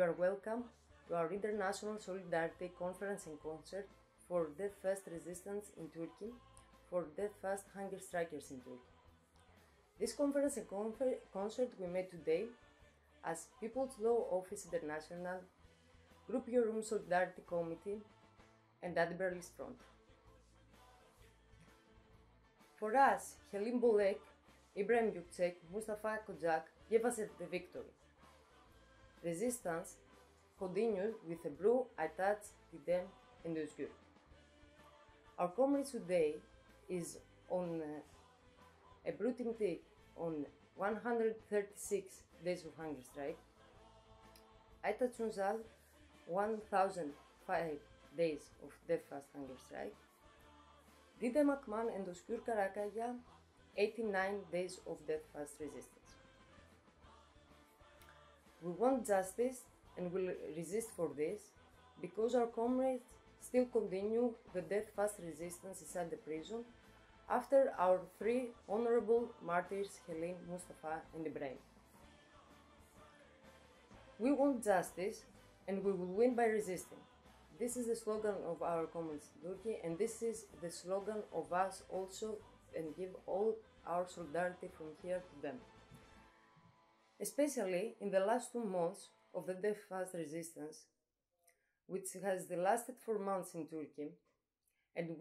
are welcome to our International Solidarity Conference and Concert for Death Fast Resistance in Turkey, for Death Fast Hunger Strikers in Turkey. This conference and concert we made today as People's Law Office International, Group Yorum Solidarity Committee, and Anti-Imperialist Front. For us, Helin, Bölek, İbrahim, Gökçek, Mustafa, Koçak gave us the victory. Resistance continues with a brew attached to them and Özgür. Our comrades today is on a brutal take on 136 days of hunger strike. Aytaç Ünsal 1005 days of death fast hunger strike. Dide Makman and Özgür Karakaya 89 days of death fast resistance. We want justice and will resist for this because our comrades still continue the death fast resistance inside the prison after our three honorable martyrs Helin, Mustafa and Ibrahim. We want justice and we will win by resisting. This is the slogan of our comrades in Turkey, and this is the slogan of us also, and give all our solidarity from here to them. Especially in the last 2 months of the death fast resistance, which has lasted for months in Turkey, and in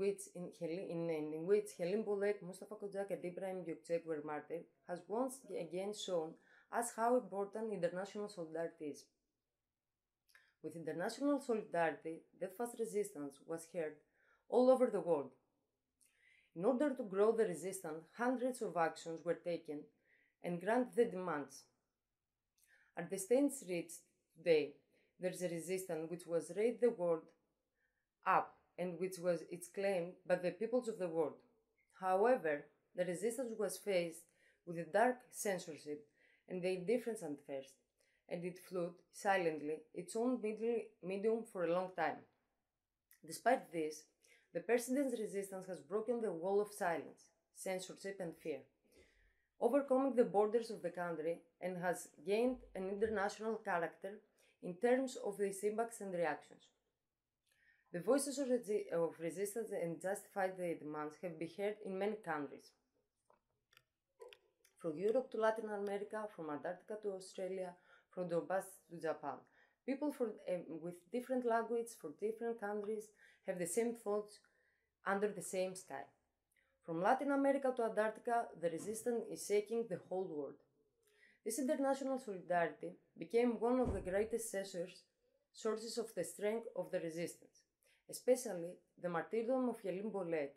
which Helin, Bölek, Mustafa Koçak and Ibrahim Gökçek were martyred, has once again shown us how important international solidarity is. With international solidarity, death fast resistance was heard all over the world. In order to grow the resistance, hundreds of actions were taken and grant the demands. At the stage reached today, there is a resistance which was raised the world up and which was its claim by the peoples of the world. However, the resistance was faced with a dark censorship and the indifference at first, and it flowed silently its own medium for a long time. Despite this, the president's resistance has broken the wall of silence, censorship and fear, overcoming the borders of the country, and has gained an international character in terms of its impacts and reactions. The voices of resistance and justified demands have been heard in many countries, from Europe to Latin America, from Antarctica to Australia, from Donbass to Japan. People with different languages for different countries have the same thoughts under the same sky. From Latin America to Antarctica, the resistance is shaking the whole world. This international solidarity became one of the greatest sources of the strength of the resistance, especially the martyrdom of Helin, Bölek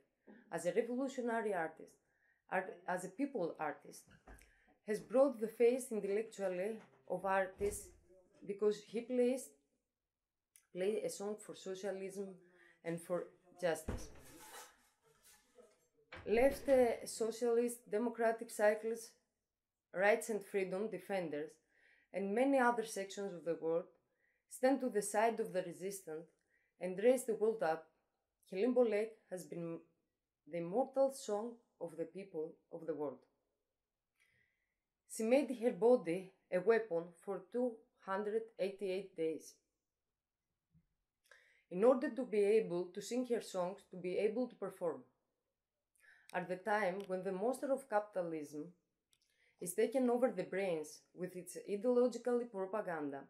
as a revolutionary artist, as a people artist, has brought the face intellectually of artists because he played a song for socialism and for justice. Left socialist, democratic cyclists, rights and freedom defenders, and many other sections of the world stand to the side of the resistant and raise the world up. Helin, Bölek has been the immortal song of the people of the world. She made her body a weapon for 288 days. In order to be able to sing her songs, to be able to perform. At the time when the monster of capitalism is taking over the brains with its ideological propaganda,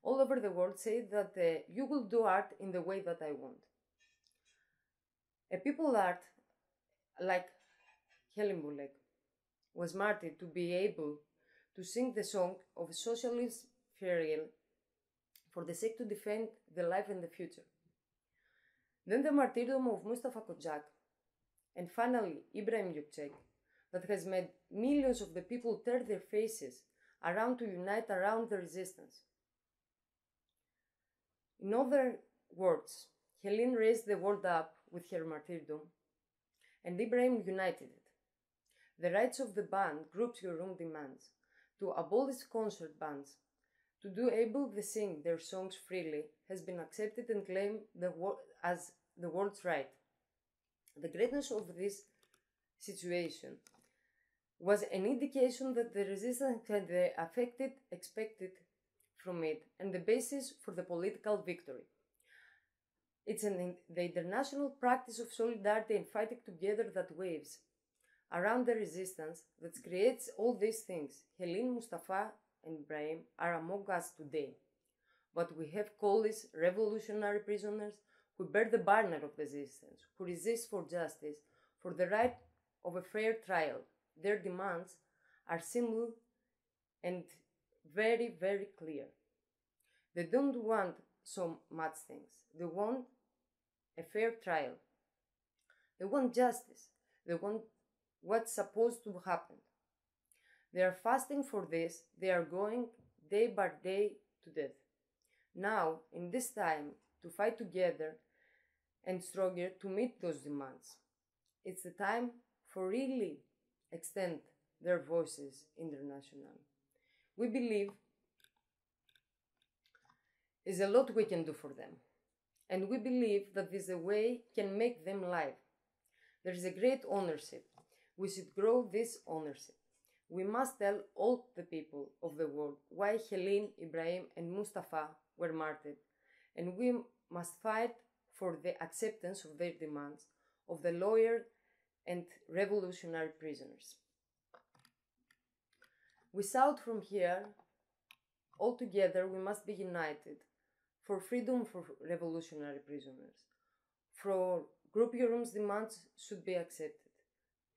all over the world say that you will do art in the way that I want. A people art like Helin, Bölek was martyred to be able to sing the song of a socialist fairy for the sake to defend the life and the future. Then the martyrdom of Mustafa Koçak, and finally Ibrahim Gökçek, that has made millions of the people turn their faces around to unite around the resistance. In other words, Helin raised the world up with her martyrdom, and Ibrahim united it. The rights of the band, Group Yorum demands, to abolish concert bands, to do able to sing their songs freely, has been accepted and claimed as the world's right. The greatness of this situation was an indication that the resistance had the affected expected from it and the basis for the political victory. It's the international practice of solidarity and fighting together that waves around the resistance that creates all these things. Helin, Mustafa, and Ibrahim are among us today. But we have colleagues, revolutionary prisoners, who bear the banner of resistance, who resist for justice, for the right of a fair trial. Their demands are simple and very, very clear. They don't want so much things. They want a fair trial. They want justice. They want what's supposed to happen. They are fasting for this. They are going day by day to death. Now, in this time, to fight together and stronger to meet those demands. It's the time for really extend their voices internationally. We believe there's a lot we can do for them. And we believe that this way can make them live. There is a great ownership. We should grow this ownership. We must tell all the people of the world why Helin, Ibrahim, and Mustafa were martyred, and we must fight for the acceptance of their demands of the lawyer and revolutionary prisoners. We shout from here, all together we must be united for freedom for revolutionary prisoners. For Group Yorum's demands should be accepted.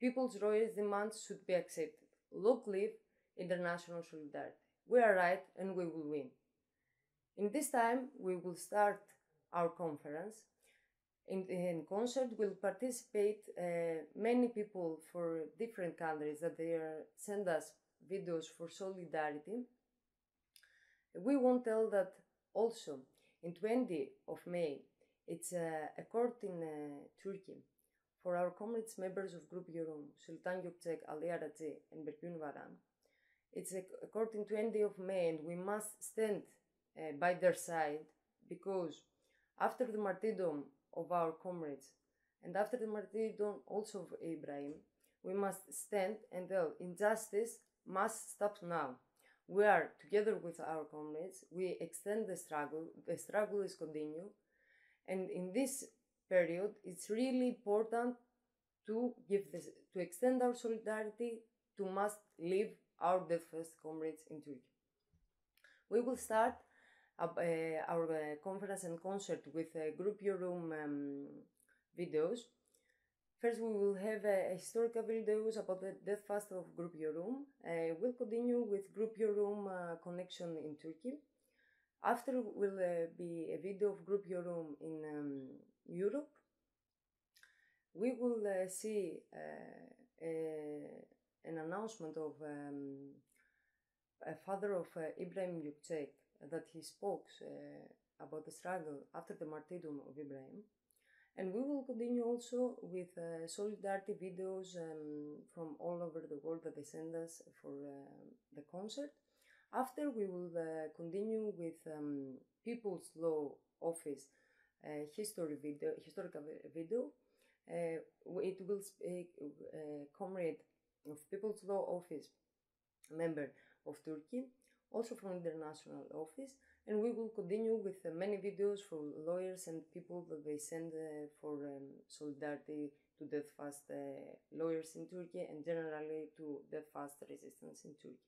People's lawyers' demands should be accepted. Long live international solidarity. We are right and we will win. In this time, we will start our conference. In concert will participate many people for different countries that they send us videos for solidarity. We won't tell that also in 20 of May, it's a court in Turkey for our comrades members of Group Yorum, Sultan Gökçek, Ali Araci, and Berkun Varan. It's a court in 20 of May, and we must stand by their side, because after the martyrdom of our comrades and after the martyrdom also of Ibrahim, we must stand and tell injustice must stop now. We are together with our comrades, we extend the struggle is continue, and in this period it's really important to extend our solidarity, to must live our deathless comrades in Turkey. We will start our conference and concert with Group Yorum videos. First, we will have historical videos about the death fast of Group Yorum. We'll continue with Group Yorum connection in Turkey. After will be a video of Group Yorum in Europe. We will see an announcement of a father of Ibrahim Gökçek, that he spoke about the struggle after the martyrdom of Ibrahim. And we will continue also with solidarity videos from all over the world that they send us for the concert. After, we will continue with People's Law Office historical video. It will speak comrade of People's Law Office, member of Turkey, also from international office, and we will continue with many videos for lawyers and people that they send for solidarity to death fast lawyers in Turkey and generally to death fast resistance in Turkey.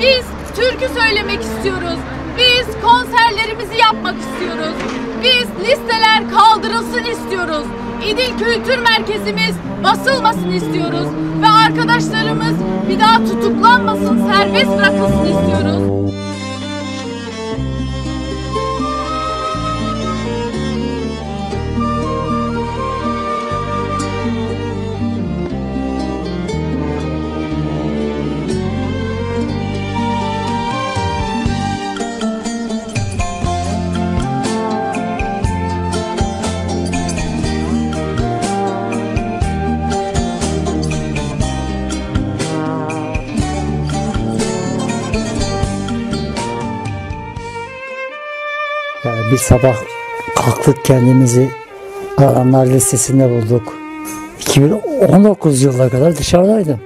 Biz türkü söylemek istiyoruz. Biz konserlerimizi yapmak istiyoruz. Biz listeler kaldırılsın istiyoruz. İdil Kültür Merkezimiz basılmasın istiyoruz. Ve arkadaşlarımız bir daha tutuklanmasın, serbest bırakılsın istiyoruz. Bir sabah kalktık, kendimizi arananlar listesinde bulduk. 2019 yılına kadar dışarıdaydım.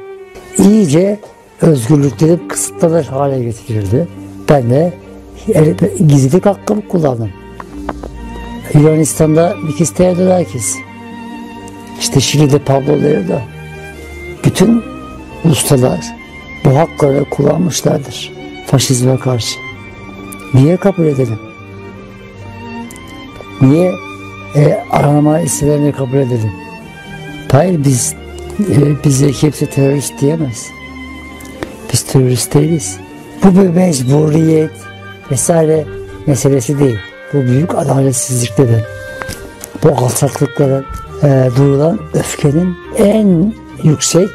İyice özgürlüklerim kısıtlanır hale getirildi. Ben de gizlilik hakkımı kullandım. Yunanistan'da Mikis Theodorakis, işte Şili'de Pablo Neruda, bütün ustalar bu hakları kullanmışlardır faşizme karşı. Niye kabul edelim? Niye aranma listelerini kabul edelim? Hayır, bize kimse terörist diyemez. Biz terörist değiliz. Bu bir mecburiyet vesaire meselesi değil. Bu büyük adaletsizliklerin, bu alçaklıkların, duyulan öfkenin en yüksek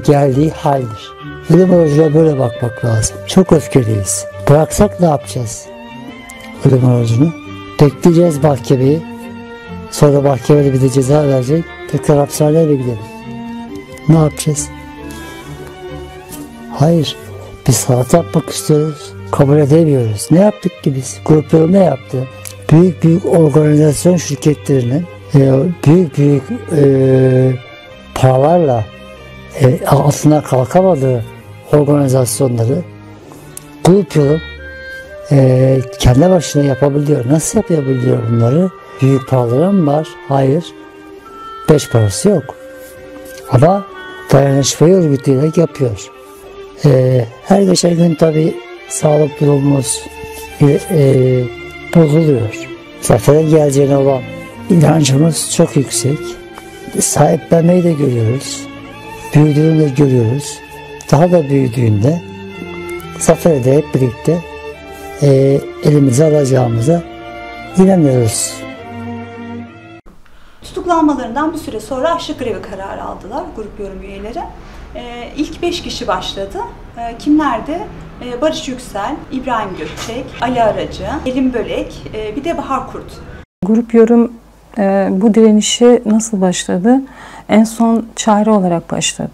geldiği haldir. Ölüm orucuna böyle bakmak lazım. Çok öfkeliyiz. Bıraksak ne yapacağız? Ölüm orucunu. Bekleyeceğiz mahkemeyi. Sonra mahkemede bize ceza verecek. Tekrar hapishaneye mi gidelim? Ne yapacağız? Hayır. Biz sanat yapmak istiyoruz. Kabul edemiyoruz. Ne yaptık ki biz? Grup Yorum ne yaptı? Büyük organizasyon şirketlerinin büyük paralarla altına kalkamadığı organizasyonları Grup Yorum kendi başına yapabiliyor. Nasıl yapabiliyor bunları? Büyük paraları mı var? Hayır. 5 parası yok. Ama dayanışmayı örgütleyerek yapıyor. Her geçen gün tabii sağlık durumumuz bozuluyor. Zafere geleceğine olan inancımız çok yüksek. Sahiplenmeyi de görüyoruz. Büyüdüğünü de görüyoruz. Daha da büyüdüğünde zafere de hep birlikte elimize alacağımıza inanıyoruz. Tutuklanmalarından bir süre sonra açlık grevi kararı aldılar Grup Yorum üyeleri. İlk 5 kişi başladı. Kimlerdi? Barış Yüksel, İbrahim Gökçek, Ali Aracı, Helin Bölek, bir de Bahar Kurt. Grup Yorum bu direnişi nasıl başladı? En son çare olarak başladı.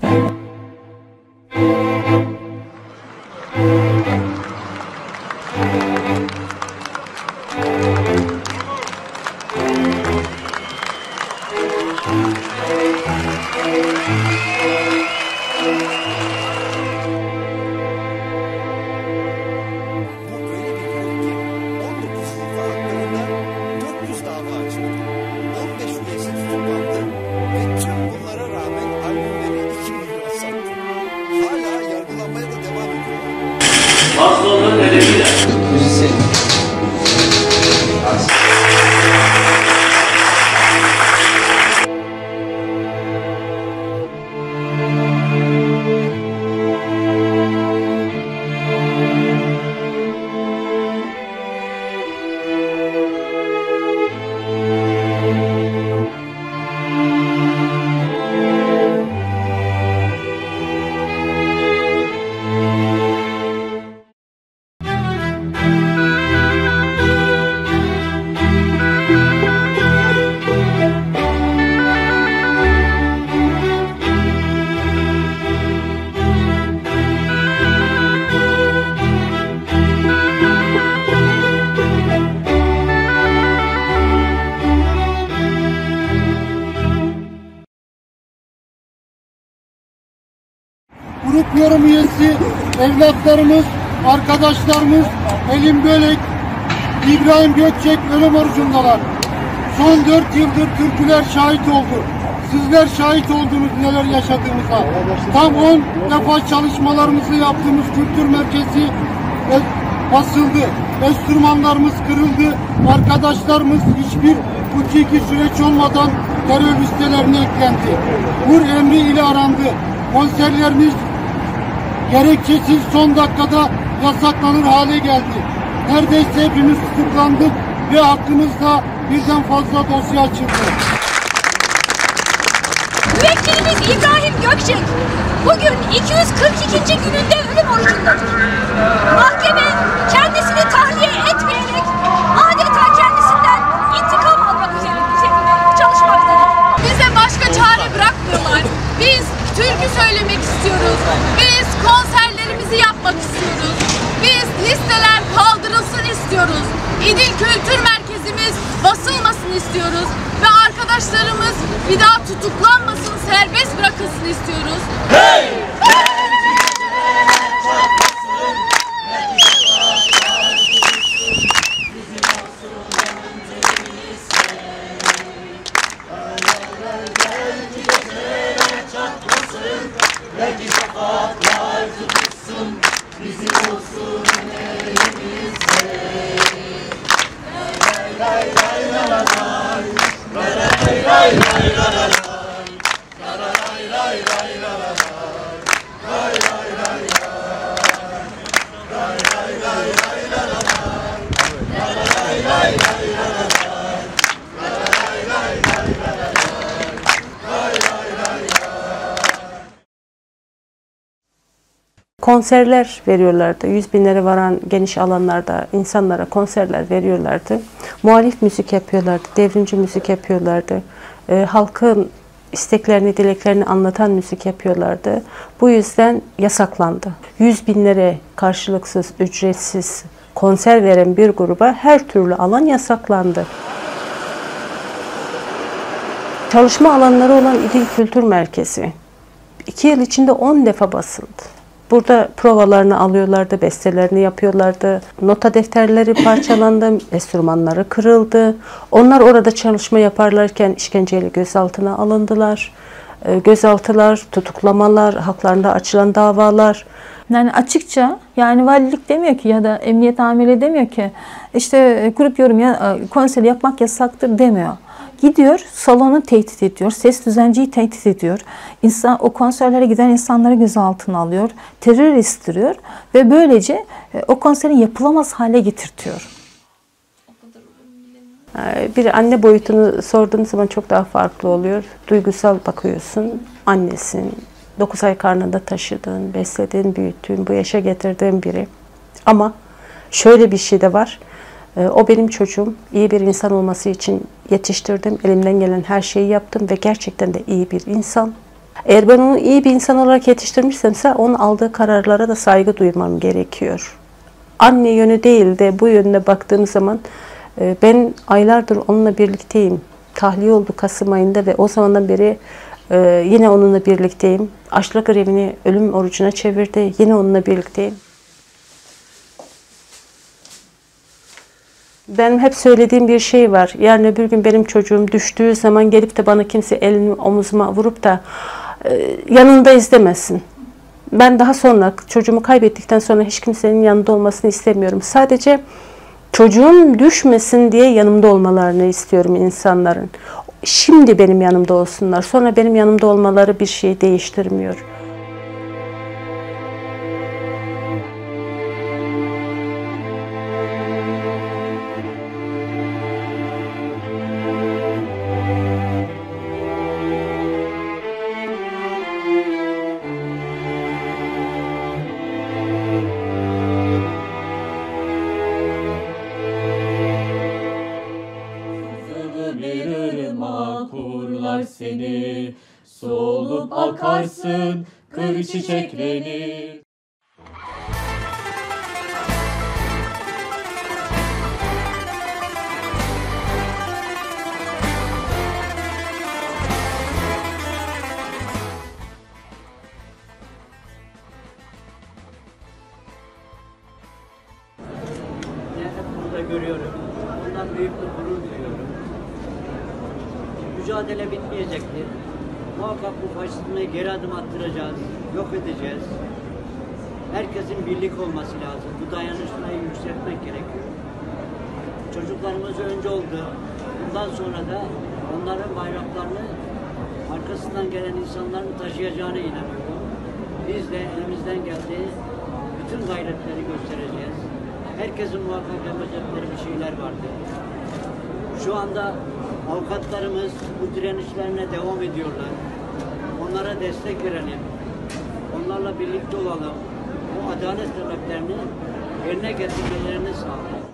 Masonun nedeniyle. Grup Yorum üyesi evlatlarımız, arkadaşlarımız Helin, Bölek, İbrahim, Gökçek ölüm orucundalar. Son 4 yıldır türküler şahit oldu. Sizler şahit oldunuz neler yaşadığımıza. Tam 10 defa çalışmalarımızı yaptığımız kültür merkezi basıldı. Enstrümanlarımız kırıldı. Arkadaşlarımız hiçbir hukuki süreç olmadan terör listelerine eklendi. Vur emri ile arandı. Konserlerimiz gerekçesiz son dakikada yasaklanır hale geldi. Neredeyse hepimiz tutuklandık ve hakkımızda birden fazla dosya açıldı. Müvekkilimiz İbrahim Gökçek bugün 242. gününde ölüm orucundadır. Mahkeme kendisini tahliye etmeyerek adeta kendisinden intikam almak üzerine çalışmaktadır. Bize başka çare bırakmıyorlar. Biz türkü söylemek istiyoruz. Biz konserlerimizi yapmak istiyoruz. Biz listeler kaldırılsın istiyoruz. İdil Kültür Merkezimiz basılmasın istiyoruz. Ve arkadaşlarımız bir daha tutuklanmasın, serbest bırakılsın istiyoruz. Hey! Konserler veriyorlardı. 100 binlere varan geniş alanlarda insanlara konserler veriyorlardı. Muhalif müzik yapıyorlardı, devrimci müzik yapıyorlardı. Halkın isteklerini, dileklerini anlatan müzik yapıyorlardı. Bu yüzden yasaklandı. 100 binlere karşılıksız, ücretsiz konser veren bir gruba her türlü alan yasaklandı. Çalışma alanları olan İdil Kültür Merkezi 2 yıl içinde 10 defa basıldı. Burada provalarını alıyorlardı, bestelerini yapıyorlardı. Nota defterleri parçalandı, enstrümanları kırıldı. Onlar orada çalışma yaparlarken işkenceyle gözaltına alındılar. Gözaltılar, tutuklamalar, haklarında açılan davalar. Yani açıkça, yani valilik demiyor ki ya da emniyet amiri demiyor ki işte grup yorum ya konseri yapmak yasaktır demiyor. Gidiyor, salonu tehdit ediyor, ses düzenciyi tehdit ediyor. O konserlere giden insanları gözaltına alıyor, terör istiriyor ve böylece o konserin yapılamaz hale getirtiyor. Bir anne boyutunu sorduğunuz zaman çok daha farklı oluyor. Duygusal bakıyorsun, annesin, 9 ay karnında taşıdığın, beslediğin, büyüttüğün, bu yaşa getirdiğin biri. Ama şöyle bir şey de var. O benim çocuğum. İyi bir insan olması için yetiştirdim. Elimden gelen her şeyi yaptım ve gerçekten de iyi bir insan. Eğer ben onu iyi bir insan olarak yetiştirmişsemse onun aldığı kararlara da saygı duymam gerekiyor. Anne yönü değil de bu yönüne baktığım zaman ben aylardır onunla birlikteyim. Tahliye oldu Kasım ayında ve o zamandan beri yine onunla birlikteyim. Açlık grevini ölüm orucuna çevirdi. Yine onunla birlikteyim. Benim hep söylediğim bir şey var. Yarın öbür gün benim çocuğum düştüğü zaman gelip de bana kimse elini omuzuma vurup da yanındayız demesin. Ben daha sonra çocuğumu kaybettikten sonra hiç kimsenin yanında olmasını istemiyorum. Sadece çocuğum düşmesin diye yanımda olmalarını istiyorum insanların. Şimdi benim yanımda olsunlar. Sonra benim yanımda olmaları bir şey değiştirmiyor. Seni solup akarsın kır çiçeklenir. Burada görüyorum. Bundan büyük bir gurur duyuyorum. Mücadele bitmeyecektir. Muhakkak bu faşizme geri adım attıracağız, yok edeceğiz. Herkesin birlik olması lazım. Bu dayanışmayı yükseltmek gerekiyor. Çocuklarımız önce oldu. Bundan sonra da onların bayraklarını arkasından gelen insanların taşıyacağına inanıyorum. Biz de elimizden geldiği bütün gayretleri göstereceğiz. Herkesin muhakkak yapacakları bir şeyler vardır. Şu anda avukatlarımız bu direnişlerine devam ediyorlar. Onlara destek verelim. Onlarla birlikte olalım. Bu adalet taleplerini yerine getirmelerini sağlayalım.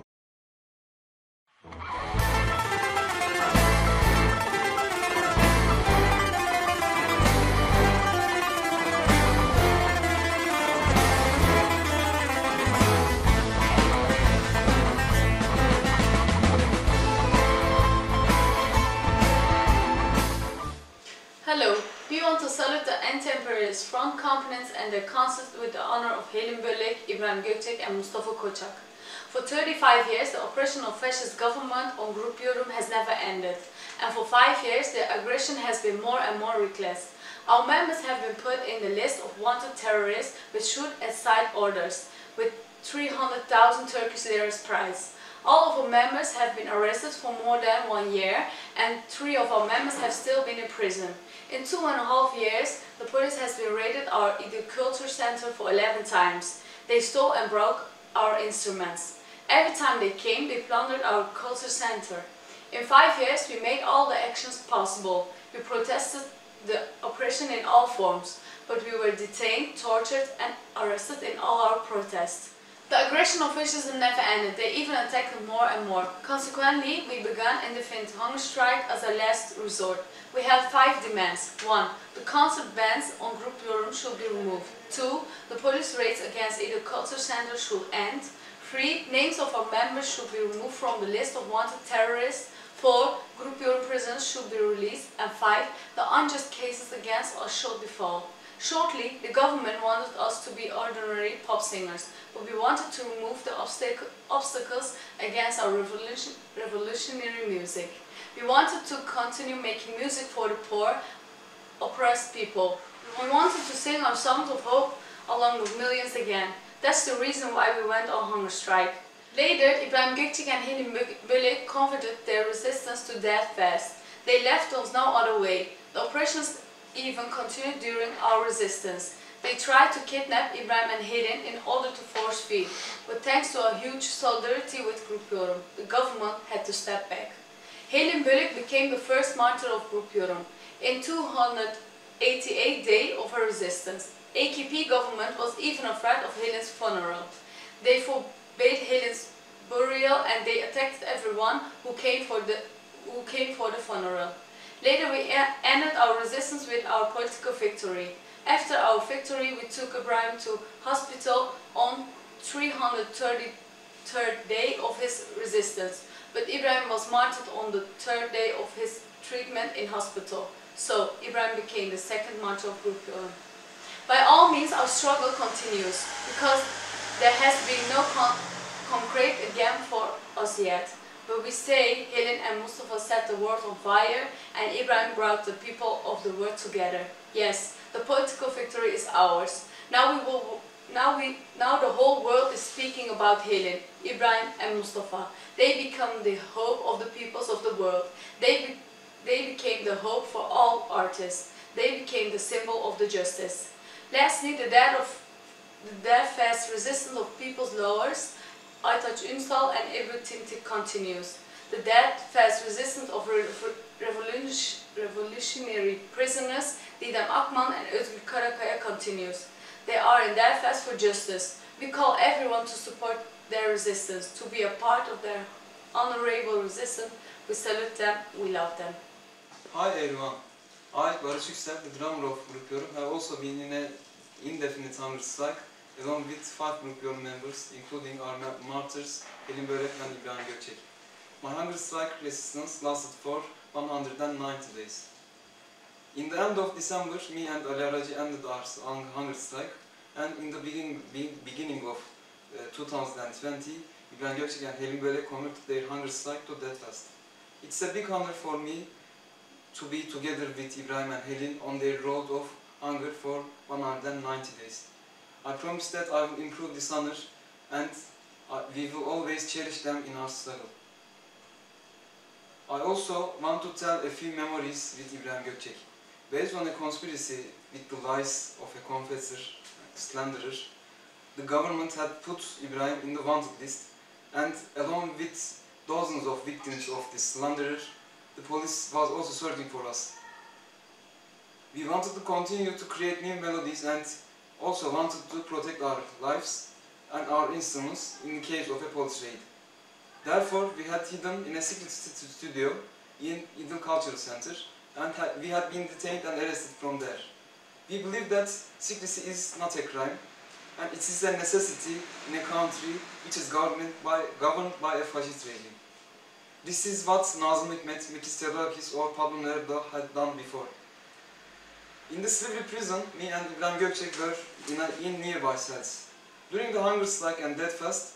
Anti-Imperialist Front components and their concerts with the honor of Helin, Bölek, İbrahim, Gökçek and Mustafa Koçak. For 35 years, the oppression of fascist government on Grup Yorum has never ended. And for 5 years, the aggression has been more and more reckless. Our members have been put in the list of wanted terrorists with shoot at sight orders, with 300,000 Turkish liras prize. All of our members have been arrested for more than 1 year, and 3 of our members have still been in prison. In 2.5 years, the police has been raided our culture center for 11 times. They stole and broke our instruments. Every time they came, they plundered our culture center. In 5 years, we made all the actions possible. We protested the oppression in all forms, but we were detained, tortured and arrested in all our protests. The aggression of fascism never ended. They even attacked them more and more. Consequently, we began indefinite hunger strike as a last resort. We had 5 demands. 1. The concert bans on Grup Yorum should be removed. 2. The police raids against either culture center should end. 3. Names of our members should be removed from the list of wanted terrorists. 4. Grup Yorum prisoners should be released. And 5. The unjust cases against us should be fall. Shortly, the government wanted us to be ordinary pop singers, but we wanted to remove the obstacles against our revolutionary music. We wanted to continue making music for the poor, oppressed people. We wanted to sing our songs of hope along with millions again. That's the reason why we went on hunger strike. Later, İbrahim, Gökçek and Helin, Bölek converted their resistance to death fast. They left us no other way. The oppressions even continued during our resistance. They tried to kidnap İbrahim and Helin in order to force feed, but thanks to a huge solidarity with Grup Yorum, the government had to step back. Helin, Bölek became the first martyr of Grup Yorum. In 288 days of her resistance, AKP government was even afraid of Helin's funeral. They forbade Helin's burial and they attacked everyone who came for the funeral. Later we ended our resistance with our political victory. After our victory, we took Ibrahim to hospital on 333rd day of his resistance. But Ibrahim was martyred on the 3rd day of his treatment in hospital. So Ibrahim became the second martyr of Grup Yorum. By all means, our struggle continues, because there has been no concrete again for us yet. But we say Helin and Mustafa set the world on fire, and Ibrahim brought the people of the world together. Yes, the political victory is ours. Now the whole world is speaking about Helin, Ibrahim and Mustafa. They become the hope of the peoples of the world. They became the hope for all artists. They became the symbol of the justice. Lastly, the fast resistance of people's lowers, Aytaç Ünsal and Ebru Timtik continues. The fast resistance of revolutionary prisoners, Didem Akman and Özgür Karakaya continues. They are in their fast for justice. We call everyone to support their resistance, to be a part of their honorable resistance. We salute them, we love them. Hi everyone, I, Barış Yüksel, the drummer of Grup Yorum, have also been in an indefinite hunger strike along with 5 Grup Yorum members, including our martyrs Helin, Bölek and İbrahim Gökçek. My hunger strike resistance lasted for 190 days. In the end of December, me and Ali Aracı ended our hunger strike, and in the beginning of 2020, İbrahim Gökçek and Helin Bölek converted their hunger strike to death fast. It's a big honor for me to be together with İbrahim and Helin on their road of hunger for 190 days. I promise that I will improve this honor, and we will always cherish them in our struggle. I also want to tell a few memories with İbrahim Gökçek. Based on a conspiracy with the lies of a confessor, slanderer, the government had put İbrahim in the wanted list, and along with dozens of victims of this slanderer, the police was also searching for us. We wanted to continue to create new melodies and also wanted to protect our lives and our instruments in the case of a police raid. Therefore, we had hidden in a secret studio in Idil Cultural Center, and we had been detained and arrested from there. We believe that secrecy is not a crime, and it is a necessity in a country which is governed by a fascist regime. This is what Nazım Hikmet, Mikis Theodorakis or Pablo Neruda had done before. In the slavery prison, me and İbrahim Gökçek were in nearby cells. During the hunger strike and death fast,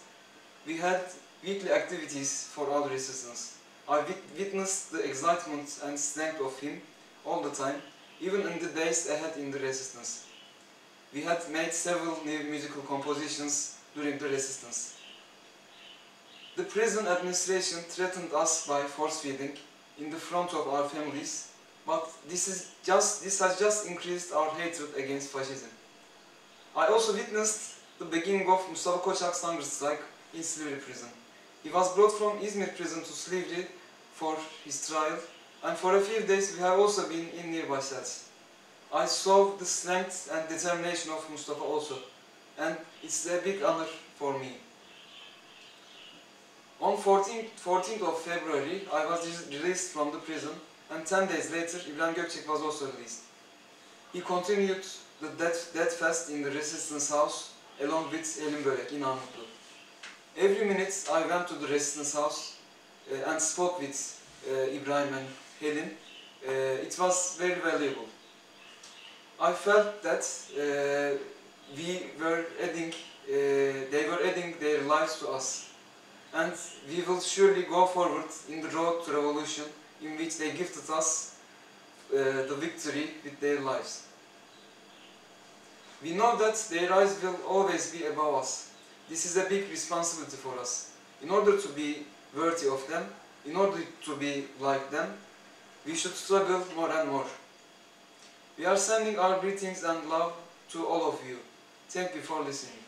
we had weekly activities for our resistance. I witnessed the excitement and strength of him all the time, even in the days ahead in the resistance. We had made several new musical compositions during the resistance. The prison administration threatened us by force feeding in the front of our families, but this has just increased our hatred against fascism. I also witnessed the beginning of Mustafa Koçak's hunger strike in slavery prison. He was brought from İzmir prison to slavery for his trial, and for a few days we have also been in nearby cells. I saw the strength and determination of Mustafa also, and it's a big honor for me. On 14th of February, I was released from the prison, and 10 days later, İbrahim Gökçek was also released. He continued the death fast in the resistance house along with Helin Bölek in Immortal. Every minute I went to the resistance house and spoke with İbrahim and Helin. It was very valuable. I felt that they were adding their lives to us, and we will surely go forward in the road to revolution in which they gifted us the victory with their lives. We know that their eyes will always be above us. This is a big responsibility for us. In order to be worthy of them, in order to be like them, we should struggle more and more. We are sending our greetings and love to all of you. Thank you for listening.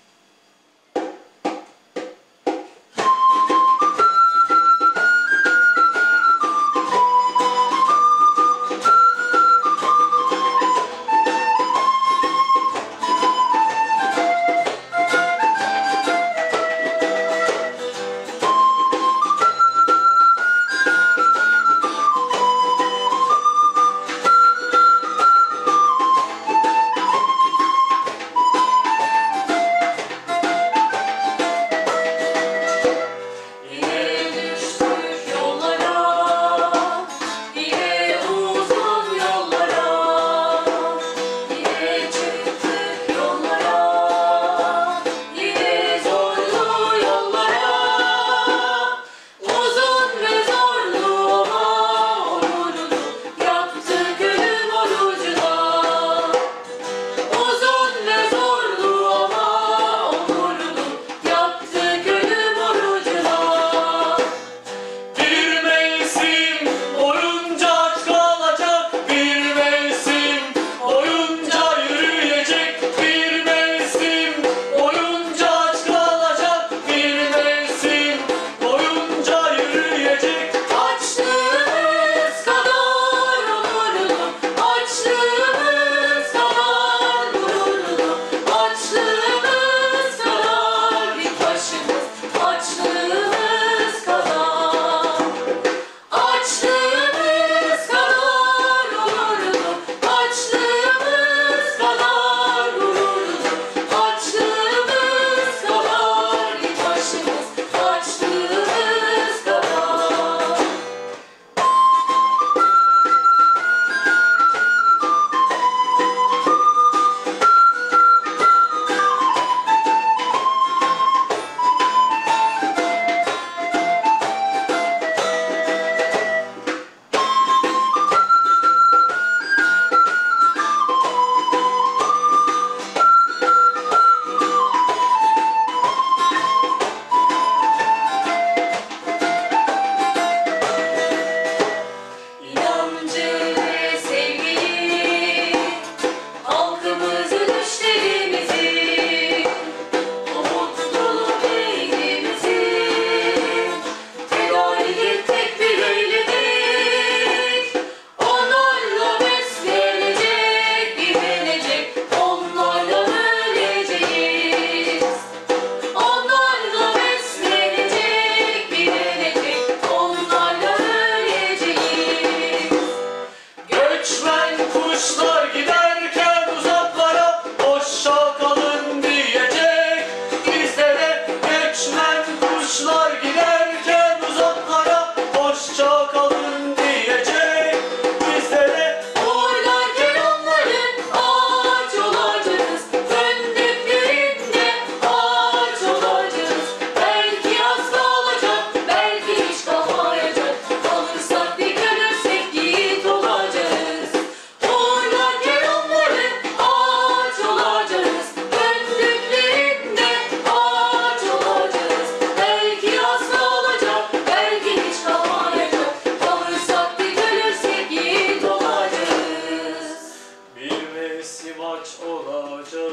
ağaç olacağız.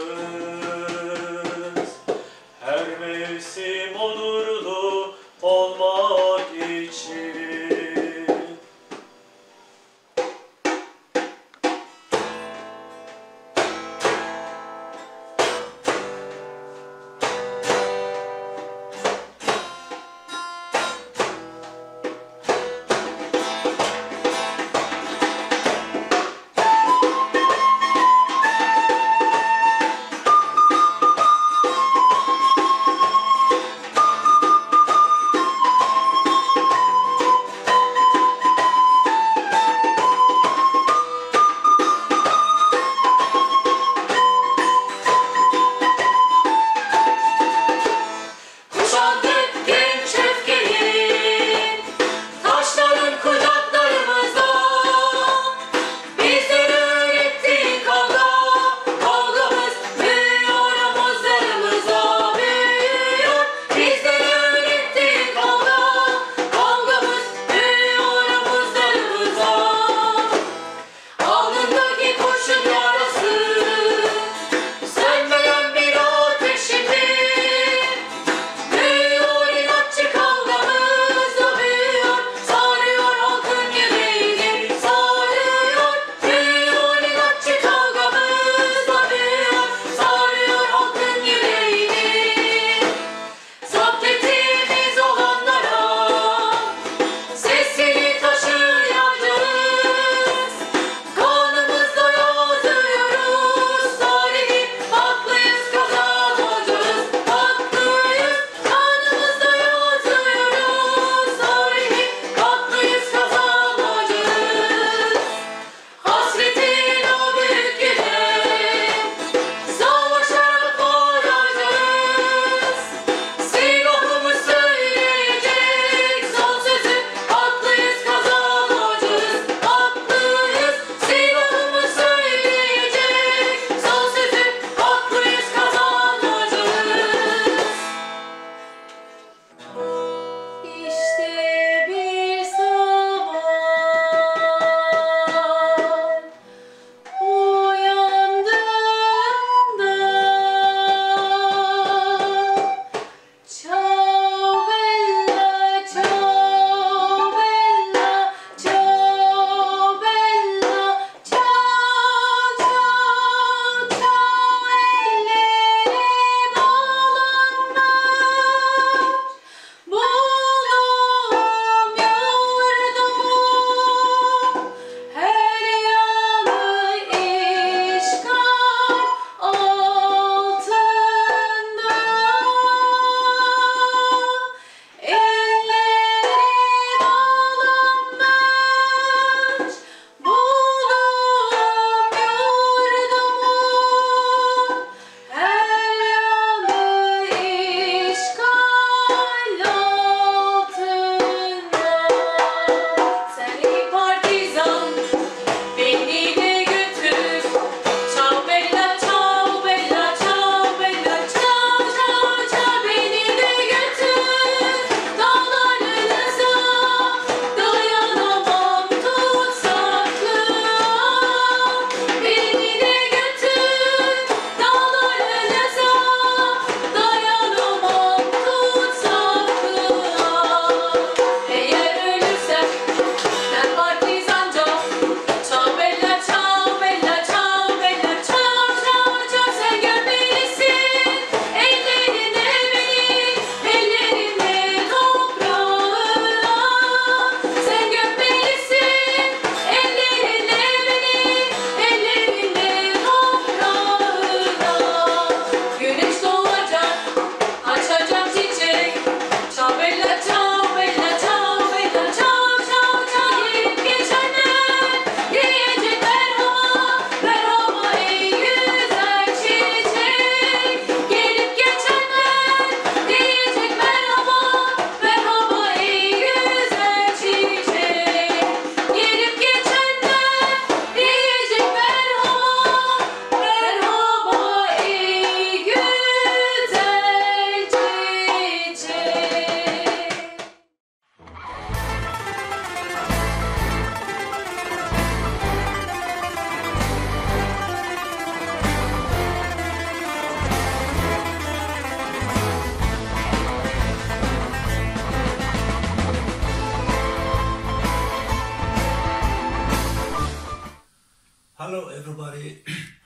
Her mevsim onurlu olmak için.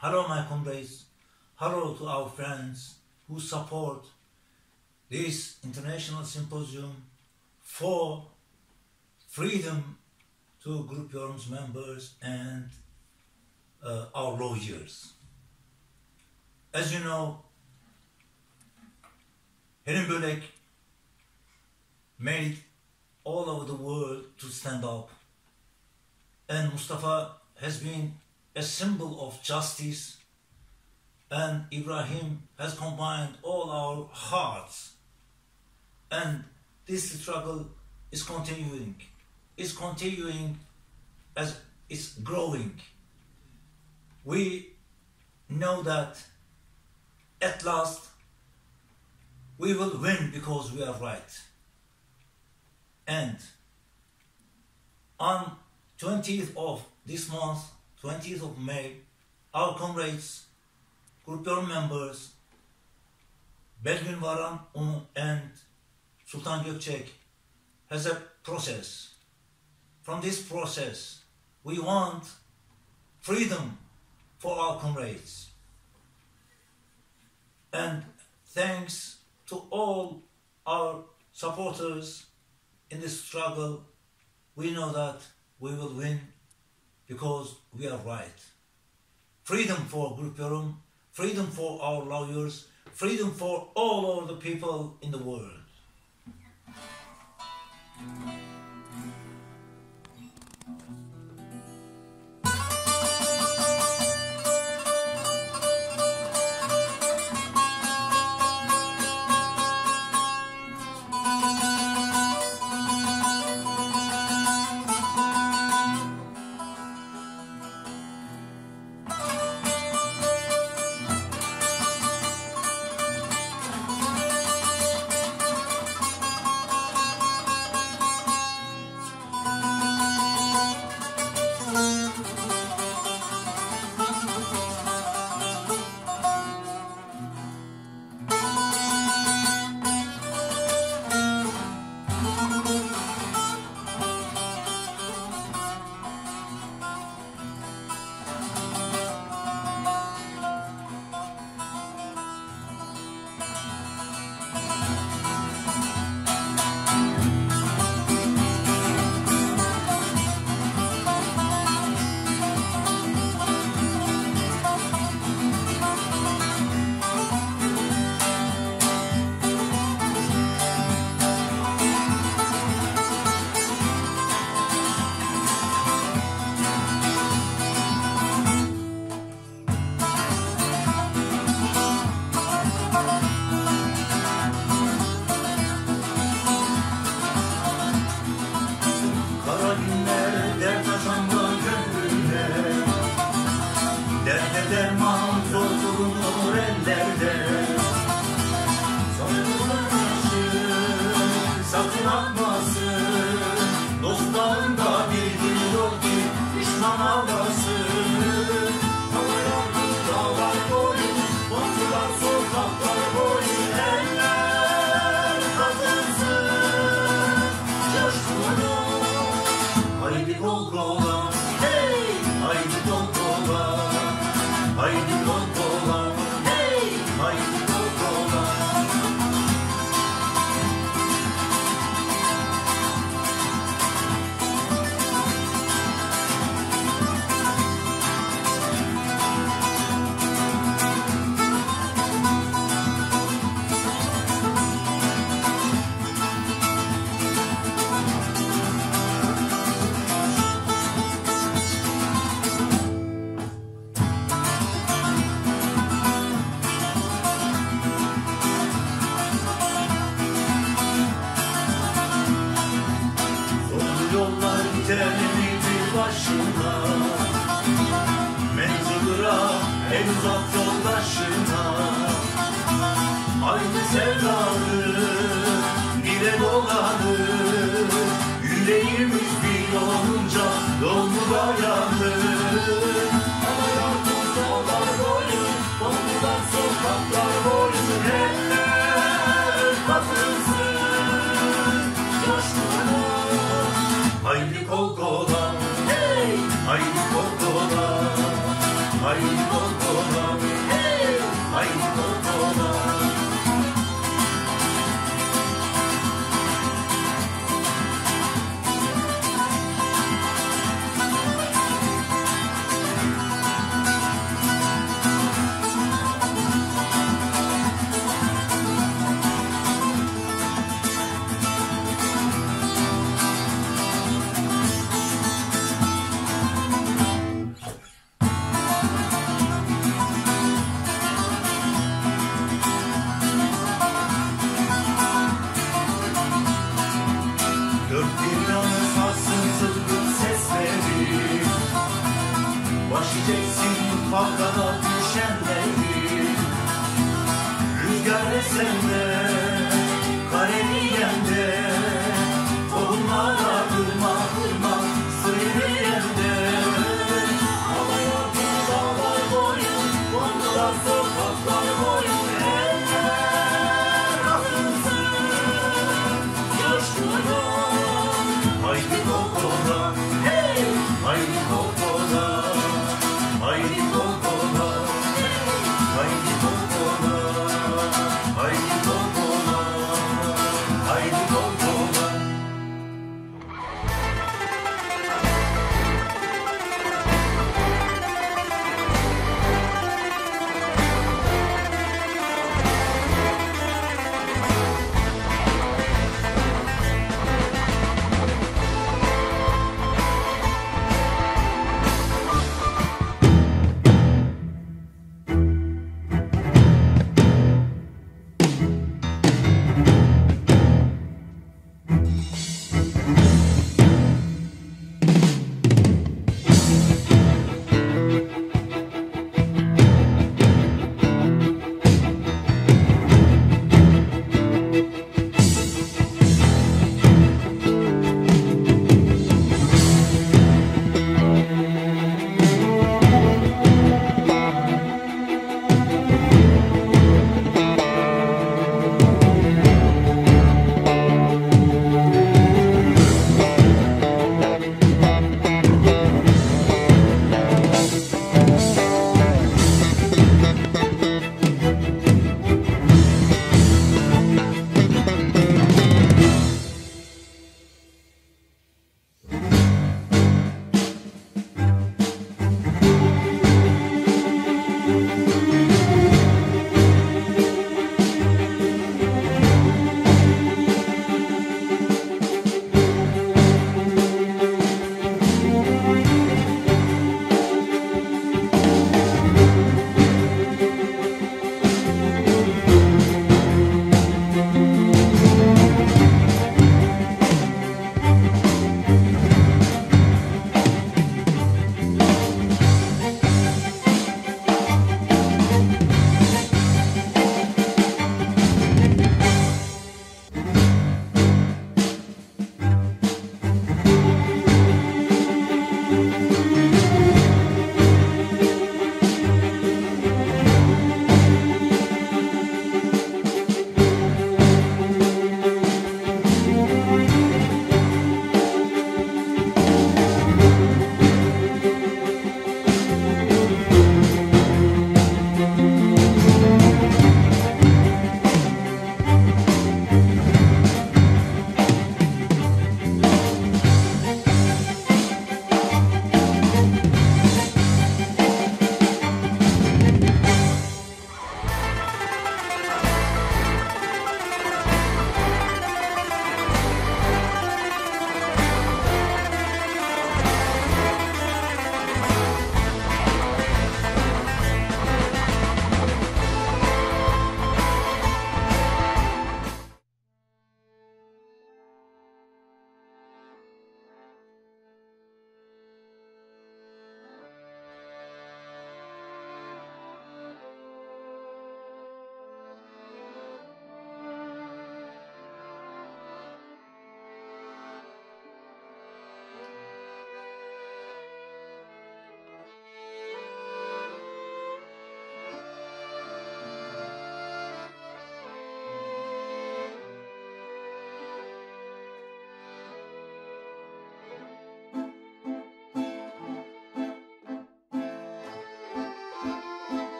hello my comrades, hello to our friends who support this international symposium for freedom to Grup Yorum's members and our lawyers. As you know, Helin Bölek made all over the world to stand up, and Mustafa has been a symbol of justice, and Ibrahim has combined all our hearts, and this struggle is continuing as it's growing. We know that at last we will win because we are right. And on 20th of this month, 20th of May, our comrades, Grup Yorum members, Belgin Varan and Sultan Gökçek has a process. From this process, we want freedom for our comrades. And thanks to all our supporters in this struggle, we know that we will win because we are right. Freedom for Grup Yorum, freedom for our lawyers, freedom for all of the people in the world. Haydi kol kola, haydi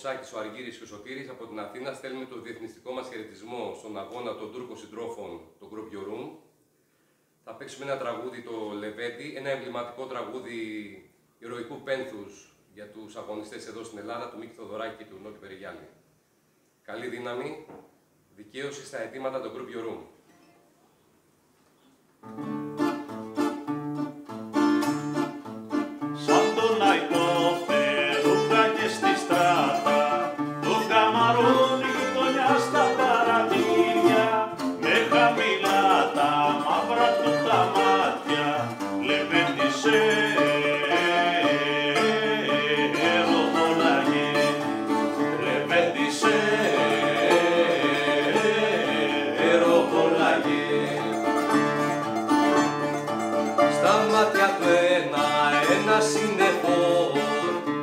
Σάκης, ο Αργύρης και ο Σωτήρης από την Αθήνα στέλνουμε το διεθνιστικό μας χαιρετισμό στον αγώνα των Τούρκων συντρόφων, το Grup Yorum. Θα παίξουμε ένα τραγούδι, το Λεβέντη, ένα εμβληματικό τραγούδι ηρωικού πένθους για τους αγωνιστές εδώ στην Ελλάδα, του Μίκη Θοδωράκη και του Νόκη Περιγιάννη. Καλή δύναμη, δικαίωση στα αιτήματα των Grup Yorum. Σαν τον αϊπόφτερούγα και στη στράτα, το καμαρώνει γειτονιά στα παραμύρια, με χαμηλά τα μαύρα του τα μάτια, λεβέντισε ροδόλαγε, λεβέντισε ροδόλαγε. Στα μάτια του ένα σύννεφο,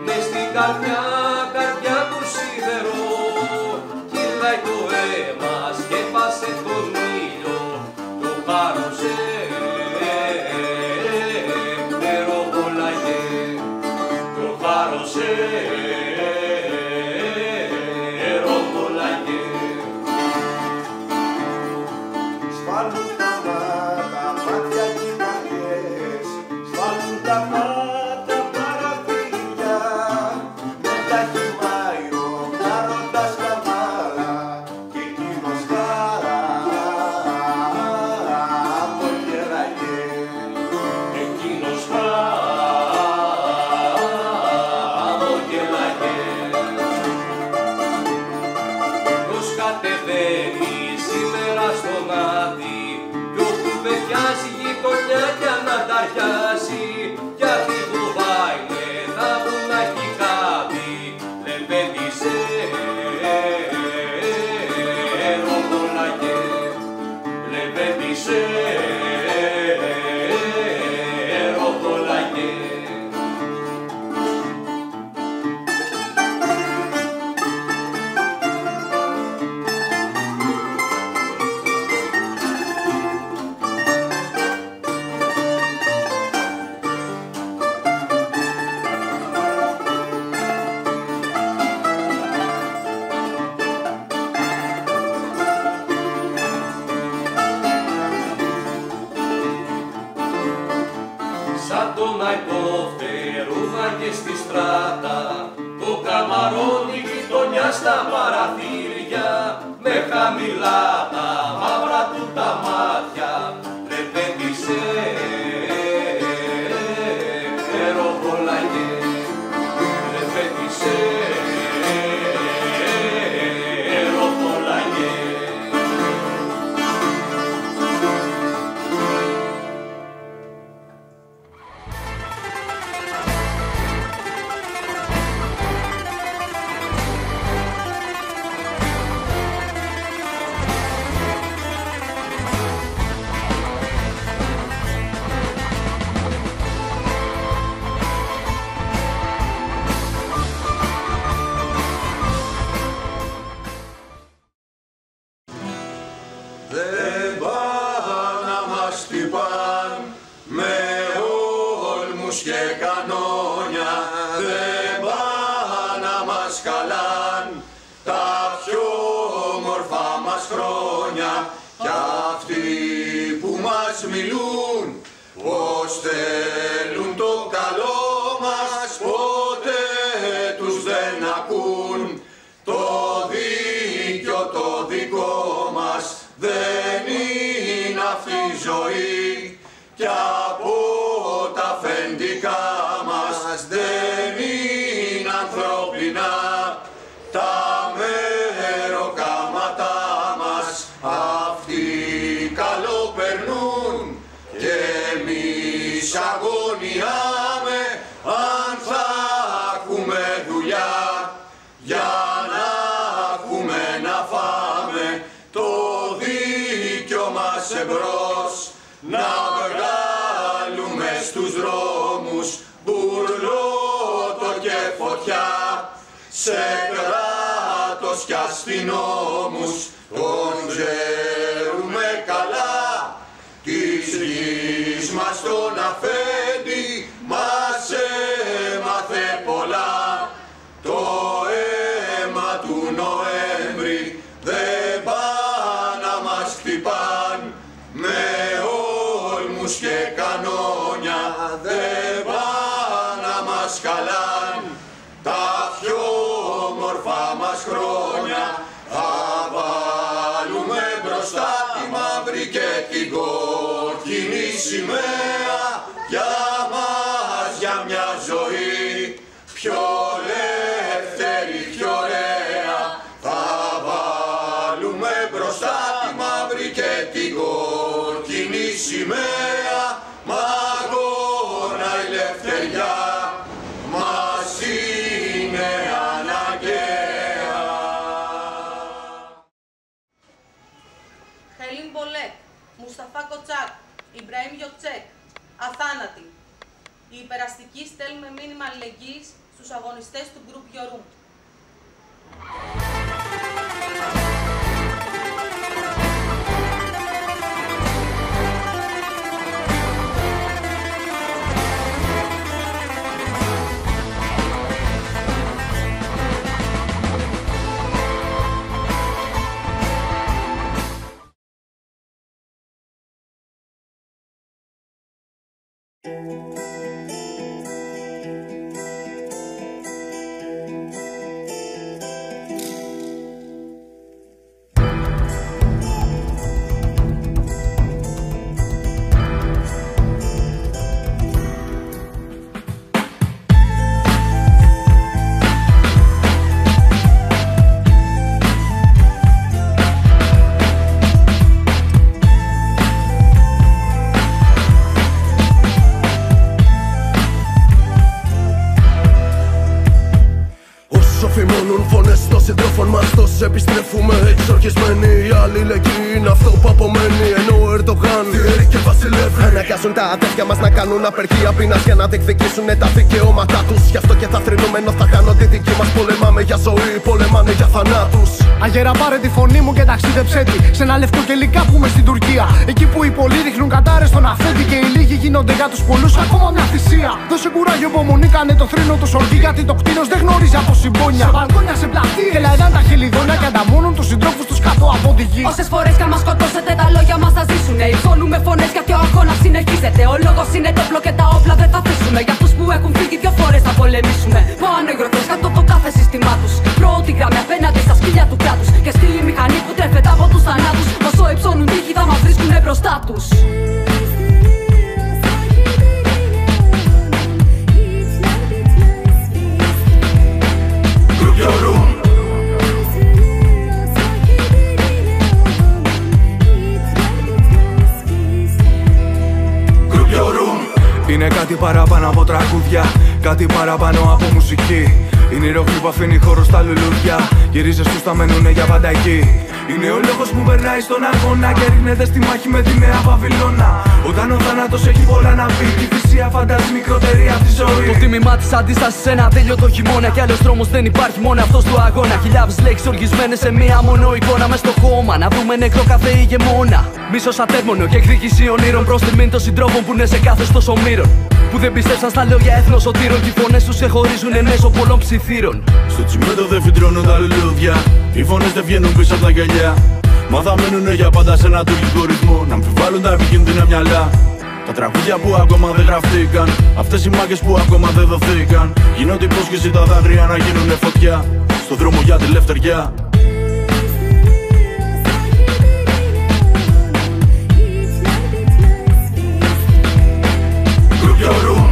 μες στην καρδιά του σίδερο, κυλάει το αίμα, σκέπασε τον ήλιο, το χάρωσε, ροδόλαγε, το χάρωσε, ροδόλαγε. Σφάλουν τα μάτια και οι καρδιές, σφάλουν τα μάτια παραθύρια, με τα χυμάει ο χαρώντας καμάρα και εκείνος χαμογελάγε, εκείνος χαμογελάγε. Ποιος κατεβαίνει σήμερα στον Άδη, κι όπου πετιάζει γειτονιά για να ταριάζει, γιατί βουβάει με τα βουνά κι κάτι, λεβέντισε ροδόλαγε, λεβέντισε ροδόλαγε. Σαν τον αϊπόφτερούγα και στη στράτα, το καμαρώνει γειτονιά στα παραθύρια, με χαμηλά τα μαύρα του τα μάτια, λεβέντισε ροδόλαγε, λεβέντισε ροδόλαγε. Δεν πάει να μας την χρόνια κι αυτοί που μας μιλούν πως θέλουν το καλό μας ποτέ τους δεν ακούν. Το δίκιο το δικό μας δεν είναι αυτή η ζωή κι από τα αφεντικά μας δεν είναι ανθρώπινα τα μεροκάματά μας. Αυτοί καλοπερνούν και εμείς αγωνιάμε αν θα έχουμε δουλειά για να έχουμε να φάμε. Το δίκιο μας εμπρός να βγάλουμε στους δρόμους μπουρλότο και φωτιά σε κράτος κι αστυνόμους. Τον ξέρουμε καλά της γης μας τον αφέντη μας έμαθε πολλά. Το αίμα του Νοέμβρη δεν πά' να μας χτυπάν με όλμους και κανόνια δεν πά' να μας χαλάν. Τα πιο όμορφα μας χρόνια θα βάλουμε μπροστά τη μαύρη και την κόκκινη σημαία για μας, για μια ζωή πιο ελεύθερη, πιο ωραία. Θα βάλουμε μπροστά τη μαύρη και την κόκκινη σημαία μ' αγώνα η ελευθεριά μας είναι αναγκαία. Helin, Bölek, Mustafa, Koçak, İbrahim, Gökçek, αθάνατοι. Οι υπεραστικοί στέλνουμε μήνυμα αλληλεγγύης στους αγωνιστές του Grup Yorum. συντρόφων μας τόσους επιστρέφουμε εξορκισμένοι. Η αλληλεγγύη είναι αυτό που απομένει. Ενώ ο Ερντογάν διαιρεί και βασιλεύει. Αναγκάζουν τα αδέρφια μας να κάνουν απεργία πείνας για να διεκδικήσουν τα δικαιώματά τους. Γι' αυτό και θα θρηνούμε ενώ θα κάνω τη δική μας. Πολεμάμε για ζωή, πολεμάνε για θανάτους. Αγέρα πάρε τη φωνή μου και ταξίδεψέ τη σε ένα λευκό κελικά που είμαι στην Τουρκία. Εκεί που οι πολλοί ρίχνουν κατάρες στον αφέντη και οι λίγοι γίνονται για τους πολλούς ακόμα μια θυσία. Δώσε κουράγιο, υπομονή, κάνε το θρήνο του οργή. Γιατί το κτίνος δεν γνωρίζει από συμπόνια. Σε μπαλκόνια, σε πλατείες και λαϊδάν τα χελιδόνια και ανταμώνουν τους συντρόφους τους κάτω από τη γη. Όσες φορές κι αν μας σκοτώσετε, τα λόγια μας θα ζήσουνε. Υψώνουμε φωνές γιατί ο αγώνας συνεχίζεται. Ο λόγος είναι το όπλο και τα όπλα δεν θα αφήσουμε. Για αυτούς που έχουν φύγει δυο φορές θα πολεμήσουμε. Πάνω οι γροθιές κάτω το κάθε σύστημά τους. Πρώτη γραμμή απέναντι στα σκύλια του κράτους. Και στη μηχανή που τρέφεται από τους θανάτους. Όσο υψώνουν τύχη θα μας βρίσκουνε μπροστά τους. Yorum. Είναι κάτι παραπάνω από τραγούδια, κάτι παραπάνω από μουσική. Είναι η ροχή που αφήνει χώρο στα λουλούδια. Γυρίζες τους θα μένουνε για πάντα εκεί. Είναι ο λόγος που περνάει στον αγώνα και ρίχνεται στη μάχη με τη νέα Βαβυλώνα. Όταν ο θάνατος έχει πολλά να πει, η θυσία φαντάζει μικρότερη από τη ζωή. Το τίμημά της αντίστασης σε ένα τέλειο το χειμώνα. Κι άλλος δρόμος δεν υπάρχει, μόνο αυτός του αγώνα. Χιλιάδες λέξεις οργισμένες σε μία μόνο εικόνα. Μες στο χώμα να βρούμε νεκρό κάθε ηγεμόνα. Μίσος ατέρμονο και εκδίκηση ονείρων. Προς τιμήν των συντρόφων που είναι σε καθεστώς ομήρων. Που δεν πίστεψαν στα λόγια έθνος σωτήρων. Και οι φωνές τους σε χωρίζουν μέσω πολλών ψιθύρων. Στο τσιμέντο δεν φυτρώνουν τα λουλούδια. Οι φωνές δεν βγαίνουν πίσω από τα γυαλιά. Μα θα μένουνε για πάντα σε ένα τουρκικό ρυθμό. Να αμφιβάλλουν τα επικίνδυνα μυαλά. Τα τραγούδια που ακόμα δεν γραφτήκαν, αυτές οι μάχες που ακόμα δεν δοθήκαν. Γίνονται υπόσχεση τα δάκρυα να γίνουνε φωτιά στο δρόμο για τη λευτεριά. Grup Yorum.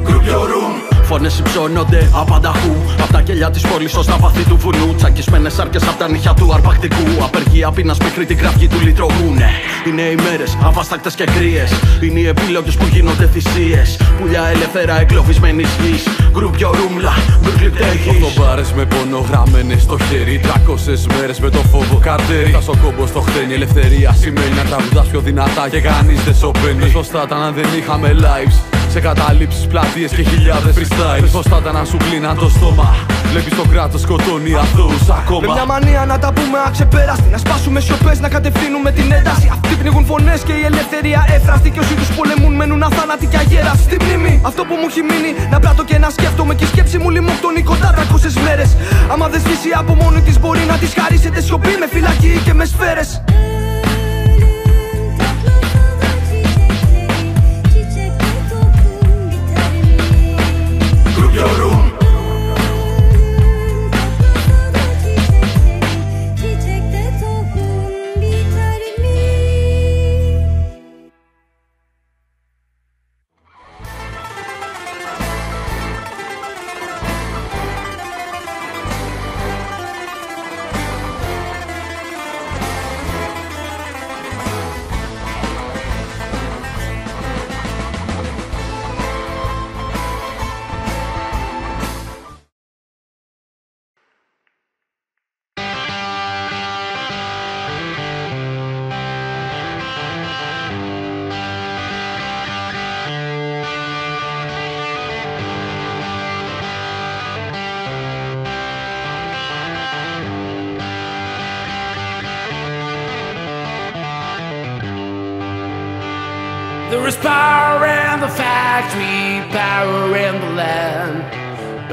Grup Yorum. Φωνές υψώνονται απανταχού. Απ' τα κελιά της πόλης ως τα βαθύ του βουνού. Τσακισμένες σάρκες απ' τα νύχια του αρπακτικού. Απεργία πείνας μέχρι την κραυγή του λυτρωγούνε. Είναι οι μέρες αβάστακτες και κρύες. Είναι οι επιλογές που γίνονται θυσίες. Πουλιά ελεύθερα εγκλωβισμένης γης. Grup Yorum, μπουρκλιπτέχεις. Οχτωμπάρες με πόνο γραμμένες στο χέρι. 300 μέρες με το φόβο καρτέρι. Θα στο κόμπο στο χτένι. Ελευθερία σημαίνει να τραγουδάς πιο δυνατά και κανείς δεν σωπαίνει. Πες πως θα ήταν αν δεν είχαμε lives. Σε καταλήψεις, πλατείες και χιλιάδες freestyle. Πες πως θα ήταν αν σου κλείναν το στόμα. Βλέπεις το κράτος σκοτώνει αθώους ακόμα. Με μια μανία να τα πούμε αξεπέραστη. Να σπάσουμε σιωπές, να κατευθύνουμε την ένταση. Αυτοί πνίγουν φωνές και η ελευθερία έφραστη. Και όσοι τους πολεμούν μένουν αθάνατοι και αγέραστοι. Στη μνήμη, αυτό που μου έχει μείνει, να πράττω και να σκέφτομαι. Και η σκέψη μου λιμόκτωνει κοντά 300 μέρες. Άμα δεν σβήσει από μόνη της, μπορεί να της χαρίσετε σιωπή με φυλακή και με σφαίρες. Grup Yorum. There is power in the factory, power in the land,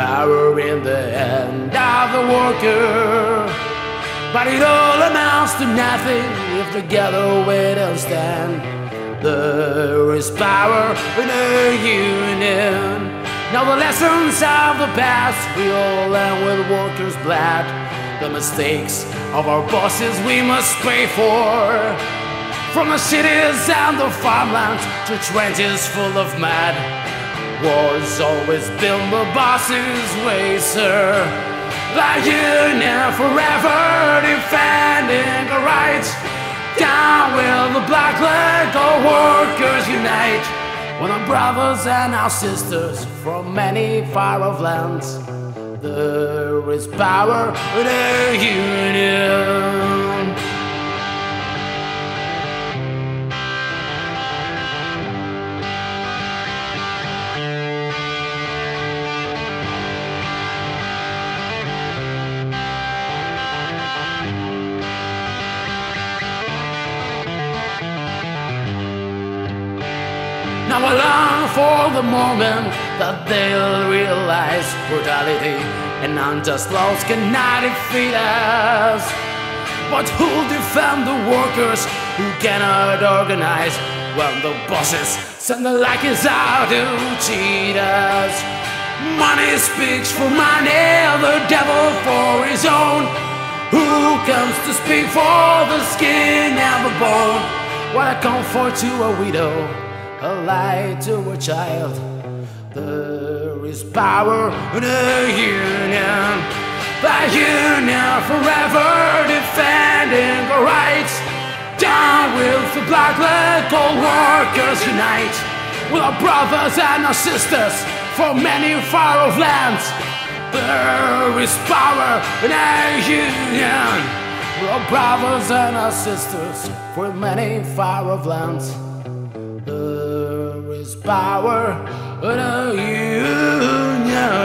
power in the hand of the worker. But it all amounts to nothing if together we don't stand. There is power in a union. Now the lessons of the past we all learn with workers' blood. The mistakes of our bosses we must pay for. From the cities and the farmlands to trenches full of mud. War's always been the boss's way, sir. The union forever defending the rights. Down with the black leg, all workers unite. When our brothers and our sisters from many far-off lands. There is power in a union. Now I long for the moment that they'll realize brutality and unjust laws cannot defeat us. But who'll defend the workers who cannot organize when the bosses send the lackeys out to cheat us? Money speaks for money, the devil for his own. Who comes to speak for the skin and the bone? What a comfort to a widow, a lie to a child. There is power in a union. The union forever defending our rights. Down with the black leg, all workers unite. With our brothers and our sisters from many far-off lands. There is power in a union. With our brothers and our sisters from many far-off lands. There is power in a union.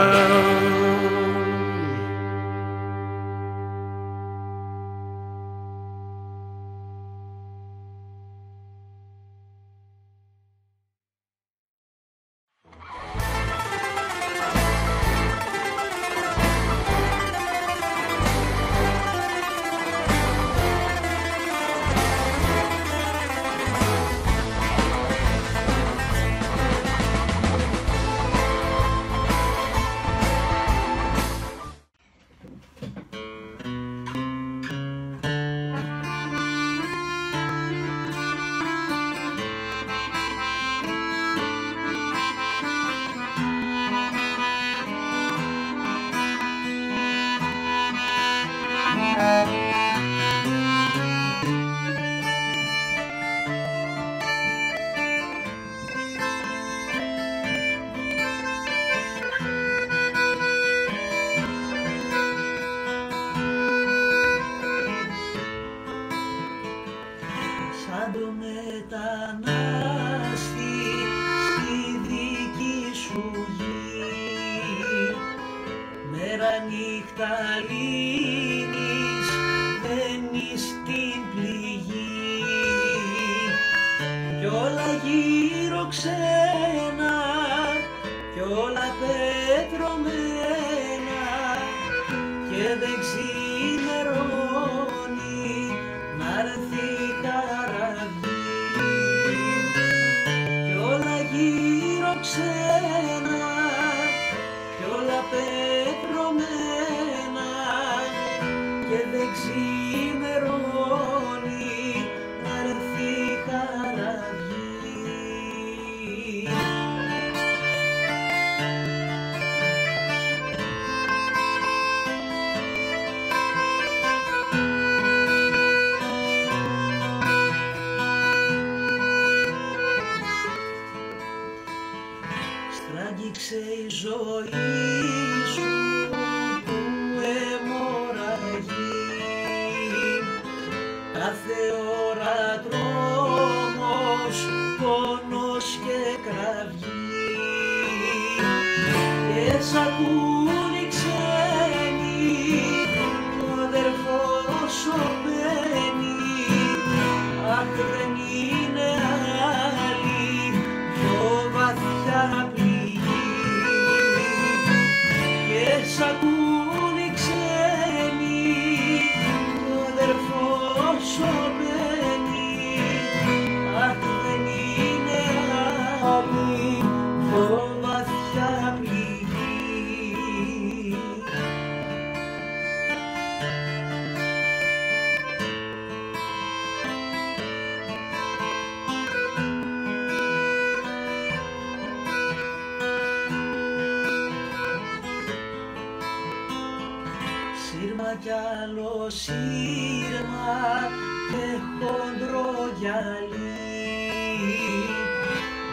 μέρα νύχτα λύνεις, δένεις την πληγή κι όλα γύρω ξένα κι όλα πετρωμένα και δεν ξημερώνει να έρθει καραβί κι όλα γύρω ξένα κι όλα πετρωμένα και δεν ξημερώνει να έρθει καραβί. Στράγγιξε η ζωή σου που αιμορραγεί, κάθε ώρα τρόμος, πόνος και κραυγή και σ' ακούν οι ξένοι, το αδερφό σωπαίνει, αχ δεν είναι άλλη πιο βαθιά πληγή και σ' ακούν οι ξένοι, το αδερφό σωπαίνει, αχ δεν είναι άλλη πιο βαθιά πληγή. Σύρμα κι άλλο σύρμα και χοντρό γυαλί,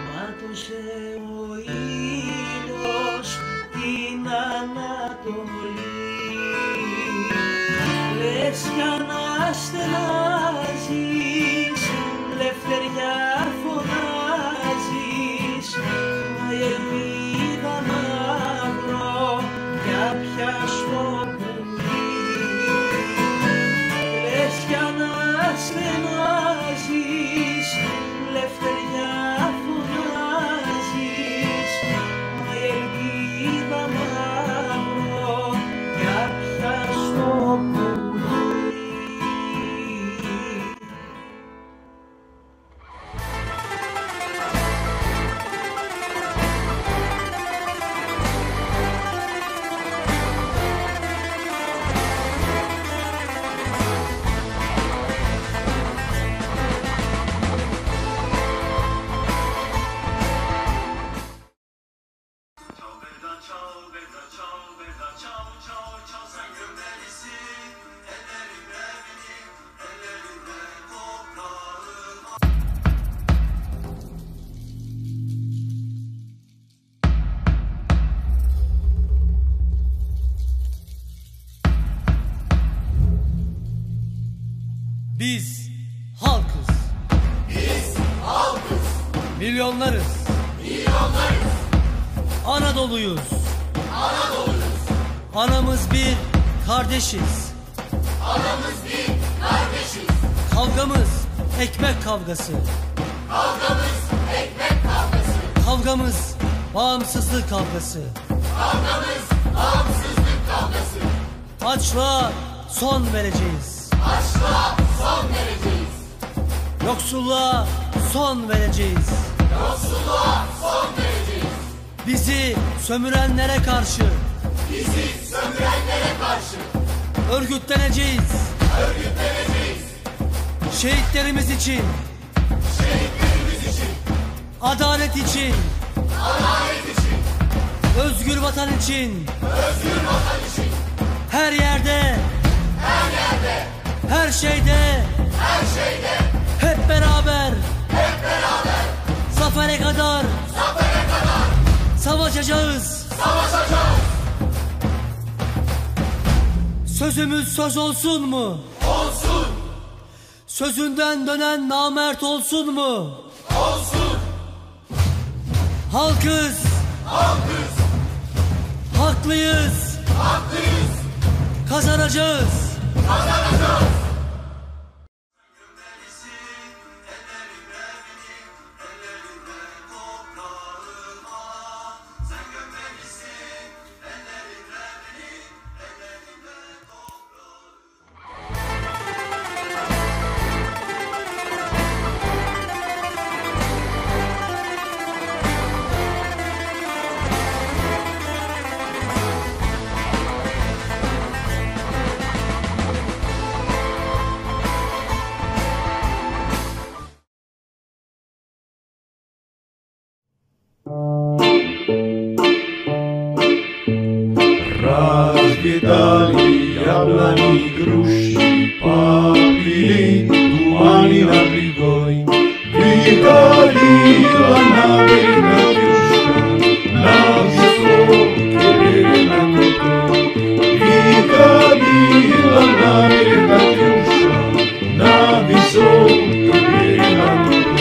μάτωσε ο ήλιος την Ανατολή, λες κι αναστενάζεις, λευτεριά φωνάζεις, μα η ελπίδα μαύρο πια στο λες κι αναστενάζεις, λευτεριά φωνάζεις, μα η ελπίδα μαύρο πια στο πουλί. Biz halkız. Biz halkız. Milyonlarız. Milyonlarız. Anadolu'yuz. Anadolu'yuz. Anamız bir, kardeşiz. Anamız bir, kardeşiz. Kavgamız ekmek kavgası. Kavgamız ekmek kavgası. Kavgamız bağımsızlık kavgası. Kavgamız bağımsızlık kavgası. Açlığa son vereceğiz. Açlığa son vereceğiz. Yoksulluğa son vereceğiz. Yoksulluğa son vereceğiz. Bizi sömürenlere karşı. Bizi sömürenlere karşı. Örgütleneceğiz. Örgütleneceğiz. Şehitlerimiz için. Şehitlerimiz için. Adalet için. Adalet için. Özgür vatan için. Özgür vatan için. Her yerde. Her yerde. Her şeyde. Her şeyde. Hep beraber. Hep beraber. Zafere kadar. Zafere kadar. Savaşacağız. Savaşacağız. Sözümüz söz olsun mu? Olsun. Sözünden dönen namert olsun mu? Olsun. Halkız. Halkız. Haklıyız. Haklıyız. Kazanacağız. Rozkwietali jablani, gruszy, papili, tumani na brigoj. Wjechali dla nami Katiuszka, na wysokie na kopy. Wjechali dla nami Katiuszka, na wysokie na kopy.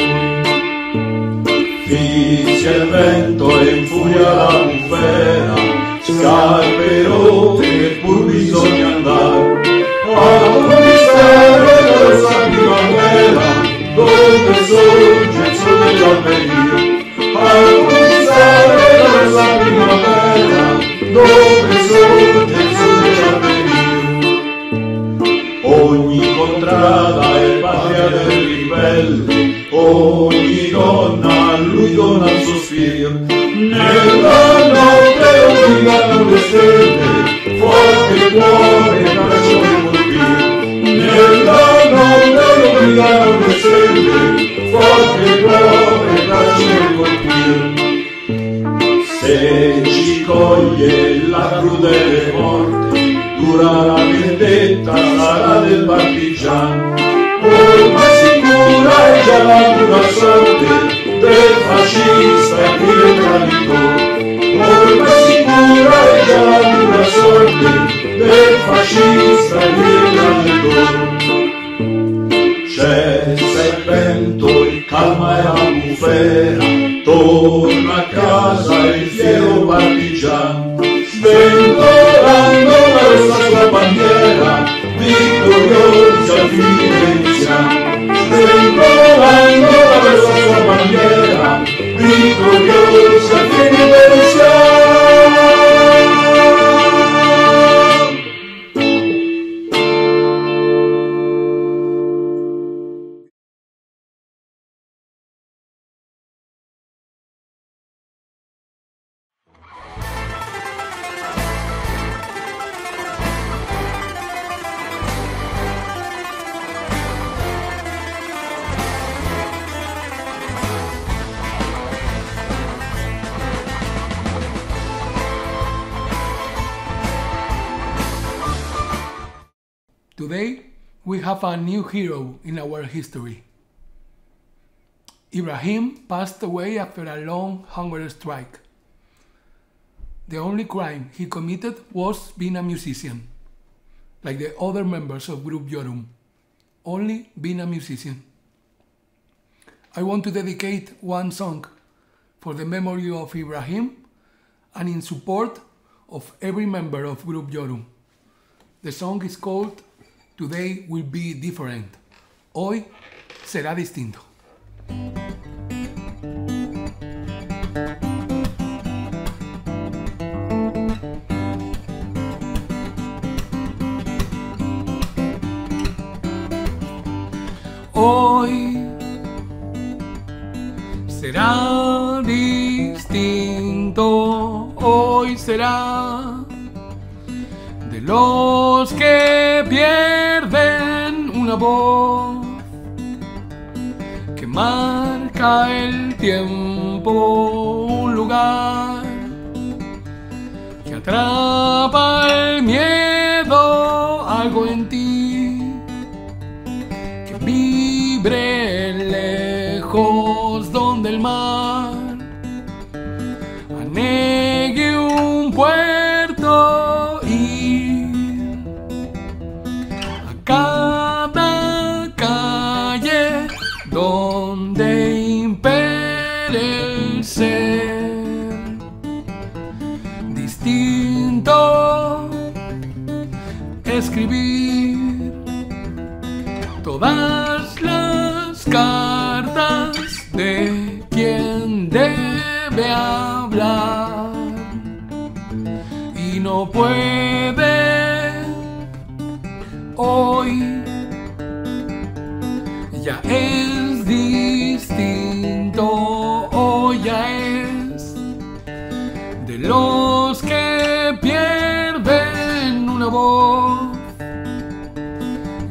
Fischia il vento e infuria la bufera, scarpero e pur bisogna andare a conquistare questa primavera dove sorge il sole dell'alberio, a conquistare questa primavera dove sorge il sole dell'alberio. Ogni contrada è patria del ribelle, ogni donna a lui dona il sospiro. Nella notte brillano le stelle, forte il cuore e braccio di colpire. Nella notte brillano le stelle, forte il cuore e braccio di colpire. Se ci coglie la crudele morte, dura la vendetta sarà del partigiano. Ormai sicura è già la dura sorte del fascista e del traditore. Ormai sicura è già la dura sorte del fascista e del traditore. Cessa il vento, il calma e la bufera, torna a casa il fiero partigiano, sventolando verso sua bandiera, vittoriosi al fine iniziamo. Sventolando verso sua bandiera, vittoriosi al fine iniziamo. Today, we have a new hero in our history. Ibrahim passed away after a long hunger strike. The only crime he committed was being a musician, like the other members of Group Yorum, only being a musician. I want to dedicate one song for the memory of Ibrahim and in support of every member of Group Yorum. The song is called Today Will Be Different. Hoy será distinto. Hoy será distinto, hoy será de los que pierden una voz que marca el tiempo, un lugar que atrapa el miedo, algo en ti que vibre lejos donde el mar anegue un puerto y a cada calle donde impere el ser distinto escribir todas las cartas de quien debe hablar y no puede hoy. Ya es distinto, hoy ya es de los que pierden una voz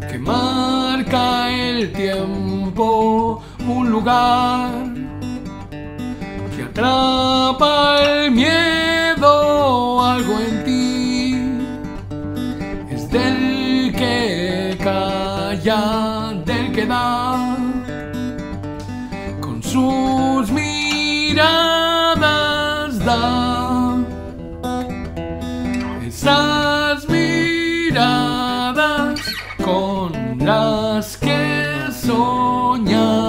que marca el tiempo, un lugar que atrapa el miedo, algo en ti es del que calla, del que da con sus miradas, da esas miradas con las que soñan.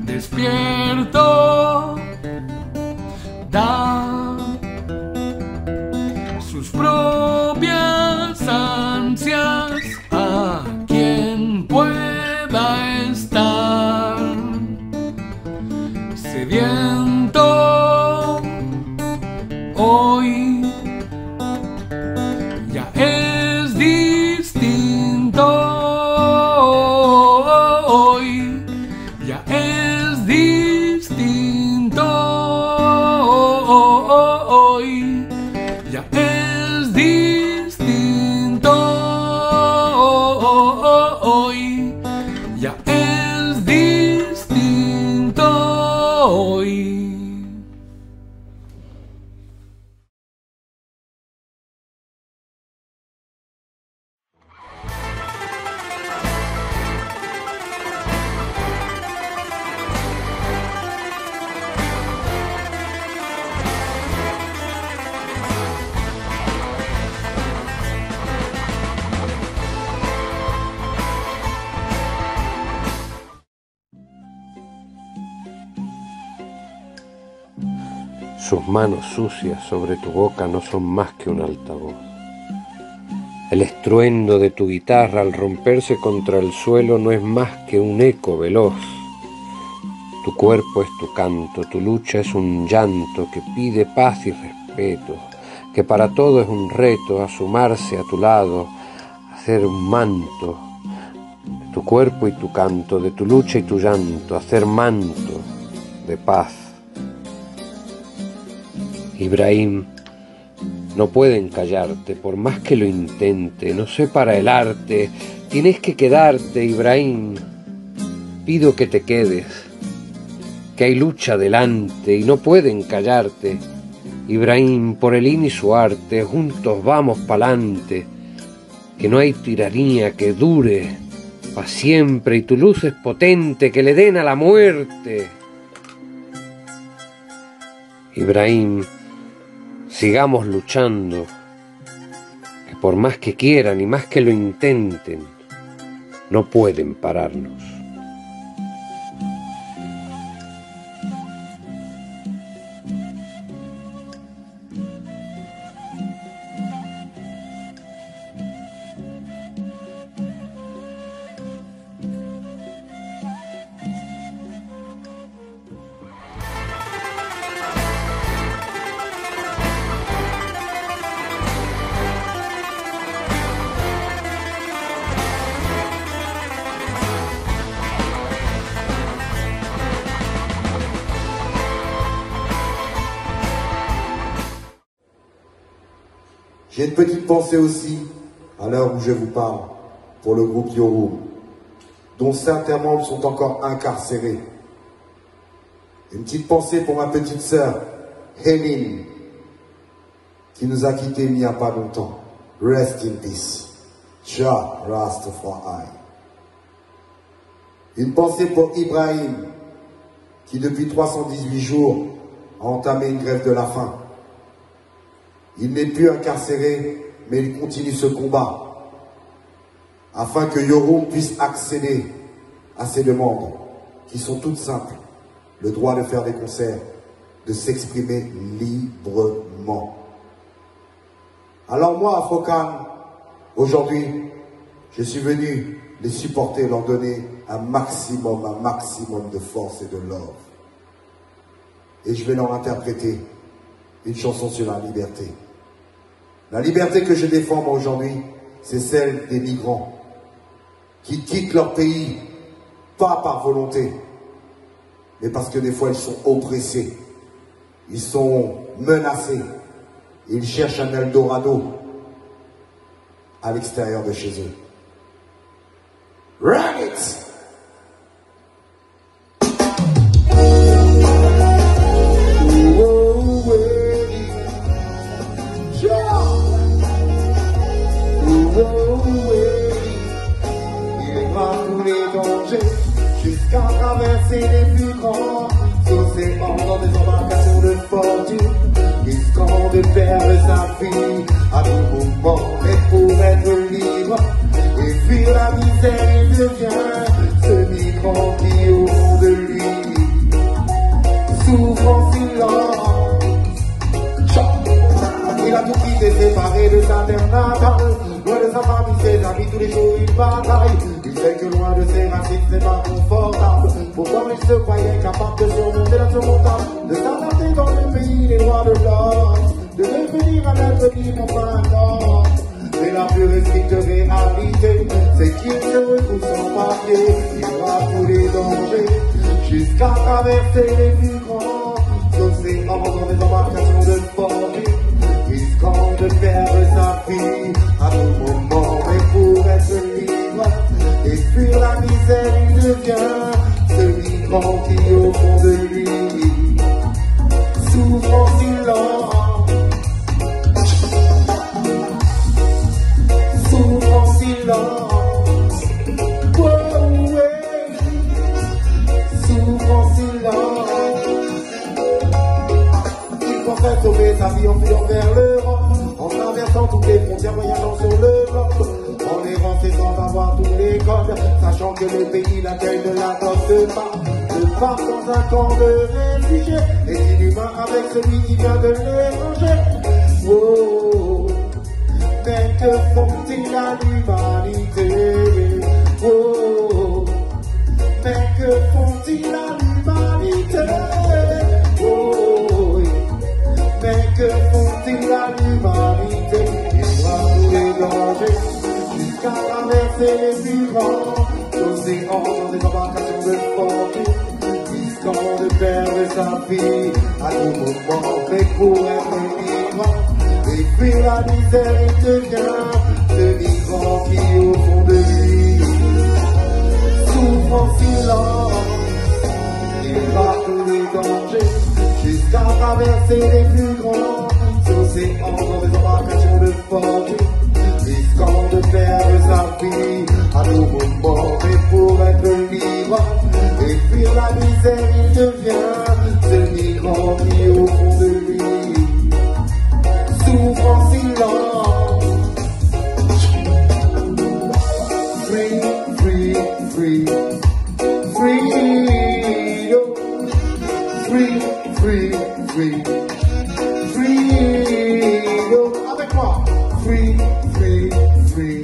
Despierto, da sus propias ansias a quien pueda estar sediento hoy. Ya es distinto hoy, ya es distinto hoy, ya es distinto hoy, ya es distinto hoy. Sus manos sucias sobre tu boca no son más que un altavoz. El estruendo de tu guitarra al romperse contra el suelo no es más que un eco veloz. Tu cuerpo es tu canto, tu lucha es un llanto que pide paz y respeto, que para todo es un reto asomarse a tu lado, hacer un manto de tu cuerpo y tu canto, de tu lucha y tu llanto, hacer manto de paz. Ibrahim, no pueden callarte, por más que lo intente, no sé para el arte, tienes que quedarte, Ibrahim. Pido que te quedes, que hay lucha delante y no pueden callarte. Ibrahim, por el IN y su arte, juntos vamos pa'lante, que no hay tiranía que dure pa' siempre y tu luz es potente, que le den a la muerte. Ibrahim, sigamos luchando, que por más que quieran y más que lo intenten, no pueden pararnos. J'ai une petite pensée aussi, à l'heure où je vous parle, pour le groupe Yorum, dont certains membres sont encore incarcérés. Une petite pensée pour ma petite sœur, Helin, qui nous a quittés il n'y a pas longtemps. Rest in peace. Jah Rastafari. Une pensée pour Ibrahim, qui depuis 318 jours a entamé une grève de la faim. Il n'est plus incarcéré, mais il continue ce combat afin que Yorum puisse accéder à ses demandes, qui sont toutes simples. Le droit de faire des concerts, de s'exprimer librement. Alors moi, Afrocan, aujourd'hui, je suis venu les supporter, leur donner un maximum de force et de love. Et je vais leur interpréter une chanson sur la liberté. La liberté que je défends moi aujourd'hui, c'est celle des migrants qui quittent leur pays, pas par volonté, mais parce que des fois ils sont oppressés, ils sont menacés, ils cherchent un Eldorado à l'extérieur de chez eux. Run it! Jusqu'à traverser les plus grands océans dans des embarcations de fortune, risquant de perdre sa vie à tout moment. Mais pour être libre et fuir la misère, il devient ce migrant qui au fond de lui souffre en silence. Il a tout quitté, séparé de sa terre natale, loin de sa famille, ses amis, tous les jours il bataille. Il sait que loin de ses racines, c'est pas confortable. Pourtant il se croyait capable de surmonter l'insurmontable, de s'adapter dans le pays des droits de l'homme, de devenir un être libre enfin non. Mais la plus stricte réalité, c'est qu'il se retrouve sans papier. Il aura tous les dangers, jusqu'à traverser les plus grands océans dans des embarcations de fortune, risquant de perdre sa vie à tout moment. Mais pour être libre et fuir la misère, il devient ce migrant qui au fond de lui souffre en silence. Souffre en silence. Oh, ouais. Souffre en silence. Il pensait sauver sa vie en fuyant vers l'Europe, en traversant toutes les frontières, voyageant sur le globe, en errant sans avoir tous les codes, sachant que le pays l'accueil ne l'adopte pas, de part dans un camp de réfugiés, est inhumain avec celui qui vient de l'étranger. Oh, mais que font-ils à l'humanité? Oh, mais que font-ils à l'humanité? Oh, mais que font-ils à l'humanité? Ils voient tous les dangers, jusqu'à traverser les plus grands océans dans des embarcations de fortune, risquant de perdre sa vie à tout moment. Mais pour être libre et fuir la misère, il devient ce migrant qui au fond de lui souffre en silence. Il va tous les dangers, jusqu'à traverser les plus grands océans dans des embarcations de fortune, risquant de perdre sa vie à tout moment. Mais pour être libre et fuir la misère, il devient ce migrant qui au fond de lui souffre en silence. Free, free, free, free, oh. Free, free, free, free, oh. Avec moi. Free, free, free,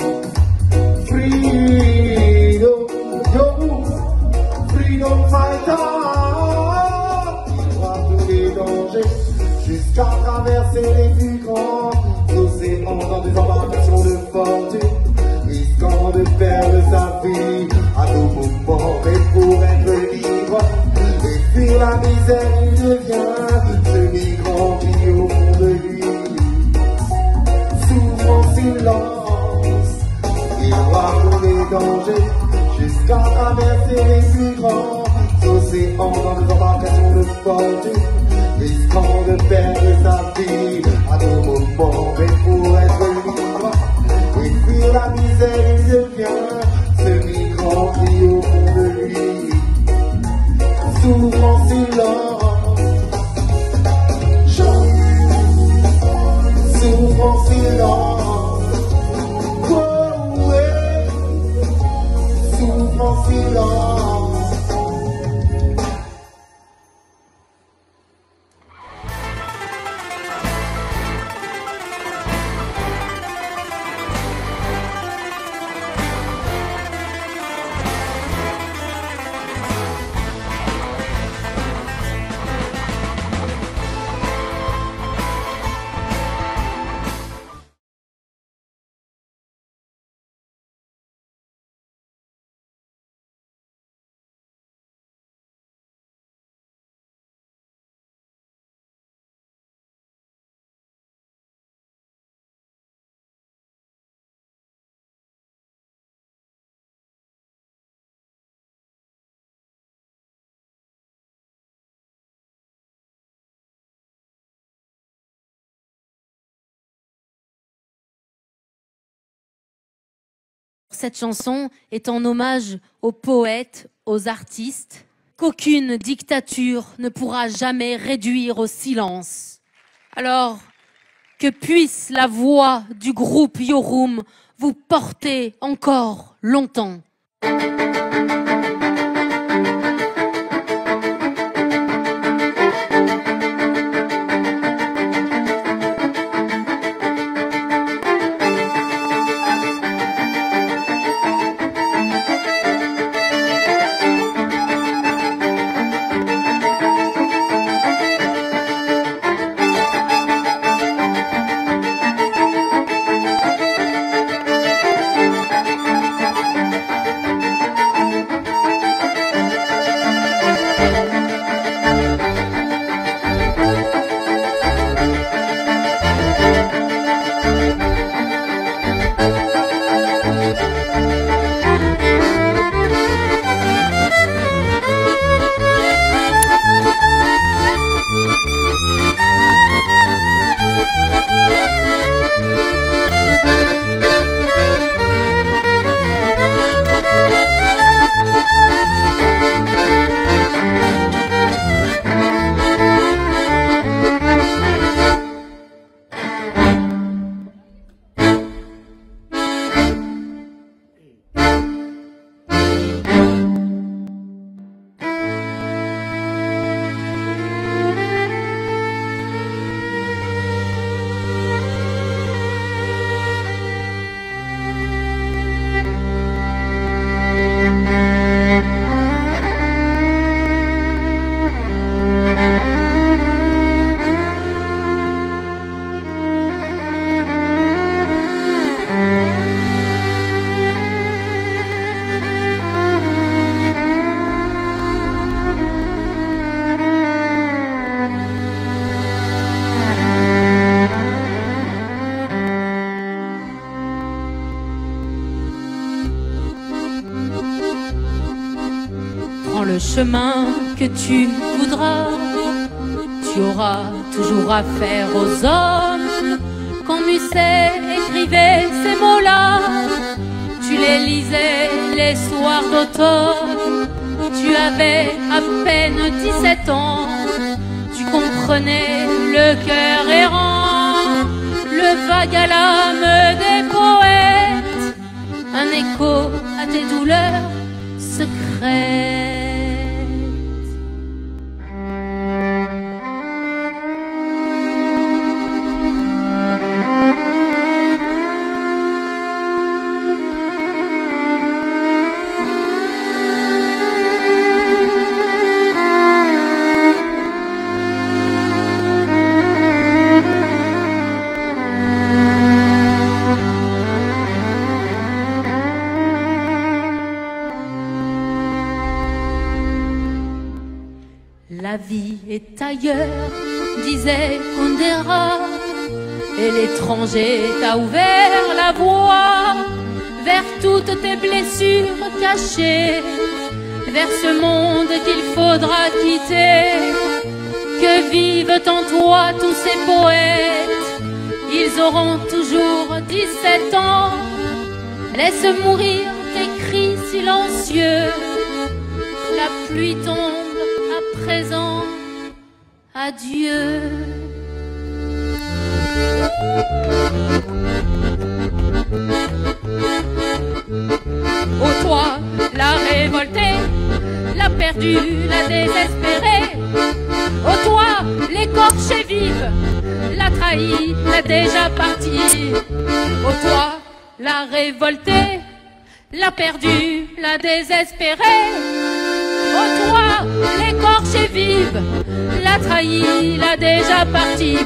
free, oh. Yo, freedom fighter. Il voit tous les dangers, jusqu'à traverser les plus grands océans dans des embarcations de fortune, risquant de perdre sa vie à tout moment. Mais pour être libre et fuir la misère, il devient ce migrant qui au fond de lui souffre en silence. Il voit tous les dangers, jusqu'à traverser les plus grands océans dans des embarcations de fortune, risquant de perdre sa vie à tout moment. Mais pour être libre et fuir la misère, il devient ce migrant qui au fond de lui souffre en silence. Souffre en silence. Oh, ouais. Souffre en silence. Cette chanson est en hommage aux poètes, aux artistes, qu'aucune dictature ne pourra jamais réduire au silence. Alors, que puisse la voix du groupe Yorum vous porter encore longtemps. Le chemin que tu voudras, tu auras toujours affaire aux hommes. Quand Musset écrivait ces mots-là, tu les lisais les soirs d'automne. Tu avais à peine 17 ans, tu comprenais le cœur errant, le vague à l'âme des poètes, un écho à tes douleurs secrètes. La vie est ailleurs, disait Kundera, et l'étranger t'a ouvert la voie vers toutes tes blessures cachées, vers ce monde qu'il faudra quitter. Que vivent en toi tous ces poètes, ils auront toujours 17 ans. Laisse mourir tes cris silencieux, la pluie tombe à présent, adieu. Ô toi, la révoltée, la perdue, la désespérée. Ô toi, l'écorchée vive, la trahie, la déjà partie. Ô toi, la révoltée, la perdue, la désespérée. Ô toi, l'écorchée vive, la trahie, la déjà partie.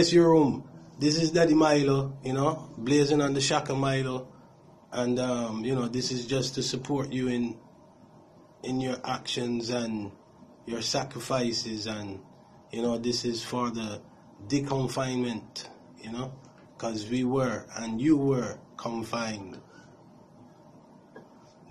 Yes, Yorum. This is Daddy Milo, you know, blazing on the Shaka Milo. And, you know, this is just to support you in your actions and your sacrifices. And, you know, this is for the deconfinement, you know, because we were and you were confined.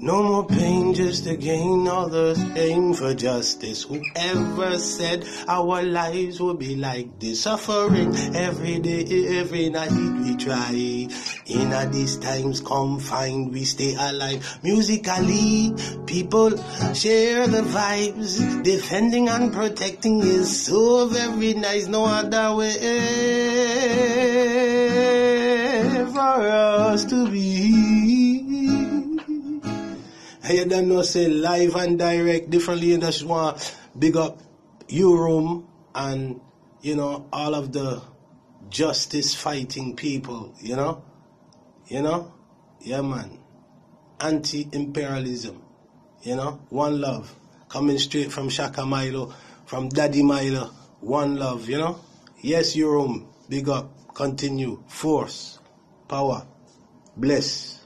No more pain just to gain others, aim for justice. Whoever said our lives would be like this? Suffering every day, every night we try. In these times confined, we stay alive. Musically, people share the vibes. Defending and protecting is so very nice. No other way for us to be. You don't know, say live and direct, differently, and just want big up Yorum and, you know, all of the justice fighting people, you know? You know? Yeah, man. Anti-imperialism, you know? One love. Coming straight from Shaka Milo, from Daddy Milo. One love, you know? Yes, Yorum. Big up. Continue. Force. Power. Bless.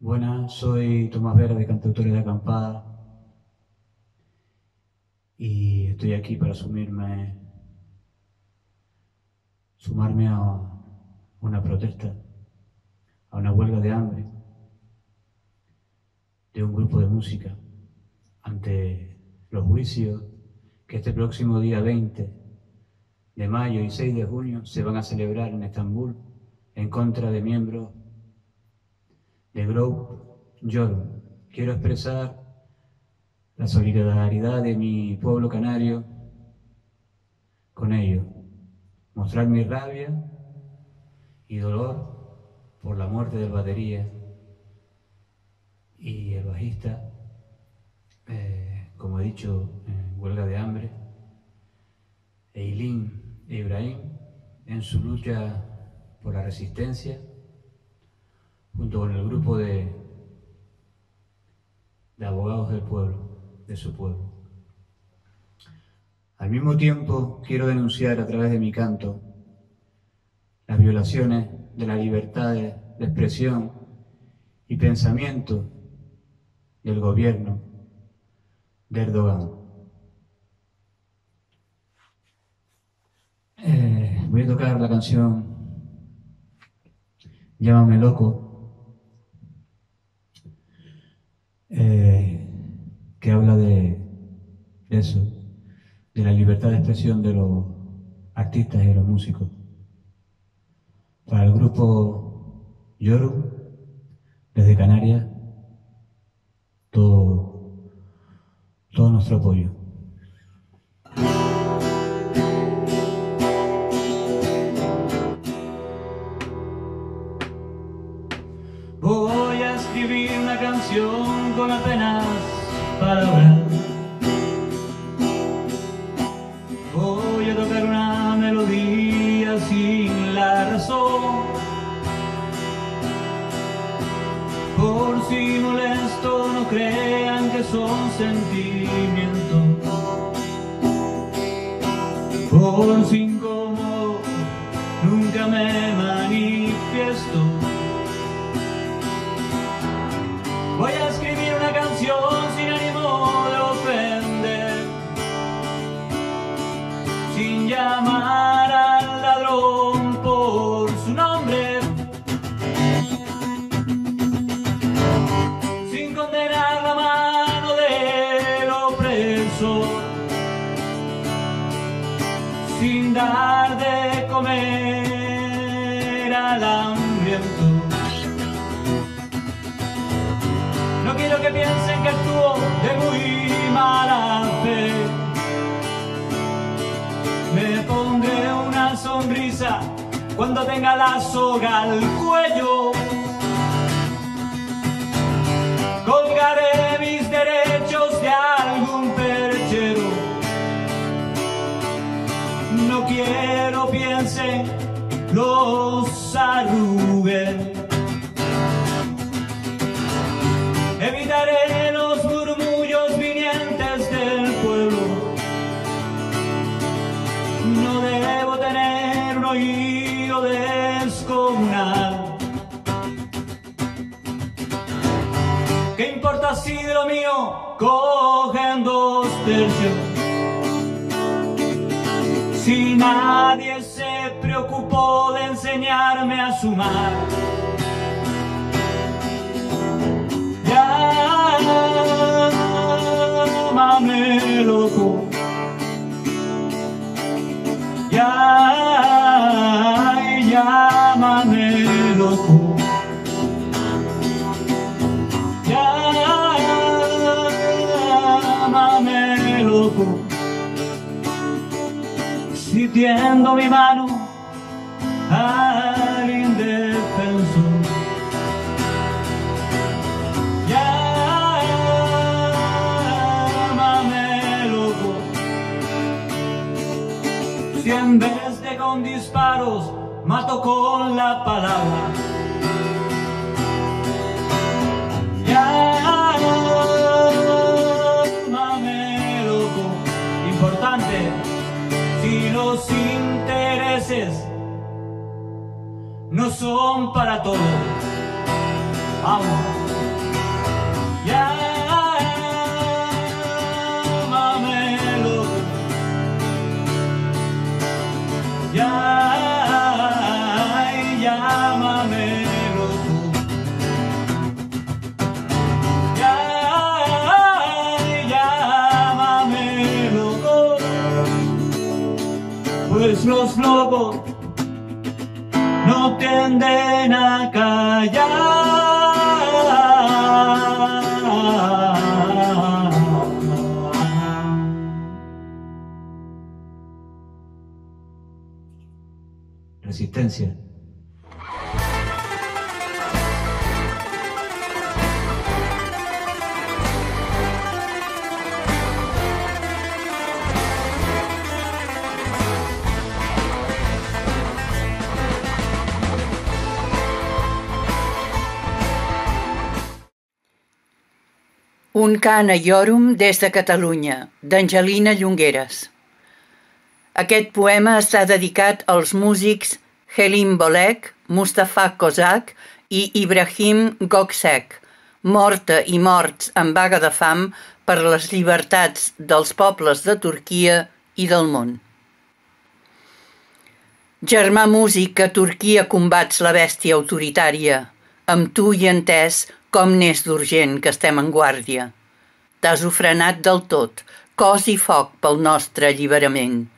Buenas, soy Tomás Vera de Cantautores de Acampada y estoy aquí para sumarme a una protesta, a una huelga de hambre de un grupo de música ante los juicios que este próximo día 20 de mayo y 6 de junio se van a celebrar en Estambul en contra de miembros de Grup, Yorum. Quiero expresar la solidaridad de mi pueblo canario con ellos, mostrar mi rabia y dolor por la muerte del batería y el bajista, como he dicho, en huelga de hambre, Helin e Ibrahim en su lucha por la resistencia, junto con el grupo de abogados del pueblo, de su pueblo. Al mismo tiempo, quiero denunciar a través de mi canto las violaciones de la libertad de expresión y pensamiento del gobierno de Erdogan. Voy a tocar la canción Llámame Loco, que habla de eso, de la libertad de expresión de los artistas y de los músicos. Para el grupo Yorum, desde Canarias, todo nuestro apoyo. Voy a escribir una canción con apenas palabras. Voy a tocar una melodía sin la razón. Por si molesto, no crean que son sentimientos. Por si incómodo, nunca me manifiesto. Voy a escribir una canción sin ánimo de ofender, sin llamar al ladrón por su nombre, sin condenar la mano del opresor, sin dar de comer al hambriento. No quiero que piensen que actúo de muy mala fe. Me pondré una sonrisa cuando tenga la soga al cuello. Colgaré mis derechos de algún perchero. No quiero piensen los arruguen. Evitaré los murmullos vinientes del pueblo. No debo tener un oído descomunal. ¿Qué importa si de lo mío cogen 2 tercios? Si nadie se preocupó de enseñarme a sumar. Llámame loco, llámame loco, llámame loco. Si tiendo mi mano al indefenso, si en vez de con disparos, mato con la palabra. Llámame loco, importante, si los intereses no son para todos. Vamos. Llámame loco. Llámame loco. Llámame loco. Pues los locos no tienden a callar. Resistencia. Un cant a Yorum des de Catalunya, d'Angelina Llongueras. Aquest poema està dedicat als músics Helin Bölek, Mustafa Koçak i Ibrahim Gökçek, morta i morts en vaga de fam per les llibertats dels pobles de Turquia i del món. Germà músic, a Turquia combats la bèstia autoritària, amb tu hi entès com n'és d'urgent que estem en guàrdia. T'has ofrenat del tot, cos i foc pel nostre alliberament.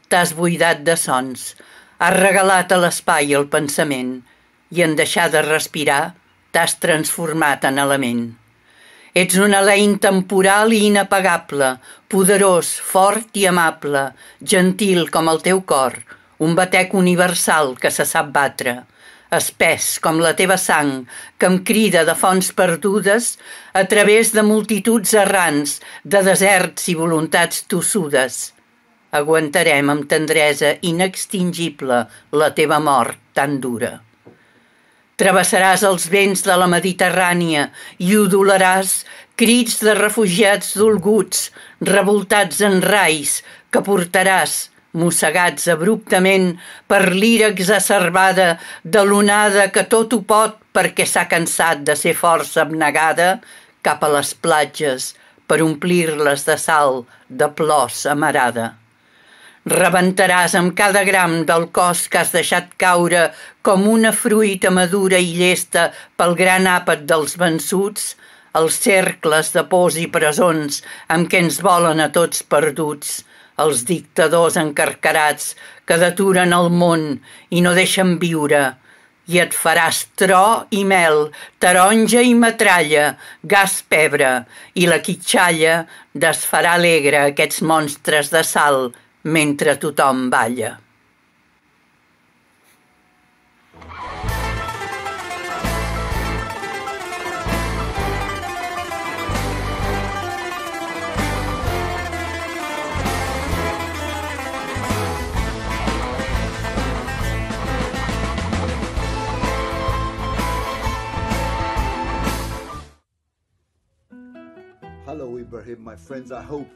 T'has buidat de sons, has regalat a l'espai el pensament i en deixar de respirar t'has transformat en element. Ets un alè intemporal i inapagable, poderós, fort i amable, gentil com el teu cor, un batec universal que se sap batre, espès com la teva sang, que em crida de fonts perdudes a través de multituds errants, de deserts i voluntats tossudes. Aguantarem amb tendresa inextingible la teva mort tan dura. Travessaràs els vents de la Mediterrània i udolaràs crits de refugiats dolguts, revoltats en rais, que portaràs, mossegats abruptament per l'ira exacerbada de l'onada que tot ho pot perquè s'ha cansat de ser força abnegada, cap a les platges per omplir-les de sal, de plors amarada. Rebentaràs amb cada gram del cos que has deixat caure com una fruita madura i llesta pel gran àpat dels vençuts, els cercles de pors i presons amb què ens volen a tots perduts, els dictadors encarcarats que deturen el món i no deixen viure, i et faràs tro i mel, taronja i metralla, gas pebre, i la quitxalla desfarà alegre aquests monstres de sal mentre tothom balla. Hello, Ibrahim, my friends. I hope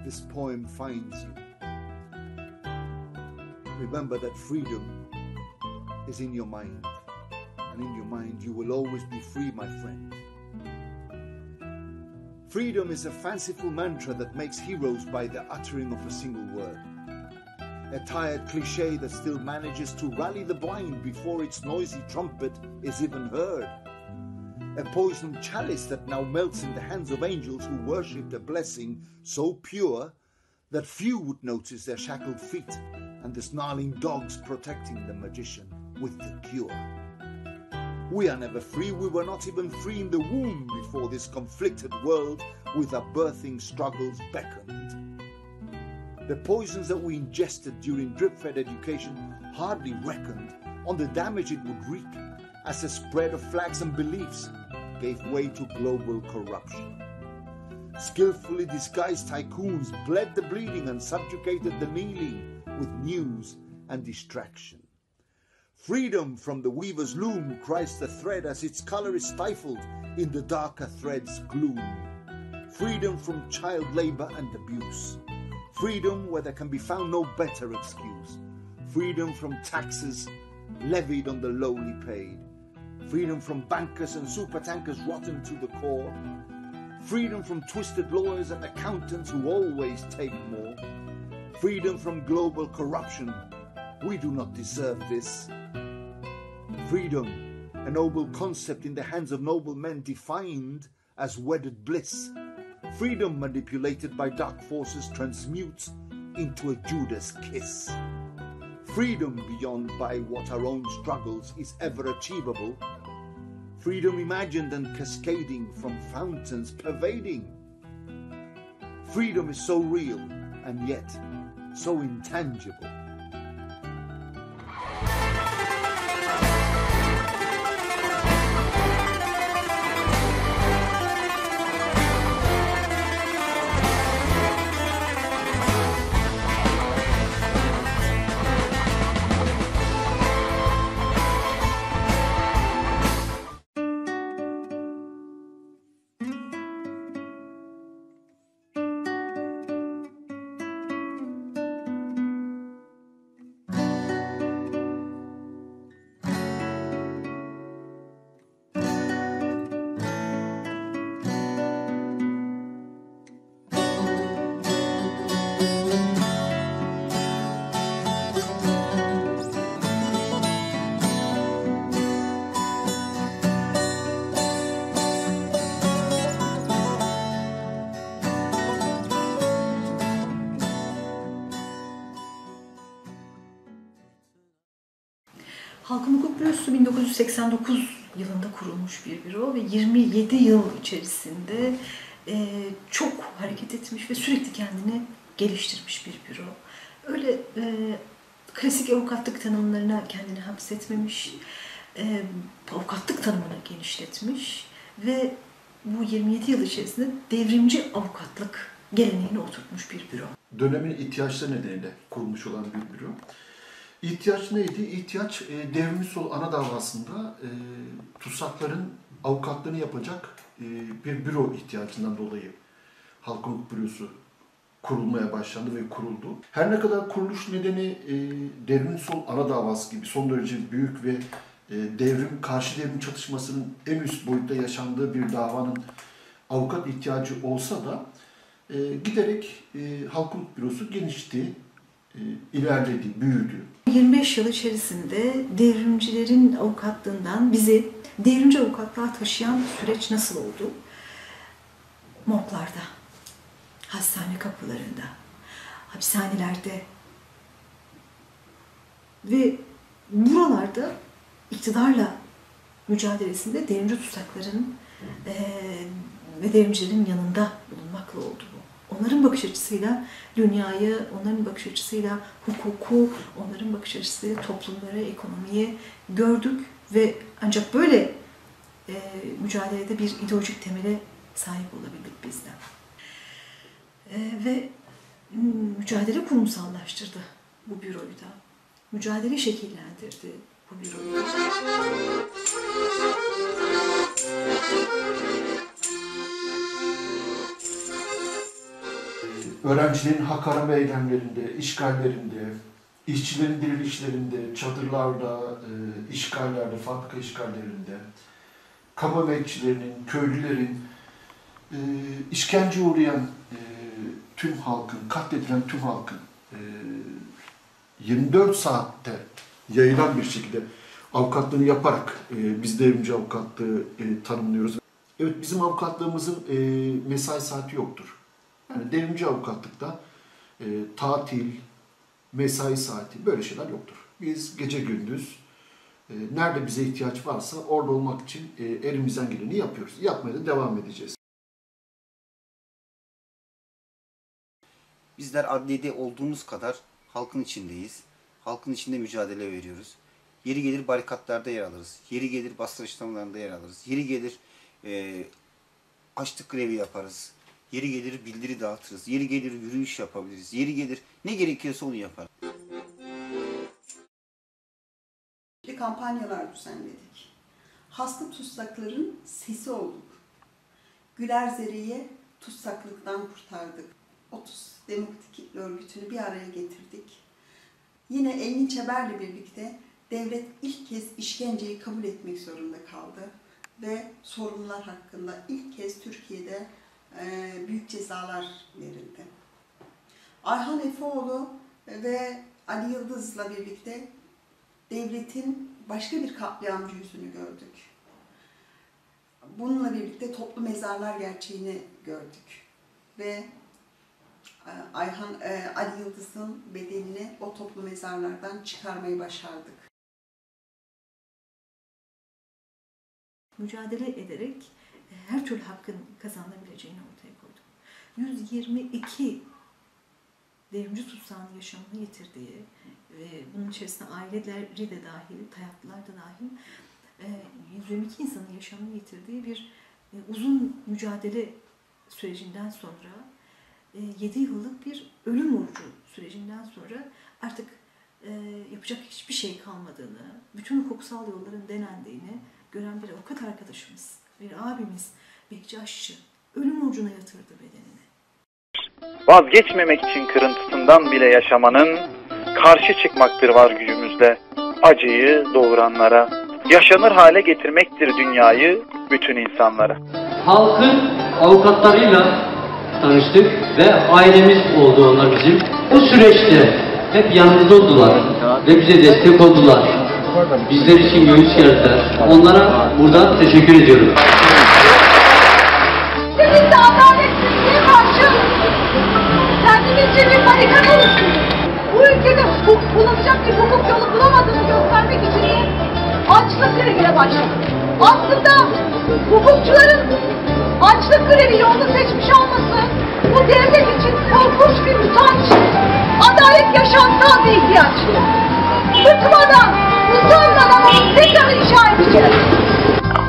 this poem finds you. Remember that freedom is in your mind, and in your mind you will always be free, my friend. Freedom is a fanciful mantra that makes heroes by the uttering of a single word. A tired cliche that still manages to rally the blind before its noisy trumpet is even heard. A poisoned chalice that now melts in the hands of angels who worshipped a blessing so pure that few would notice their shackled feet and the snarling dogs protecting the magician with the cure. We are never free, we were not even free in the womb before this conflicted world with our birthing struggles beckoned. The poisons that we ingested during drip-fed education hardly reckoned on the damage it would wreak as the spread of flags and beliefs gave way to global corruption. Skillfully disguised tycoons bled the bleeding and subjugated the kneeling with news and distraction. Freedom from the weaver's loom cries the thread as its color is stifled in the darker thread's gloom. Freedom from child labor and abuse. Freedom where there can be found no better excuse. Freedom from taxes levied on the lowly paid. Freedom from bankers and supertankers rotten to the core. Freedom from twisted lawyers and accountants who always take more. Freedom from global corruption. We do not deserve this. Freedom, a noble concept in the hands of noble men defined as wedded bliss. Freedom manipulated by dark forces transmutes into a Judas kiss. Freedom beyond by what our own struggles is ever achievable. Freedom imagined and cascading from fountains pervading. Freedom is so real and yet so intangible. Halkın Hukuk Bürosu 1989 yılında kurulmuş bir büro ve 27 yıl içerisinde çok hareket etmiş ve sürekli kendini geliştirmiş bir büro. Öyle klasik avukatlık tanımlarına kendini hapsetmemiş, avukatlık tanımını genişletmiş ve bu 27 yıl içerisinde devrimci avukatlık geleneğini oturtmuş bir büro. Dönemin ihtiyaçları nedeniyle kurulmuş olan bir büro. İhtiyaç neydi? İhtiyaç devrimci sol ana davasında tutsakların avukatlığını yapacak bir büro ihtiyacından dolayı Halk Hukuk Bürosu kurulmaya başlandı ve kuruldu. Her ne kadar kuruluş nedeni devrimci sol ana davası gibi son derece büyük ve karşı devrim çatışmasının en üst boyutta yaşandığı bir davanın avukat ihtiyacı olsa da giderek Halk Hukuk Bürosu genişti, ilerledi, büyüdü. 25 yıl içerisinde devrimcilerin avukatlığından bizi devrimci avukatlığa taşıyan süreç nasıl oldu? Morglarda, hastane kapılarında, hapishanelerde ve buralarda iktidarla mücadelesinde devrimci tutsakların ve devrimcilerin yanında bulunmakla oldu bu. Onların bakış açısıyla dünyayı, onların bakış açısıyla hukuku, onların bakış açısıyla toplumları, ekonomiyi gördük ve ancak böyle mücadelede bir ideolojik temele sahip olabildik biz de. Ve mücadele kurumsallaştırdı bu büroyu da. Mücadele şekillendirdi bu büroyu. Öğrencilerin hak arama eylemlerinde, işgallerinde, işçilerin dirilişlerinde, çadırlarda, işgallerde, fabrika işgallerinde, kamu emekçilerinin, köylülerin, işkence uğrayan tüm halkın, katledilen tüm halkın 24 saatte yayılan bir şekilde avukatlığını yaparak biz devrimci avukatlığı tanımlıyoruz. Evet, bizim avukatlığımızın mesai saati yoktur. Yani devrimci avukatlıkta tatil, mesai saati böyle şeyler yoktur. Biz gece gündüz nerede bize ihtiyaç varsa orada olmak için elimizden geleni yapıyoruz. Yapmaya da devam edeceğiz. Bizler adliyede olduğumuz kadar halkın içindeyiz. Halkın içinde mücadele veriyoruz. Yeri gelir barikatlarda yer alırız. Yeri gelir bastırış işlemlerinde yer alırız. Yeri gelir açlık grevi yaparız. Yeri gelir bildiri dağıtırız. Yeri gelir yürüyüş yapabiliriz. Yeri gelir ne gerekiyorsa onu yaparız. çeşitli kampanyalar düzenledik. Hasta tutsakların sesi olduk. Güler Zere'yi tutsaklıktan kurtardık. 30 demokratik kitle örgütünü bir araya getirdik. Yine Engin Çeber'le birlikte devlet ilk kez işkenceyi kabul etmek zorunda kaldı ve sorumlular hakkında ilk kez Türkiye'de büyük cezalar verildi. Ayhan Efeoğlu ve Ali Yıldız'la birlikte devletin başka bir katliamcı yüzünü gördük. Bununla birlikte toplu mezarlar gerçeğini gördük ve Ali Yıldız'ın bedenini o toplu mezarlardan çıkarmayı başardık. Mücadele ederek her türlü hakkın kazanabileceğini ortaya koyduk. 122 devrimci tutsağın yaşamını yitirdiği ve bunun içerisinde aileleri de dahil, hayatlılar da dahil 122 insanın yaşamını yitirdiği bir uzun mücadele sürecinden sonra 7 yıllık bir ölüm orucu sürecinden sonra artık yapacak hiçbir şey kalmadığını, bütün hukuksal yolların denendiğini gören bir avukat arkadaşımız, bir abimiz, bekçi aşçı ölüm orucuna yatırdı bedenini. Vazgeçmemek için kırıntısından bile yaşamanın karşı çıkmaktır var gücümüzde. Acıyı doğuranlara, yaşanır hale getirmektir dünyayı bütün insanlara. Halkın avukatlarıyla tanıştık ve ailemiz oldu onlar bizim. Bu süreçte hep yanımızda oldular ve bize destek oldular. Bizler için göğüs gerdiler. Onlara buradan teşekkür ediyorum. Seninle adaletsizliğe karşı kendimizce bir barikat oluştu. Bu ülkede hukuk bulunacak bir hukuk yolu bulamadığını göstermek için de açlık grevine başladık. Aslında hukukçuların açlık grevi yolunu seçmiş olması bu devlet için korkunç bir utanç. Adalet yaşamsal bir ihtiyaç. Bıkmadan, utanmadan onu tekrar inşa edeceğiz.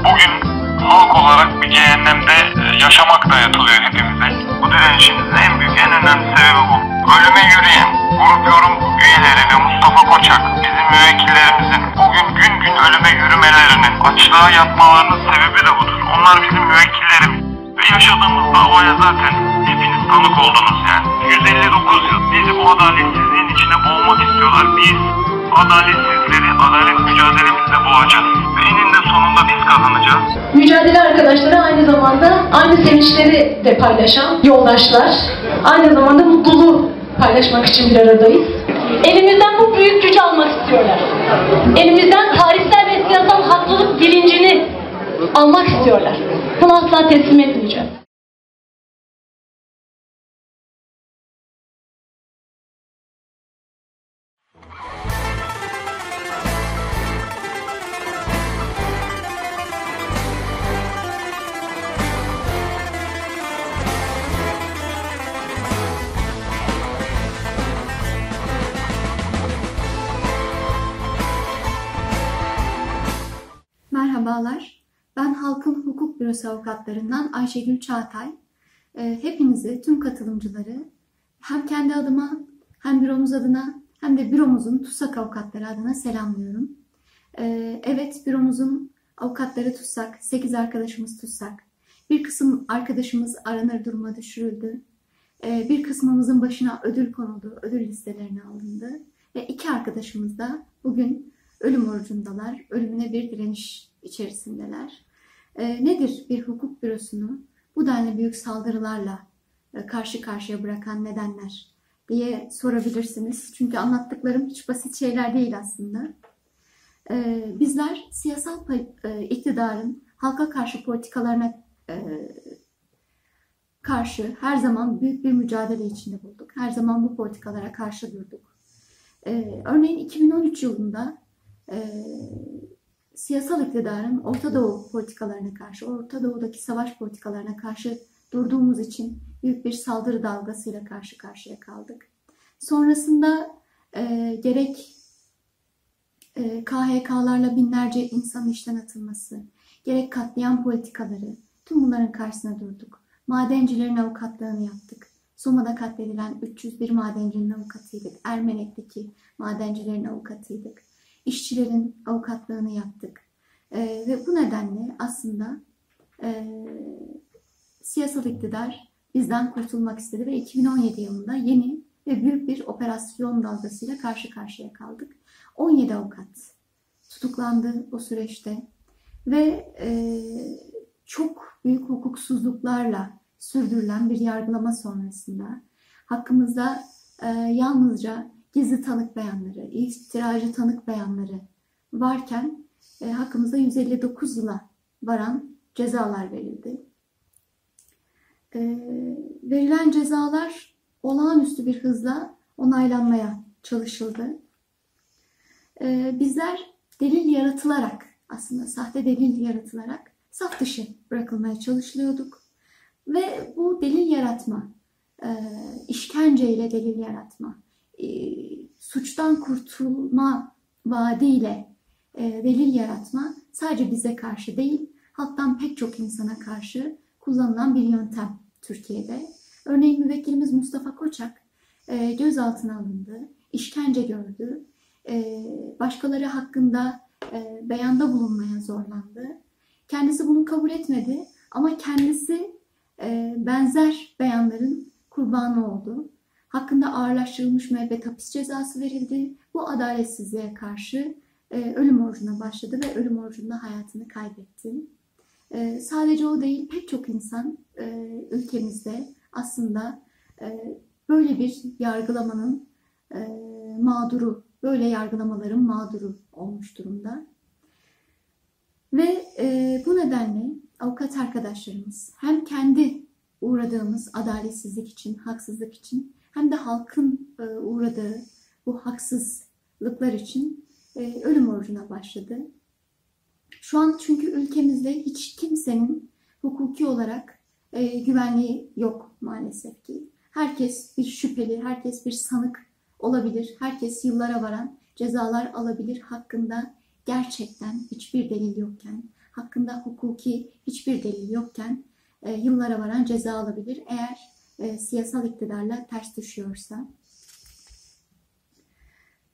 Bugün halk olarak bir cehennemde yaşamak dayatılıyor hepimize. Bu direnişimizin en büyük, en önemli sebebi bu. Ölüme yürüyen Grup Yorum üyeleri ve Mustafa Koçak, bizim müvekkillerimizin bugün gün gün ölüme yürümelerinin, açlığa yatmalarının sebebi de budur. Onlar bizim müvekkillerimiz. Ve yaşadığımız davaya zaten hepiniz tanık oldunuz yani. 159 yıl bizi bu adaletsizliğin içine boğmak istiyorlar. Biz adaletsizleri adalet mücadelemizle boğacağız. Ve eninde sonunda biz kazanacağız. Mücadele arkadaşları aynı zamanda aynı sevinçleri de paylaşan yoldaşlar. Aynı zamanda mutluluğu paylaşmak için bir aradayız. Elimizden bu büyük gücü almak istiyorlar. Elimizden tarihsel ve siyasal haklılık bilincini almak istiyorlar. Bunu asla teslim etmeyeceğiz. Merhabalar, ben Halkın Hukuk Bürosu avukatlarından Ayşegül Çağatay. Hepinizi, tüm katılımcıları hem kendi adıma hem büromuz adına hem de büromuzun tutsak avukatları adına selamlıyorum. Evet, büromuzun avukatları tutsak, 8 arkadaşımız tutsak. Bir kısım arkadaşımız aranır duruma düşürüldü. Bir kısmımızın başına ödül konuldu, ödül listelerine alındı. Ve 2 arkadaşımız da bugün ölüm orucundalar, ölümüne bir direniş içerisindeler. Nedir bir hukuk bürosunu bu denli büyük saldırılarla karşı karşıya bırakan nedenler diye sorabilirsiniz. Çünkü anlattıklarım hiç basit şeyler değil aslında. Bizler siyasal iktidarın halka karşı politikalarına karşı her zaman büyük bir mücadele içinde bulduk. Her zaman bu politikalara karşı durduk. Örneğin 2013 yılında siyasal iktidarın Orta Doğu politikalarına karşı, Orta Doğu'daki savaş politikalarına karşı durduğumuz için büyük bir saldırı dalgasıyla karşı karşıya kaldık. Sonrasında gerek KHK'larla binlerce insanın işten atılması, gerek katliam politikaları, tüm bunların karşısına durduk. Madencilerin avukatlığını yaptık. Soma'da katledilen 301 madencinin avukatıydık. Ermenek'teki madencilerin avukatıydık. işçilerin avukatlığını yaptık. Ve bu nedenle aslında siyasal iktidar bizden kurtulmak istedi ve 2017 yılında yeni ve büyük bir operasyon dalgasıyla karşı karşıya kaldık. 17 avukat tutuklandı o süreçte ve çok büyük hukuksuzluklarla sürdürülen bir yargılama sonrasında hakkımızda yalnızca gizli tanık beyanları, iftiracı tanık beyanları varken hakkımızda 159 yıla varan cezalar verildi. Verilen cezalar olağanüstü bir hızla onaylanmaya çalışıldı. Bizler delil yaratılarak, aslında sahte delil yaratılarak saf dışı bırakılmaya çalışılıyorduk. Ve bu delil yaratma, işkenceyle delil yaratma, suçtan kurtulma vaadiyle delil yaratma sadece bize karşı değil, hatta pek çok insana karşı kullanılan bir yöntem Türkiye'de. Örneğin müvekkilimiz Mustafa Koçak gözaltına alındı, işkence gördü, başkaları hakkında beyanda bulunmaya zorlandı. Kendisi bunu kabul etmedi ama kendisi benzer beyanların kurbanı oldu. Hakkında ağırlaştırılmış müebbet hapis cezası verildi. Bu adaletsizliğe karşı ölüm orucuna başladı ve ölüm orucunda hayatını kaybetti. Sadece o değil, pek çok insan ülkemizde aslında böyle bir yargılamanın mağduru, böyle yargılamaların mağduru olmuş durumda. Ve bu nedenle avukat arkadaşlarımız hem kendi uğradığımız adaletsizlik için, haksızlık için hem de halkın uğradığı bu haksızlıklar için ölüm orucuna başladı. Şu an çünkü ülkemizde hiç kimsenin hukuki olarak güvenliği yok maalesef ki. Herkes bir şüpheli, herkes bir sanık olabilir, herkes yıllara varan cezalar alabilir hakkında gerçekten hiçbir delil yokken, hakkında hukuki hiçbir delil yokken yıllara varan ceza alabilir eğer siyasal iktidarla ters düşüyorsa.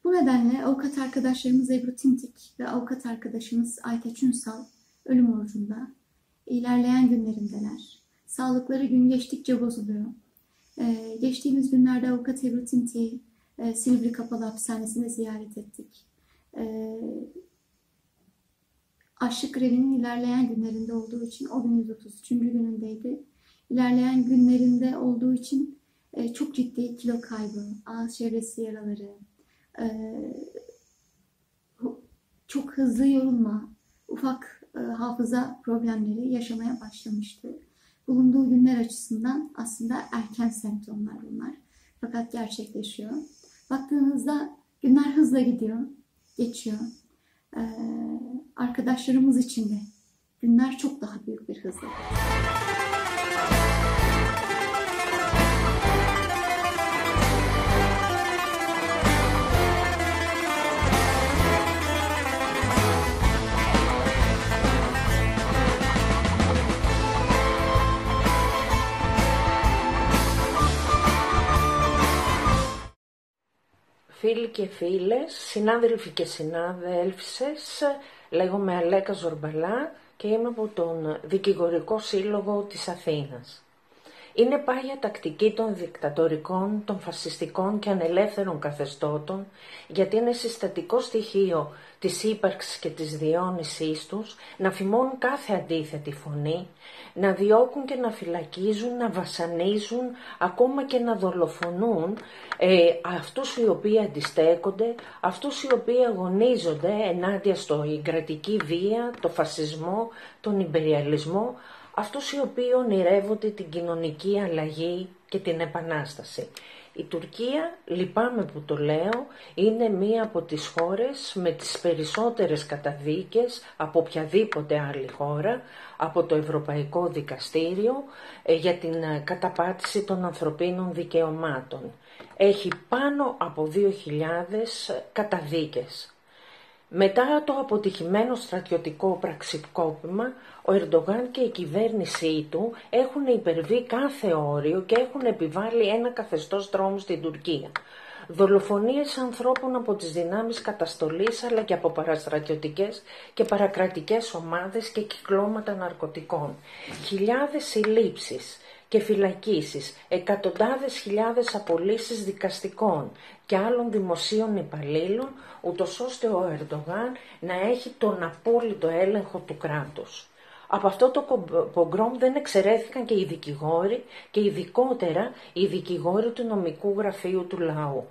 Bu nedenle avukat arkadaşlarımız Ebru Timtik ve avukat arkadaşımız Aytaç Ünsal ölüm orucunda ilerleyen günlerindeler. Sağlıkları gün geçtikçe bozuluyor. Geçtiğimiz günlerde avukat Ebru Timtik'i Silivri Kapalı Hapishanesi'nde ziyaret ettik. Açlık grevinin ilerleyen günlerinde olduğu için, o gün 133. günündeydi. İlerleyen günlerinde olduğu için çok ciddi kilo kaybı, ağız çevresi yaraları, çok hızlı yorulma, ufak hafıza problemleri yaşamaya başlamıştı. Bulunduğu günler açısından aslında erken semptomlar bunlar. Fakat gerçekleşiyor. Baktığınızda günler hızla gidiyor, geçiyor. Arkadaşlarımız için de günler çok daha büyük bir hızla geçiyor. Φίλοι και φίλες, συνάδελφοι και συνάδελφισες, λέγομαι Αλέκα Ζορμπαλά και είμαι από τον Δικηγορικό Σύλλογο της Αθήνας. Είναι πάγια τακτική των δικτατορικών, των φασιστικών και ανελεύθερων καθεστώτων, γιατί είναι συστατικό στοιχείο της ύπαρξης και της διαιώνισής τους, να φημώνουν κάθε αντίθετη φωνή, να διώκουν και να φυλακίζουν, να βασανίζουν, ακόμα και να δολοφονούν αυτούς οι οποίοι αντιστέκονται, αυτούς οι οποίοι αγωνίζονται ενάντια στην κρατική βία, το φασισμό, τον ιμπεριαλισμό, αυτούς οι οποίοι ονειρεύονται την κοινωνική αλλαγή και την επανάσταση. Η Τουρκία, λυπάμαι που το λέω, είναι μία από τις χώρες με τις περισσότερες καταδίκες από οποιαδήποτε άλλη χώρα, από το Ευρωπαϊκό Δικαστήριο για την καταπάτηση των ανθρωπίνων δικαιωμάτων. Έχει πάνω από 2.000 καταδίκες. Μετά το αποτυχημένο στρατιωτικό πραξικόπημα, ο Ερντογάν και η κυβέρνησή του έχουν υπερβεί κάθε όριο και έχουν επιβάλει ένα καθεστώς τρόμου στην Τουρκία. δολοφονίες ανθρώπων από τις δυνάμεις καταστολής αλλά και από παραστρατιωτικές και παρακρατικές ομάδες και κυκλώματα ναρκωτικών, χιλιάδες συλλήψεις και φυλακίσεις, εκατοντάδες χιλιάδες απολύσεις δικαστικών και άλλων δημοσίων υπαλλήλων, ούτως ώστε ο Ερντογάν να έχει τον απόλυτο έλεγχο του κράτους. Από αυτό το πογκρόμ δεν εξαιρέθηκαν και οι δικηγόροι και ειδικότερα οι δικηγόροι του νομικού γραφείου του λαού.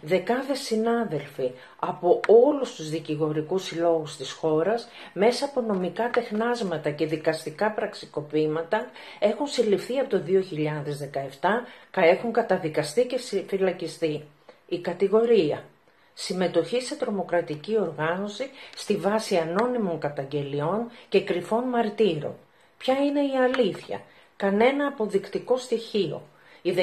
Δεκάδες συνάδελφοι από όλους τους δικηγορικούς συλλόγους της χώρας, μέσα από νομικά τεχνάσματα και δικαστικά πραξικοπήματα, έχουν συλληφθεί από το 2017, έχουν καταδικαστεί και φυλακιστεί. Η κατηγορία: συμμετοχή σε τρομοκρατική οργάνωση στη βάση ανώνυμων καταγγελιών και κρυφών μαρτύρων. Ποια είναι η αλήθεια? Κανένα αποδεικτικό στοιχείο. Οι 17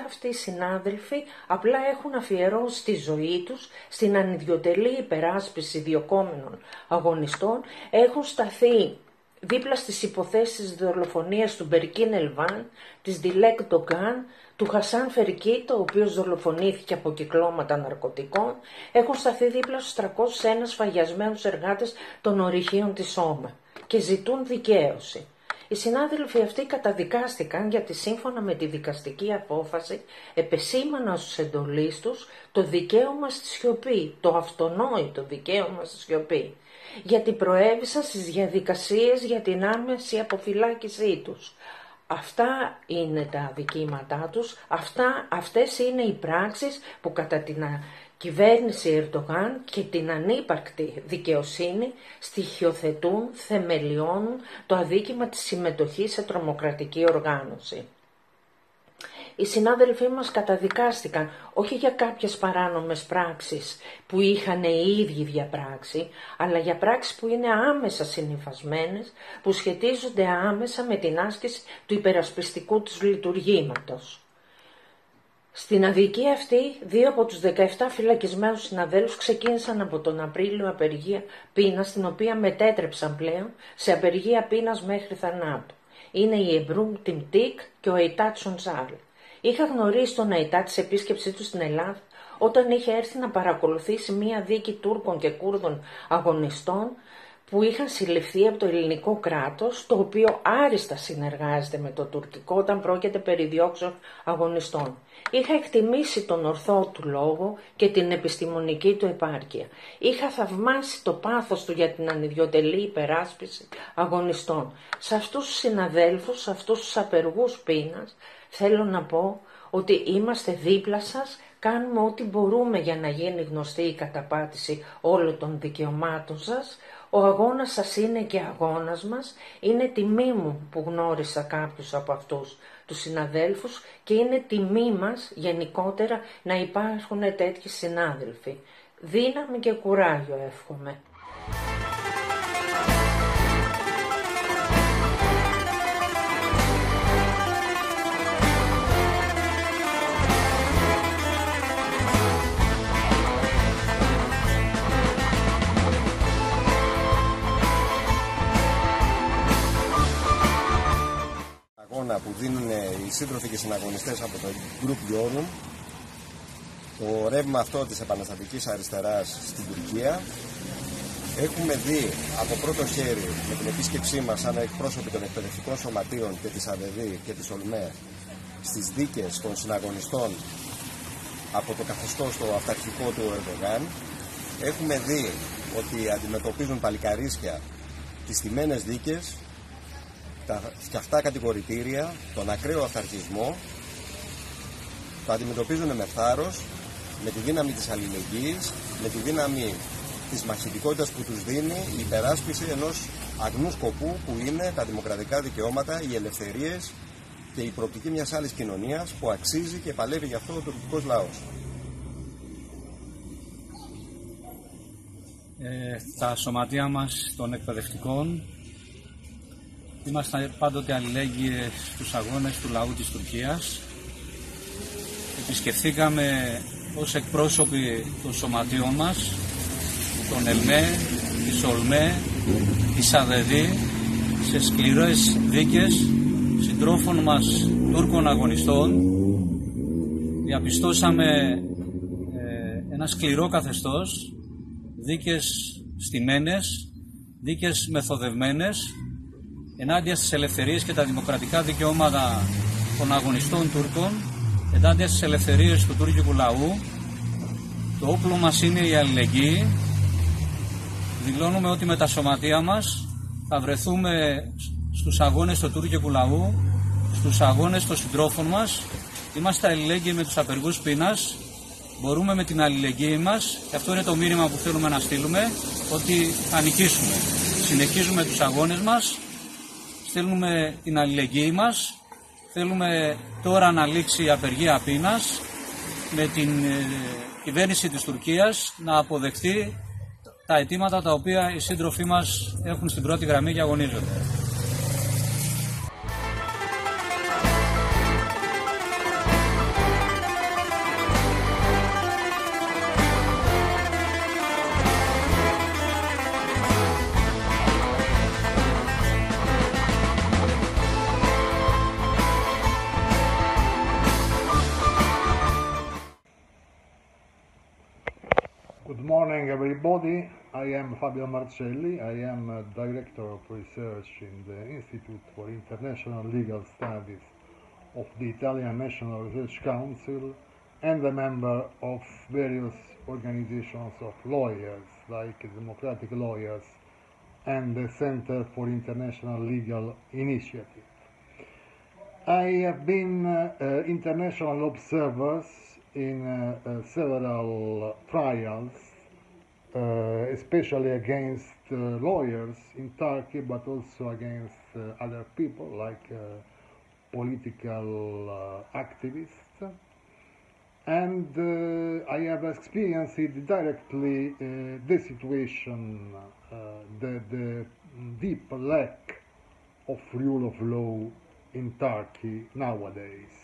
αυτοί συνάδελφοι απλά έχουν αφιερώσει τη ζωή τους στην ανιδιοτελή υπεράσπιση διωκόμενων αγωνιστών, έχουν σταθεί δίπλα στις υποθέσεις δολοφονίας του Μπερκίν Ελβάν, της Ντιλέκ Ντογκάν, του Χασάν Φερκίτ, ο οποίος δολοφονήθηκε από κυκλώματα ναρκωτικών, έχουν σταθεί δίπλα στους 301 σφαγιασμένους εργάτες των ορυχείων της ΩΜΑ και ζητούν δικαίωση. Οι συνάδελφοι αυτοί καταδικάστηκαν γιατί σύμφωνα με τη δικαστική απόφαση επεσήμαναν στους εντολείς τους το δικαίωμα στη σιωπή, το αυτονόητο δικαίωμα στη σιωπή, γιατί προέβησαν στις διαδικασίες για την άμεση αποφυλάκησή τους. Αυτά είναι τα αδικήματά τους, αυτές είναι οι πράξεις που κατά την κυβέρνηση Ερντογάν και την ανύπαρκτη δικαιοσύνη στοιχειοθετούν, θεμελιώνουν το αδίκημα της συμμετοχής σε τρομοκρατική οργάνωση. Οι συνάδελφοί μας καταδικάστηκαν όχι για κάποιες παράνομες πράξεις που είχαν οι ίδιοι διαπράξει, αλλά για πράξεις που είναι άμεσα συνυφασμένες, που σχετίζονται άμεσα με την άσκηση του υπερασπιστικού τους λειτουργήματος. Στην αδικία αυτή, 2 από τους 17 φυλακισμένους συναδέλφους ξεκίνησαν από τον Απρίλιο απεργία πείνας, την οποία μετέτρεψαν πλέον σε απεργία πείνας μέχρι θανάτου. Είναι η Εμπρούμ Τιμτίκ και ο Αϊτάτ Σονζάλ. Είχα γνωρίσει τον Αϊτάτ σε επίσκεψή του στην Ελλάδα όταν είχε έρθει να παρακολουθήσει μία δίκη Τούρκων και Κούρδων αγωνιστών που είχαν συλληφθεί από το ελληνικό κράτος, το οποίο άριστα συνεργάζεται με το τουρκικό όταν πρόκειται περί διώξεων αγωνιστών. Είχα εκτιμήσει τον ορθό του λόγο και την επιστημονική του επάρκεια. Είχα θαυμάσει το πάθος του για την ανιδιοτελή υπεράσπιση αγωνιστών. Σε αυτούς τους συναδέλφους, σε αυτούς τους απεργούς πείνας, θέλω να πω ότι είμαστε δίπλα σας, κάνουμε ό,τι μπορούμε για να γίνει γνωστή η καταπάτηση όλων των δικαιωμάτων σας. Ο αγώνας σας είναι και αγώνας μας, είναι τιμή μου που γνώρισα κάποιους από αυτούς τους συναδέλφους και είναι τιμή μας γενικότερα να υπάρχουν τέτοιοι συνάδελφοι. Δύναμη και κουράγιο εύχομαι. Που δίνουν οι σύντροφοι και συναγωνιστές από το Grup Yorum, το ρεύμα αυτό της επαναστατικής αριστεράς στην Τουρκία. Έχουμε δει από πρώτο χέρι με την επίσκεψή μας σαν εκπρόσωποι των εκπαιδευτικών σωματείων και της ΑΔΔ και της ΟΛΜΕ στις δίκες των συναγωνιστών από το καθεστώς το αυταρχικό του Ερντογάν. Έχουμε δει ότι αντιμετωπίζουν παλικαρίσια τις τιμένες δίκες, τα φτιαχτά κατηγορητήρια, τον ακραίο αυταρχισμό. Το αντιμετωπίζουν με θάρρος, με τη δύναμη της αλληλεγγύης, με τη δύναμη της μαχητικότητας που τους δίνει η υπεράσπιση ενός αγνού σκοπού που είναι τα δημοκρατικά δικαιώματα, οι ελευθερίες και η προοπτική μιας άλλης κοινωνίας που αξίζει και παλεύει γι' αυτό ο τουρκικός λαός. Τα σωματεία μας των εκπαιδευτικών είμαστε πάντοτε αλληλέγγυοι στους αγώνες του λαού της Τουρκίας. Επισκεφθήκαμε ως εκπρόσωποι των σωματείων μας, των ΕΛΜΕ, της ΟΛΜΕ, της ΑΔΔ, σε σκληρές δίκες συντρόφων μας Τούρκων αγωνιστών. Διαπιστώσαμε ένα σκληρό καθεστώς, δίκες στημένες, δίκες μεθοδευμένες, ενάντια στις ελευθερίες και τα δημοκρατικά δικαιώματα των αγωνιστών Τούρκων, ενάντια στις ελευθερίες του τουρκικού λαού. Το όπλο μας είναι η αλληλεγγύη. Δηλώνουμε ότι με τα σωματεία μας θα βρεθούμε στους αγώνες του τουρκικού λαού, στους αγώνες των συντρόφων μας. Είμαστε αλληλέγγυοι με τους απεργούς πείνας. Μπορούμε με την αλληλεγγύη μας, και αυτό είναι το μήνυμα που θέλουμε να στείλουμε, ότι θα νικήσουμε. Συνεχίζουμε τους αγώνες μας, στέλνουμε την αλληλεγγύη μας. Θέλουμε τώρα να λήξει η απεργία πείνας, με την κυβέρνηση της Τουρκίας να αποδεχτεί τα αιτήματα τα οποία οι σύντροφοί μας έχουν στην πρώτη γραμμή και αγωνίζονται. Good morning, everybody. I am Fabio Marcelli. I am Director of Research in the Institute for International Legal Studies of the Italian National Research Council and a member of various organizations of lawyers, like Democratic Lawyers and the Center for International Legal Initiative. I have been international observers in several trials, especially against lawyers in Turkey, but also against other people like political activists. And I have experienced directly the situation, the deep lack of rule of law in Turkey nowadays.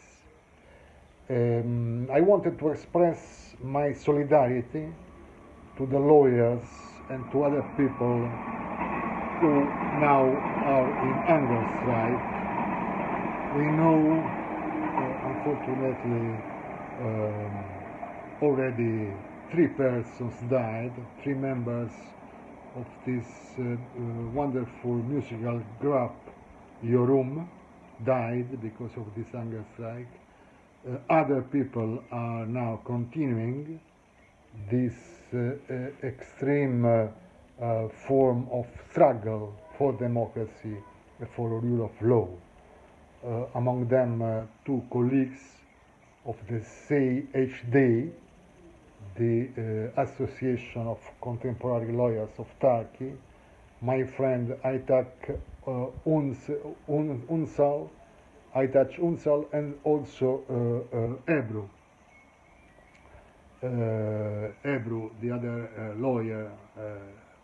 I wanted to express my solidarity to the lawyers and to other people who now are in hunger strike. We know, unfortunately, already 3 persons died, 3 members of this wonderful musical group, Yorum, died because of this hunger strike. Other people are now continuing this extreme form of struggle for democracy, for rule of law. Among them, 2 colleagues of the CHD, the Association of Contemporary Lawyers of Turkey, my friend Aytaç Unsal, and also Ebru. Ebru, the other lawyer.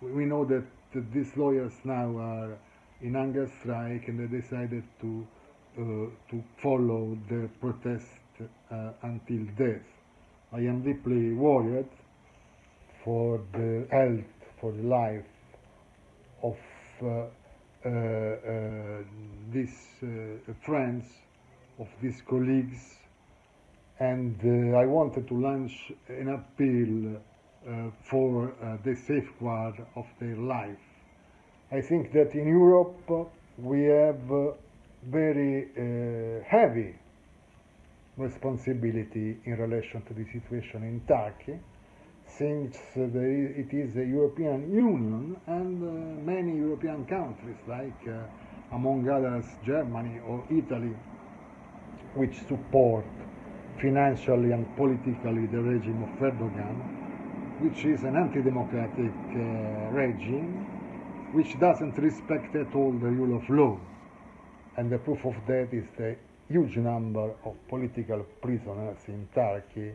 We know that these lawyers now are in hunger strike, and they decided to follow the protest until death. I am deeply worried for the health, for the life of these friends, of these colleagues, and I wanted to launch an appeal for the safeguard of their life. I think that in Europe we have very heavy responsibility in relation to the situation in Turkey, since it is the European Union and many European countries, like among others Germany or Italy, which support financially and politically the regime of Erdogan, which is an anti-democratic regime, which doesn't respect at all the rule of law. And the proof of that is the huge number of political prisoners in Turkey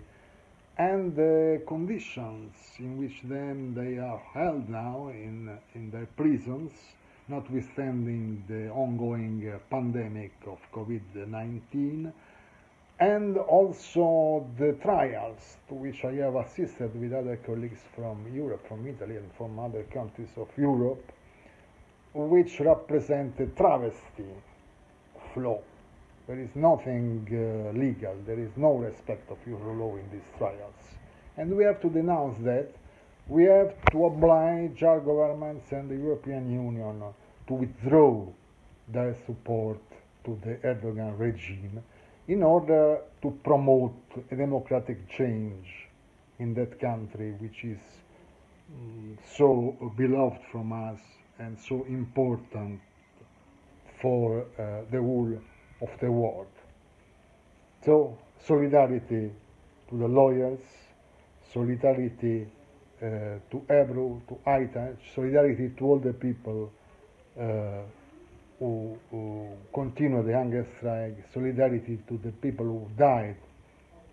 and the conditions in which they are held now in their prisons, notwithstanding the ongoing pandemic of COVID-19, and also the trials to which I have assisted with other colleagues from Europe, from Italy and from other countries of Europe, which represent a travesty of law. There is nothing legal, there is no respect of euro law in these trials. And we have to denounce that. We have to oblige our governments and the European Union to withdraw their support to the Erdogan regime in order to promote a democratic change in that country, which is so beloved from us and so important for the whole of the world. So, solidarity to the lawyers, solidarity to Ebru, to Aita, solidarity to all the people who continue the hunger strike, solidarity to the people who died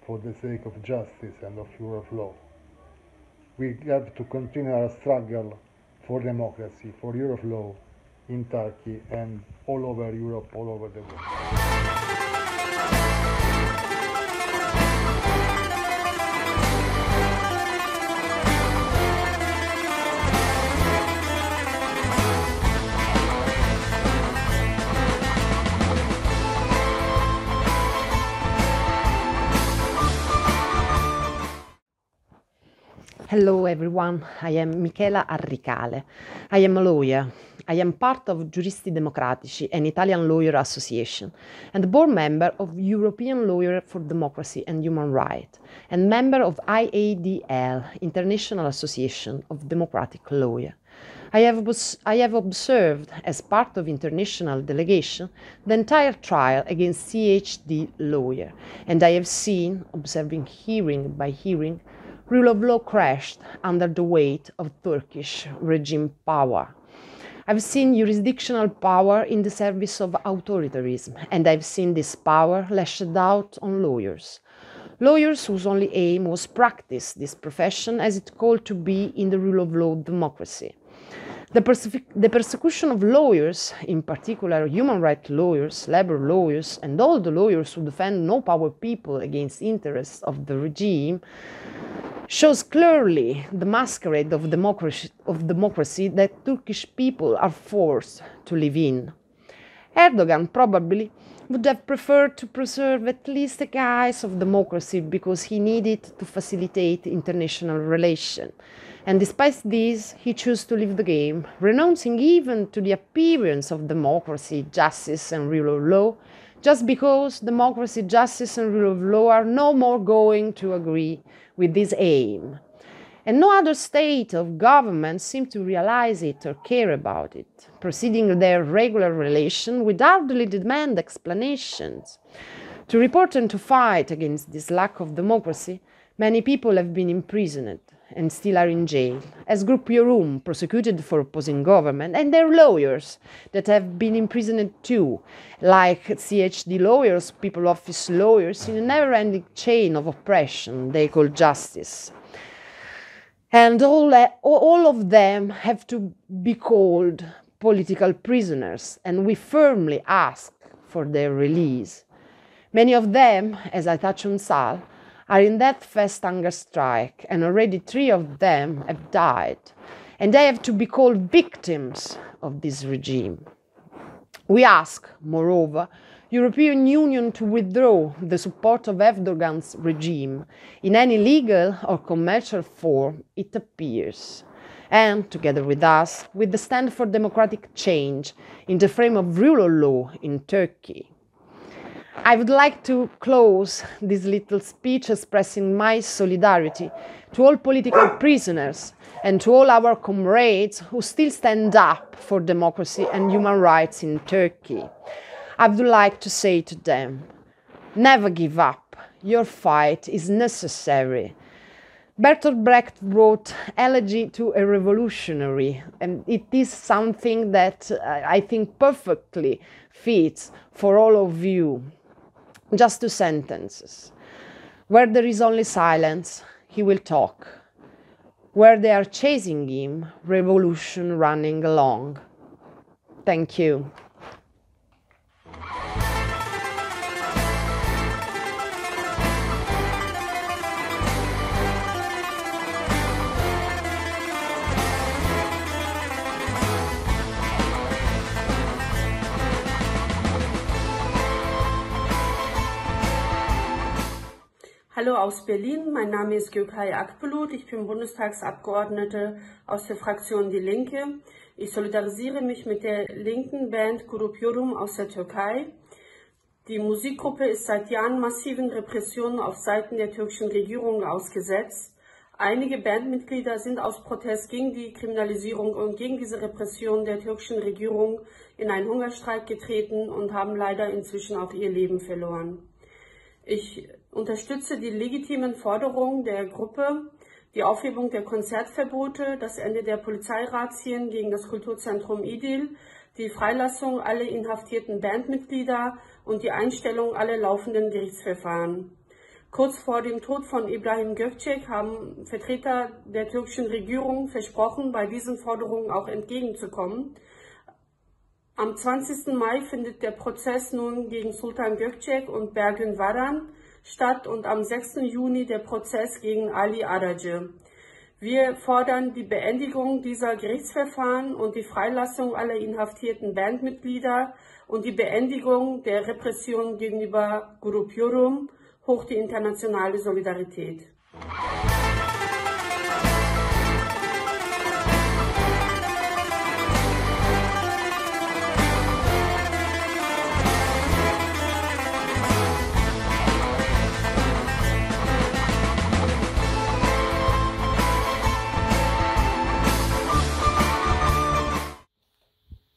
for the sake of justice and of rule of law. We have to continue our struggle for democracy, for rule of law in Turkey and all over Europe, all over the world. Hello everyone, I am Michela Arricale. I am a lawyer. I am part of Giuristi Democratici, an Italian lawyer association, and board member of European Lawyer for Democracy and Human Rights, and member of IADL, International Association of Democratic Lawyers. I have observed, as part of international delegation, the entire trial against CHD lawyer, and I have seen, observing hearing by hearing, rule of law crashed under the weight of Turkish regime power. I've seen jurisdictional power in the service of authoritarianism, and I've seen this power lashed out on lawyers. Lawyers whose only aim was practice this profession as it called to be in the rule of law democracy. The persecution of lawyers, in particular human rights lawyers, labor lawyers, and all the lawyers who defend no-power people against interests of the regime, shows clearly the masquerade of democracy that Turkish people are forced to live in. Erdogan probably would have preferred to preserve at least the guise of democracy because he needed to facilitate international relations. And despite this, he chose to leave the game, renouncing even to the appearance of democracy, justice and rule of law, just because democracy, justice and rule of law are no more going to agree with this aim. And no other state of government seemed to realize it or care about it, proceeding their regular relation with hardly demand explanations. To report and to fight against this lack of democracy, many people have been imprisoned and still are in jail, as Grup Yorum, prosecuted for opposing government, and their lawyers that have been imprisoned too, like CHD lawyers, people office lawyers, in a never-ending chain of oppression they call justice. And all of them have to be called political prisoners, and we firmly ask for their release. Many of them, as I touched on Sal, are in that fast hunger strike, and already 3 of them have died, and they have to be called victims of this regime. We ask, moreover, European Union to withdraw the support of Erdogan's regime in any legal or commercial form it appears, and, together with us, with the stand for democratic change in the frame of rule of law in Turkey. I would like to close this little speech expressing my solidarity to all political prisoners and to all our comrades who still stand up for democracy and human rights in Turkey. I would like to say to them, never give up, your fight is necessary. Bertolt Brecht wrote Elegy to a Revolutionary, and it is something that I think perfectly fits for all of you. Just 2 sentences. Where there is only silence, he will talk. Where they are chasing him, revolution running along. Thank you. Hallo aus Berlin, mein Name ist Gökçek Akbulut, ich bin Bundestagsabgeordnete aus der Fraktion Die Linke. Ich solidarisiere mich mit der linken Band Grup Yorum aus der Türkei. Die Musikgruppe ist seit Jahren massiven Repressionen auf Seiten der türkischen Regierung ausgesetzt. Einige Bandmitglieder sind aus Protest gegen die Kriminalisierung und gegen diese Repression der türkischen Regierung in einen Hungerstreik getreten und haben leider inzwischen auch ihr Leben verloren. Ich unterstütze die legitimen Forderungen der Gruppe, die Aufhebung der Konzertverbote, das Ende der Polizeirazzien gegen das Kulturzentrum İdil, die Freilassung aller inhaftierten Bandmitglieder und die Einstellung aller laufenden Gerichtsverfahren. Kurz vor dem Tod von İbrahim Gökçek haben Vertreter der türkischen Regierung versprochen, bei diesen Forderungen auch entgegenzukommen. Am 20. Mai findet der Prozess nun gegen Sultan Gökçek und Bergün Varan statt und am 6. Juni der Prozess gegen Ali Aracı. Wir fordern die Beendigung dieser Gerichtsverfahren und die Freilassung aller inhaftierten Bandmitglieder und die Beendigung der Repression gegenüber Grup Yorum, hoch die internationale Solidarität.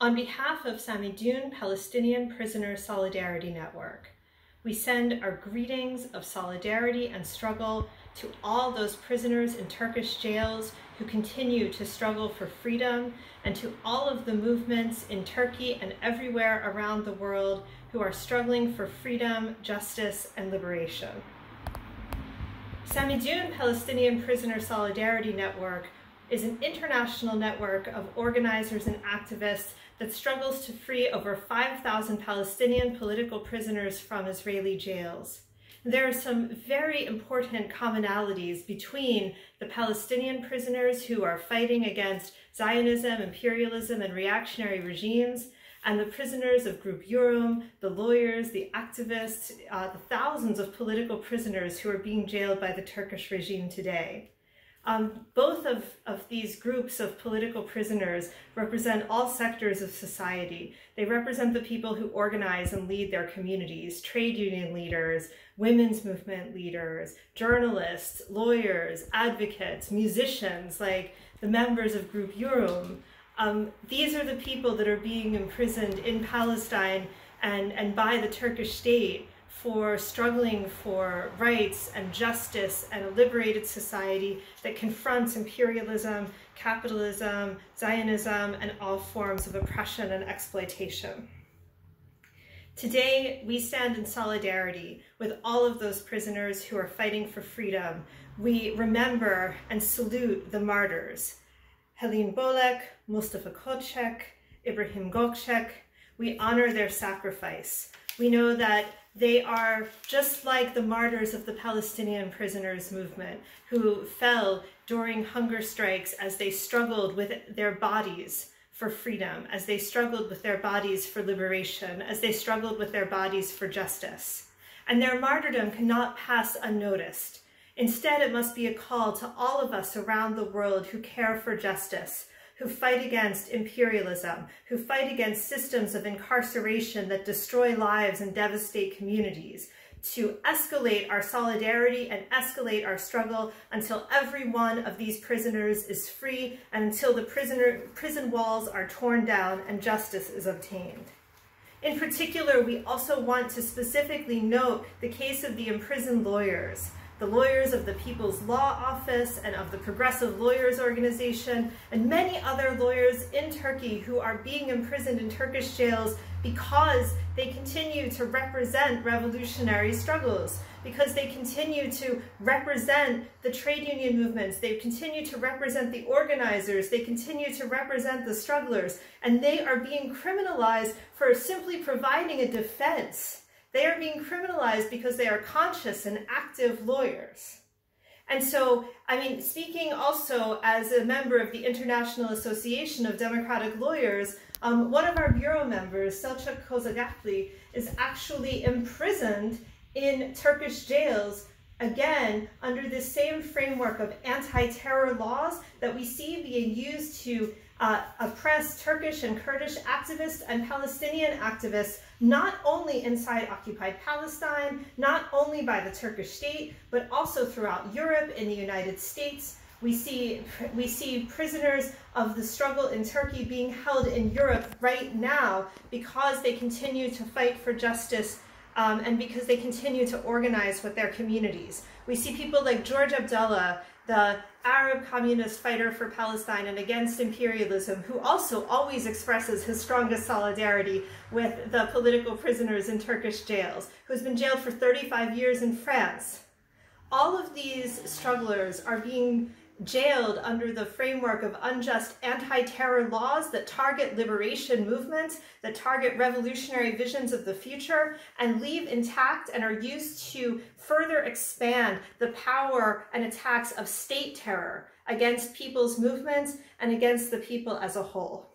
On behalf of Samidun Palestinian Prisoner Solidarity Network, we send our greetings of solidarity and struggle to all those prisoners in Turkish jails who continue to struggle for freedom, and to all of the movements in Turkey and everywhere around the world who are struggling for freedom, justice, and liberation. Samidun Palestinian Prisoner Solidarity Network is an international network of organizers and activists that struggles to free over 5,000 Palestinian political prisoners from Israeli jails. There are some very important commonalities between the Palestinian prisoners who are fighting against Zionism, imperialism, and reactionary regimes, and the prisoners of Grup Yorum, the lawyers, the activists, the thousands of political prisoners who are being jailed by the Turkish regime today. Both of these groups of political prisoners represent all sectors of society. They represent the people who organize and lead their communities, trade union leaders, women's movement leaders, journalists, lawyers, advocates, musicians, like the members of Grup Yorum. These are the people that are being imprisoned in Palestine and by the Turkish state for struggling for rights and justice and a liberated society that confronts imperialism, capitalism, Zionism, and all forms of oppression and exploitation. Today, we stand in solidarity with all of those prisoners who are fighting for freedom. We remember and salute the martyrs. Helin Bölek, Mustafa Koçak, İbrahim Gökçek. We honor their sacrifice. We know that they are just like the martyrs of the Palestinian prisoners movement who fell during hunger strikes as they struggled with their bodies for freedom, as they struggled with their bodies for liberation, as they struggled with their bodies for justice. And their martyrdom cannot pass unnoticed. Instead, it must be a call to all of us around the world who care for justice, who fight against imperialism, who fight against systems of incarceration that destroy lives and devastate communities, to escalate our solidarity and escalate our struggle until every one of these prisoners is free and until the prison walls are torn down and justice is obtained. In particular, we also want to specifically note the case of the imprisoned lawyers, the lawyers of the People's Law Office and of the Progressive Lawyers Organization, and many other lawyers in Turkey who are being imprisoned in Turkish jails because they continue to represent revolutionary struggles, because they continue to represent the trade union movements, they continue to represent the organizers, they continue to represent the strugglers, and they are being criminalized for simply providing a defense. They are being criminalized because they are conscious and active lawyers. And so, I mean, speaking also as a member of the International Association of Democratic Lawyers, one of our bureau members, Koçak, is actually imprisoned in Turkish jails again, under this same framework of anti-terror laws that we see being used to oppress Turkish and Kurdish activists and Palestinian activists, not only inside occupied Palestine, not only by the Turkish state, but also throughout Europe, in the United States. We see prisoners of the struggle in Turkey being held in Europe right now because they continue to fight for justice and because they continue to organize with their communities. We see people like George Abdullah, the Arab communist fighter for Palestine and against imperialism, who also always expresses his strongest solidarity with the political prisoners in Turkish jails, who's been jailed for 35 years in France. All of these strugglers are being jailed under the framework of unjust anti-terror laws that target liberation movements, that target revolutionary visions of the future, and leave intact and are used to further expand the power and attacks of state terror against people's movements and against the people as a whole.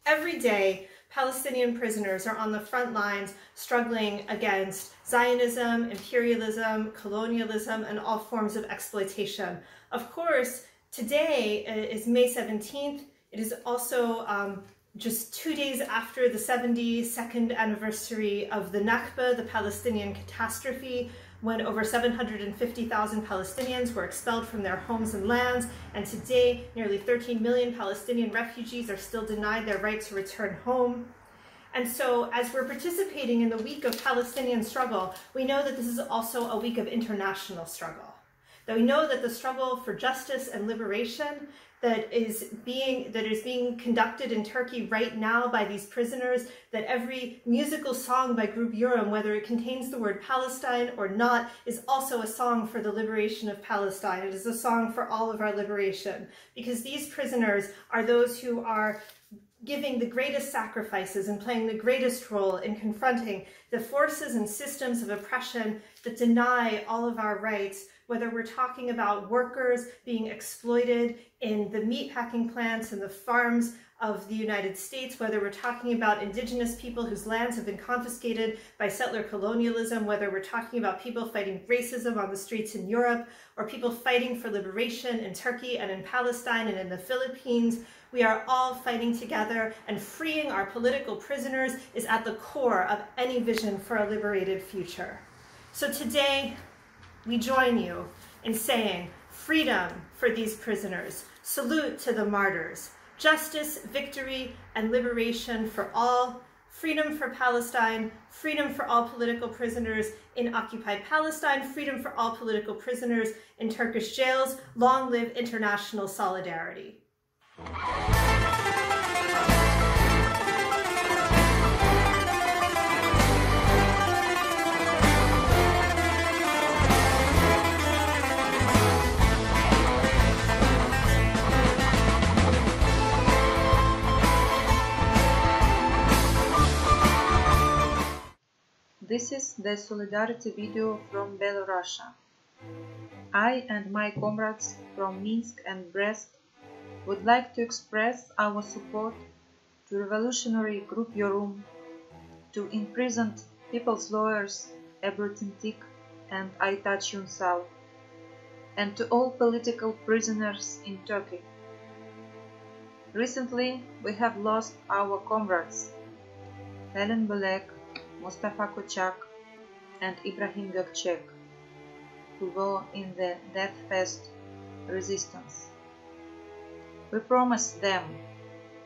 Every day, Palestinian prisoners are on the front lines struggling against Zionism, imperialism, colonialism, and all forms of exploitation. Of course, today is May 17th. It is also just 2 days after the 72nd anniversary of the Nakba, the Palestinian catastrophe, when over 750,000 Palestinians were expelled from their homes and lands, and today nearly 13 million Palestinian refugees are still denied their right to return home. And so as we're participating in the week of Palestinian struggle, we know that this is also a week of international struggle. That we know that the struggle for justice and liberation that is being conducted in Turkey right now by these prisoners, that every musical song by Grup Yorum, whether it contains the word Palestine or not, is also a song for the liberation of Palestine. It is a song for all of our liberation, because these prisoners are those who are giving the greatest sacrifices and playing the greatest role in confronting the forces and systems of oppression that deny all of our rights, whether we're talking about workers being exploited in the meatpacking plants and the farms of the United States, whether we're talking about indigenous people whose lands have been confiscated by settler colonialism, whether we're talking about people fighting racism on the streets in Europe, or people fighting for liberation in Turkey and in Palestine and in the Philippines. We are all fighting together, and freeing our political prisoners is at the core of any vision for a liberated future. So today, we join you in saying freedom for these prisoners, salute to the martyrs, justice, victory, and liberation for all, freedom for Palestine, freedom for all political prisoners in occupied Palestine, freedom for all political prisoners in Turkish jails. Long live international solidarity. This is the solidarity video from Belarus. I and my comrades from Minsk and Brest would like to express our support to revolutionary Grup Yorum, to imprisoned people's lawyers Ibrahim and Aytaç Ünsal, and to all political prisoners in Turkey. Recently, we have lost our comrades Helin, Bölek, Mustafa, Koçak, and İbrahim Gökçek, who were in the death-fast resistance. We promise them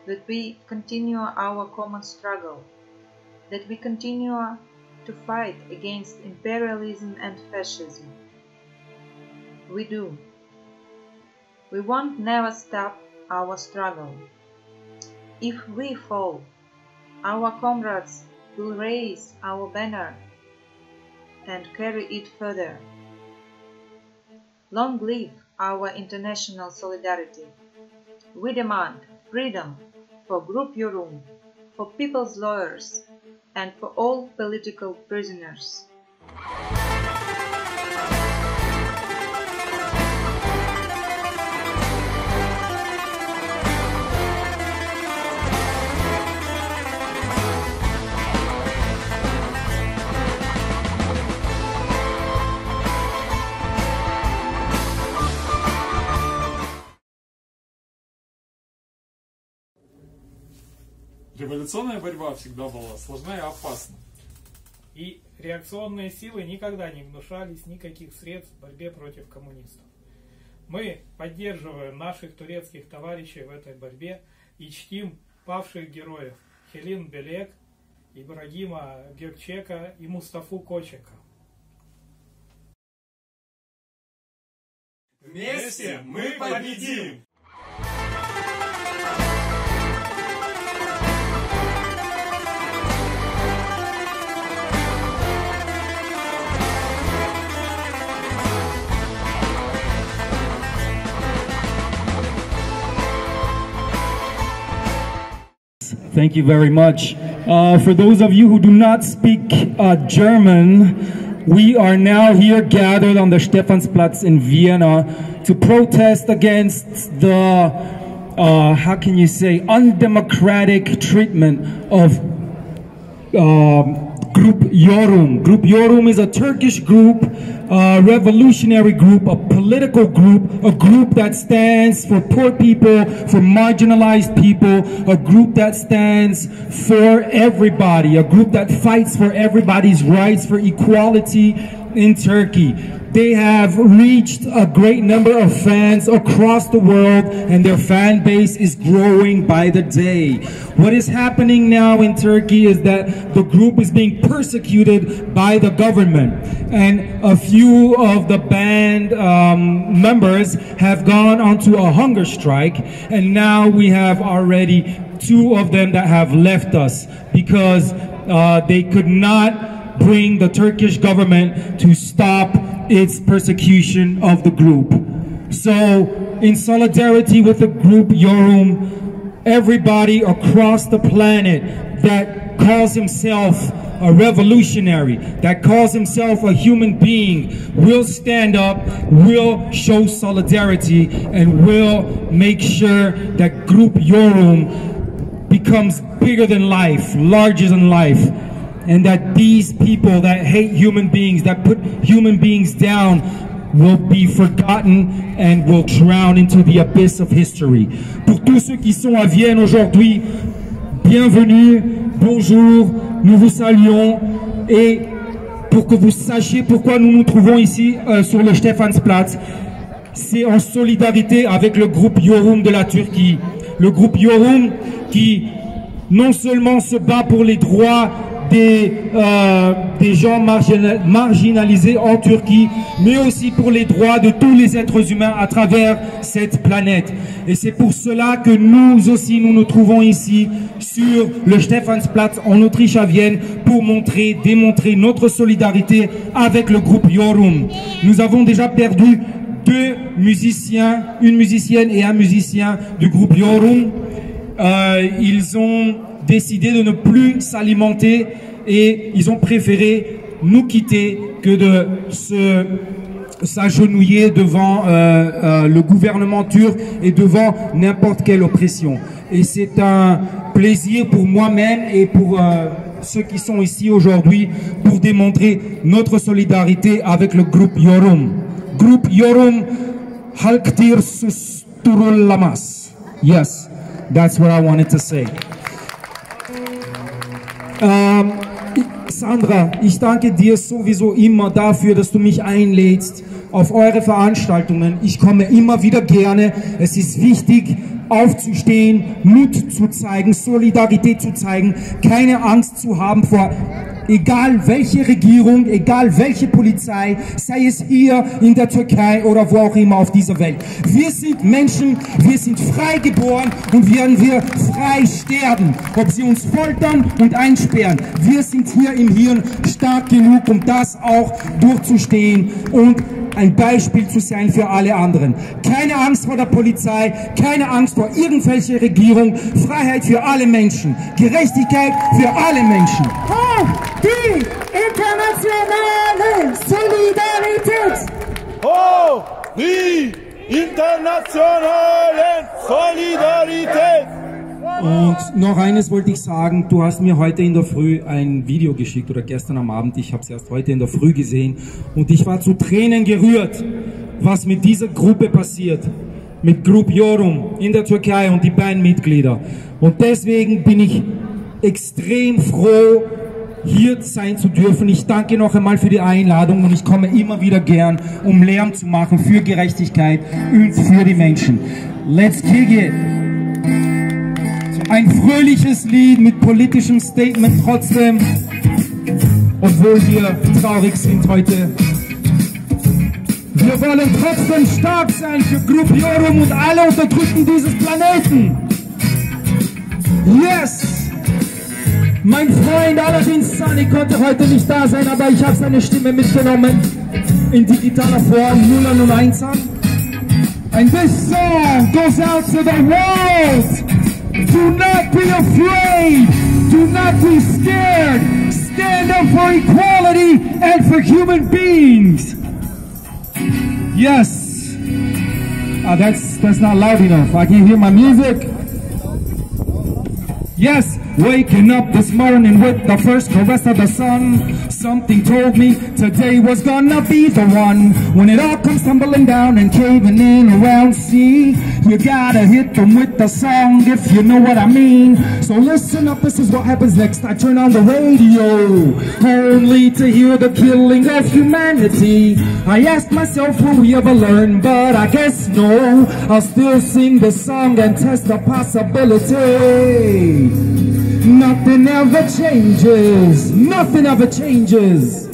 that we continue our common struggle, that we continue to fight against imperialism and fascism. We do. We won't never stop our struggle. If we fall, our comrades will raise our banner and carry it further. Long live our international solidarity. We demand freedom for Grup Yorum, for people's lawyers, and for all political prisoners. Революционная борьба всегда была сложна и опасна. И реакционные силы никогда не гнушались никаких средств в борьбе против коммунистов. Мы поддерживаем наших турецких товарищей в этой борьбе и чтим павших героев Helin Bölek, Ибрагима Gökçeka и Мустафу Koçaka. Вместе мы победим! Thank you very much. For those of you who do not speak German, we are now here gathered on the Stephansplatz in Vienna to protest against the, how can you say, undemocratic treatment of Grup Yorum. Grup Yorum is a Turkish group, a revolutionary group, a political group, a group that stands for poor people, for marginalized people, a group that stands for everybody, a group that fights for everybody's rights, for equality in Turkey. They have reached a great number of fans across the world, and their fan base is growing by the day. What is happening now in Turkey is that the group is being persecuted by the government, and a few of the band members have gone onto a hunger strike, and now we have already 2 of them that have left us because they could not bring the Turkish government to stop its persecution of the group. So, in solidarity with the group Yorum, everybody across the planet that calls himself a revolutionary, that calls himself a human being, will stand up, will show solidarity, and will make sure that Grup Yorum becomes bigger than life, larger than life, and that these people that hate human beings, that put human beings down, will be forgotten and will drown into the abyss of history. Pour tous ceux qui sont à Vienne aujourd'hui, bienvenue, bonjour, nous vous saluons, et pour que vous sachiez pourquoi nous nous trouvons ici sur le Stephansplatz, c'est en solidarité avec le groupe Yorum de la Turquie. Le groupe Yorum qui non seulement se bat pour les droits des gens marginalisés en Turquie, mais aussi pour les droits de tous les êtres humains à travers cette planète. Et c'est pour cela que nous aussi, nous nous trouvons ici sur le Stephansplatz en Autriche à Vienne pour démontrer notre solidarité avec le groupe Yorum. Nous avons déjà perdu 2 musiciens, une musicienne et un musicien du groupe Yorum. Ils ont décidé de ne plus s'alimenter et ils ont préféré nous quitter que de s'agenouiller devant le gouvernement turc et devant n'importe quelle oppression. Et c'est un plaisir pour moi-même et pour ceux qui sont ici aujourd'hui pour démontrer notre solidarité avec le groupe Yorum. Grup Yorum halktir susturulamaz. Yes, that's what I wanted to say. Sandra, ich danke dir sowieso immer dafür, dass du mich einlädst auf eure Veranstaltungen. Ich komme immer wieder gerne. Es ist wichtig, aufzustehen, Mut zu zeigen, Solidarität zu zeigen, keine Angst zu haben vor egal welche Regierung, egal welche Polizei, sei es hier in der Türkei oder wo auch immer auf dieser Welt. Wir sind Menschen, wir sind frei geboren und werden wir frei sterben. Ob sie uns foltern und einsperren, wir sind hier im Hirn stark genug, um das auch durchzustehen und ein Beispiel zu sein für alle anderen. Keine Angst vor der Polizei, keine Angst vor irgendwelcher Regierung, Freiheit für alle Menschen, Gerechtigkeit für alle Menschen. Oh, die internationale Solidarität! Oh, die internationale Solidarität! Und noch eines wollte ich sagen, du hast mir heute in der Früh ein Video geschickt oder gestern am Abend, ich habe es erst heute in der Früh gesehen und ich war zu Tränen gerührt, was mit dieser Gruppe passiert, mit Grup Yorum in der Türkei und die Bandmitglieder. Und deswegen bin ich extrem froh, hier sein zu dürfen. Ich danke noch einmal für die Einladung und ich komme immer wieder gern, um Lärm zu machen für Gerechtigkeit und für die Menschen. Let's kick it! Ein fröhliches Lied mit politischem Statement trotzdem, obwohl wir traurig sind heute. Wir wollen trotzdem stark sein für Grup Yorum und alle Unterdrückten dieses Planeten. Yes! Mein Freund allerdings Sunny konnte heute nicht da sein, aber ich habe seine Stimme mitgenommen in digitaler Form, 0 und 1 an. And this song goes out to the world. Do not be afraid. Do not be scared. Stand up for equality and for human beings. Yes. That's not loud enough. I can't hear my music. Yes. Waking up this morning with the first caress of the sun, something told me today was gonna be the one. When it all comes tumbling down and caving in around, see, you gotta hit them with the song if you know what I mean. So listen up, this is what happens next. I turn on the radio, only to hear the killing of humanity. I ask myself, will we ever learn? But I guess no. I'll still sing the song and test the possibility. Nothing ever changes, nothing ever changes.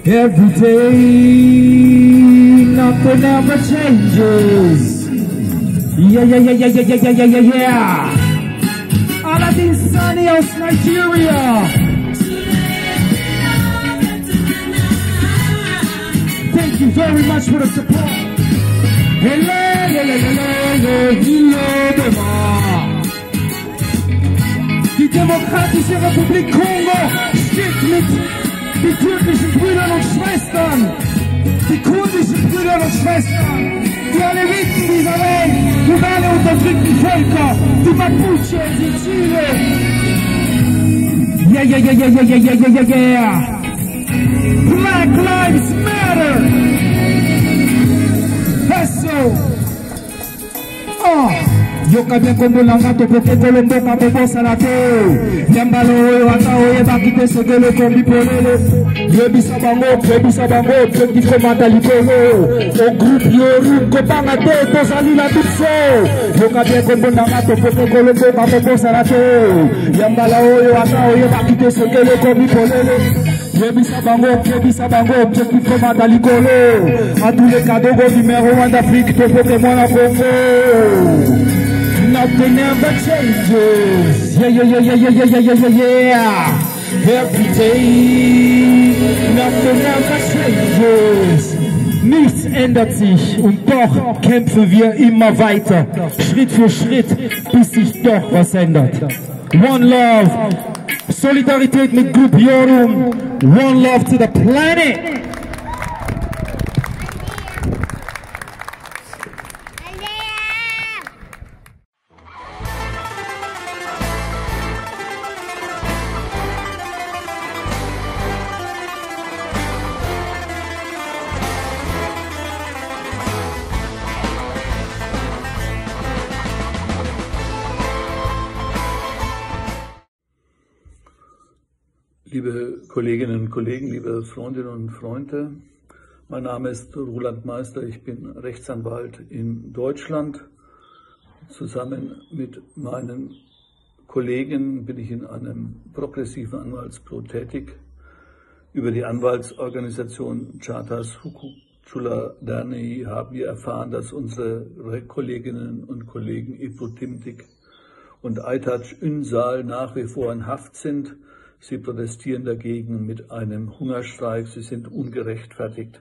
Every day, nothing ever changes. Yeah, yeah, yeah, yeah, yeah, yeah, yeah, yeah, yeah. Aladdin Sani aus Nigeria. Thank you very much for the support. Hello, hello, hello, hello, Die Demokratische Republik Kongo steht mit den türkischen Brüdern und Schwestern, die kurdischen Brüdern und Schwestern, die Aleviten dieser Welt und alle unterdrückten Völker, die Mapuches in Chile. Yeah, yeah, yeah, yeah, yeah, yeah, yeah, yeah, yeah. Black Lives Matter. Eso. Yo cambié como un gato porque Colombo capo posa la teo. Yambalo oyo ata oye bakite segelo kombi polele. Yebisa bango, peki komanda likolo. O Grup Yorum kopanga teto salila tutso. Yo cambié como un gato porque Colombo capo posa la teo. Yambalo oyo ata oye bakite segelo kombi polele. Yebisa bango, peki komanda likolo. A tous les cadeaux go numéro 1 d'Afrique, to Pokémon à Congo. Nothing ever changes. Yeah, yeah, yeah, yeah, yeah, yeah, yeah, yeah, yeah. Every day, nothing ever changes. Nichts ändert sich und doch kämpfen wir immer weiter, Schritt für Schritt, bis sich doch was ändert. One Love, Solidarität mit Grup Yorum, One Love to the planet. Liebe Kolleginnen und Kollegen, liebe Freundinnen und Freunde, mein Name ist Roland Meister, ich bin Rechtsanwalt in Deutschland. Zusammen mit meinen Kollegen bin ich in einem progressiven Anwaltsbüro tätig. Über die Anwaltsorganisation Çağdaş Hukukçular Derneği haben wir erfahren, dass unsere Kolleginnen und Kollegen Ebru Timtik und Aytaç Ünsal nach wie vor in Haft sind. Sie protestieren dagegen mit einem Hungerstreik. Sie sind ungerechtfertigt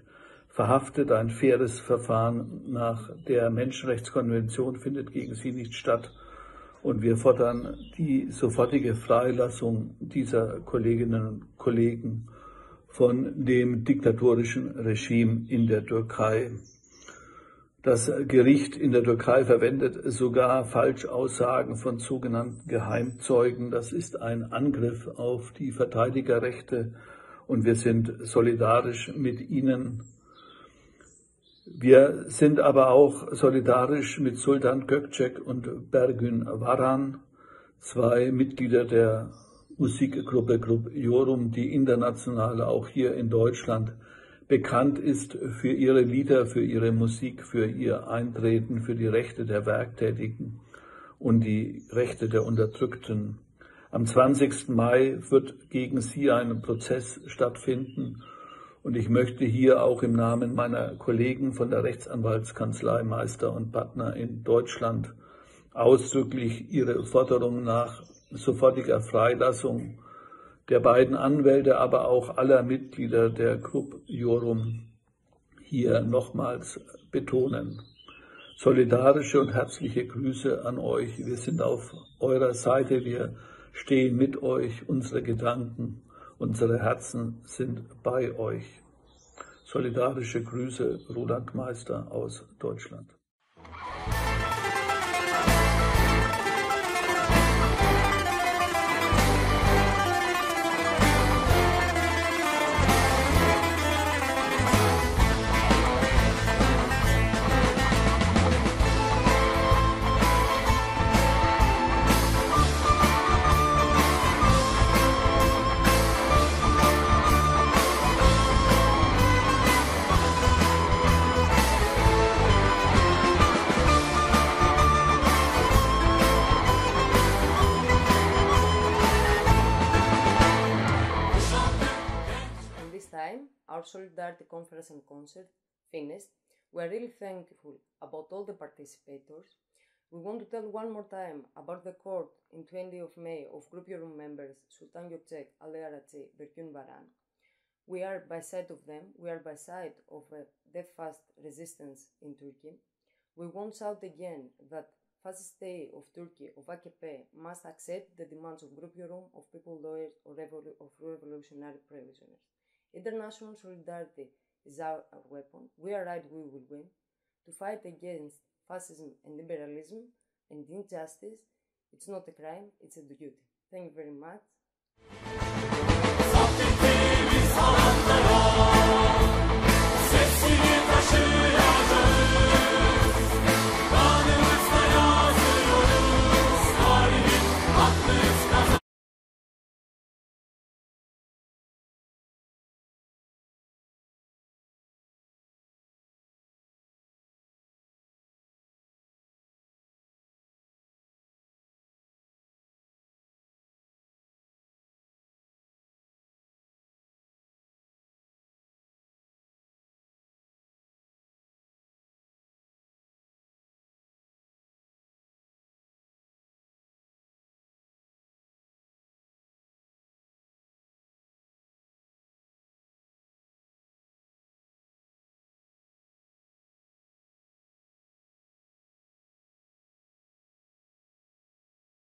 verhaftet. Ein faires Verfahren nach der Menschenrechtskonvention findet gegen sie nicht statt. Und wir fordern die sofortige Freilassung dieser Kolleginnen und Kollegen von dem diktatorischen Regime in der Türkei. Das Gericht in der Türkei verwendet sogar Falschaussagen von sogenannten Geheimzeugen. Das ist ein Angriff auf die Verteidigerrechte und wir sind solidarisch mit ihnen. Wir sind aber auch solidarisch mit Sultan Gökçek und Bergün Varan, zwei Mitglieder der Musikgruppe Grup Yorum, die international auch hier in Deutschland bekannt ist für ihre Lieder, für ihre Musik, für ihr Eintreten, für die Rechte der Werktätigen und die Rechte der Unterdrückten. Am 20. Mai wird gegen sie ein Prozess stattfinden und ich möchte hier auch im Namen meiner Kollegen von der Rechtsanwaltskanzlei Meister und Partner in Deutschland ausdrücklich ihre Forderung nach sofortiger Freilassung der beiden Anwälte, aber auch aller Mitglieder der Grup Yorum hier nochmals betonen. Solidarische und herzliche Grüße an euch. Wir sind auf eurer Seite, wir stehen mit euch, unsere Gedanken, unsere Herzen sind bei euch. Solidarische Grüße, Roland Meister aus Deutschland. Our Solidarity Conference and Concert finished. We are really thankful about all the participators. We want to tell one more time about the court in 20 of May of Grup Yorum members Sultan Gökçek, Ali Araçi, Berkun Baran. We are by side of them. We are by side of a death-fast resistance in Turkey. We won't shout again that fascist state of Turkey, of AKP, must accept the demands of Grup Yorum, of people lawyers, or of revolutionary prisoners. International solidarity is our weapon. We are right, we will win. To fight against fascism and imperialism and injustice, it's not a crime, it's a duty. Thank you very much.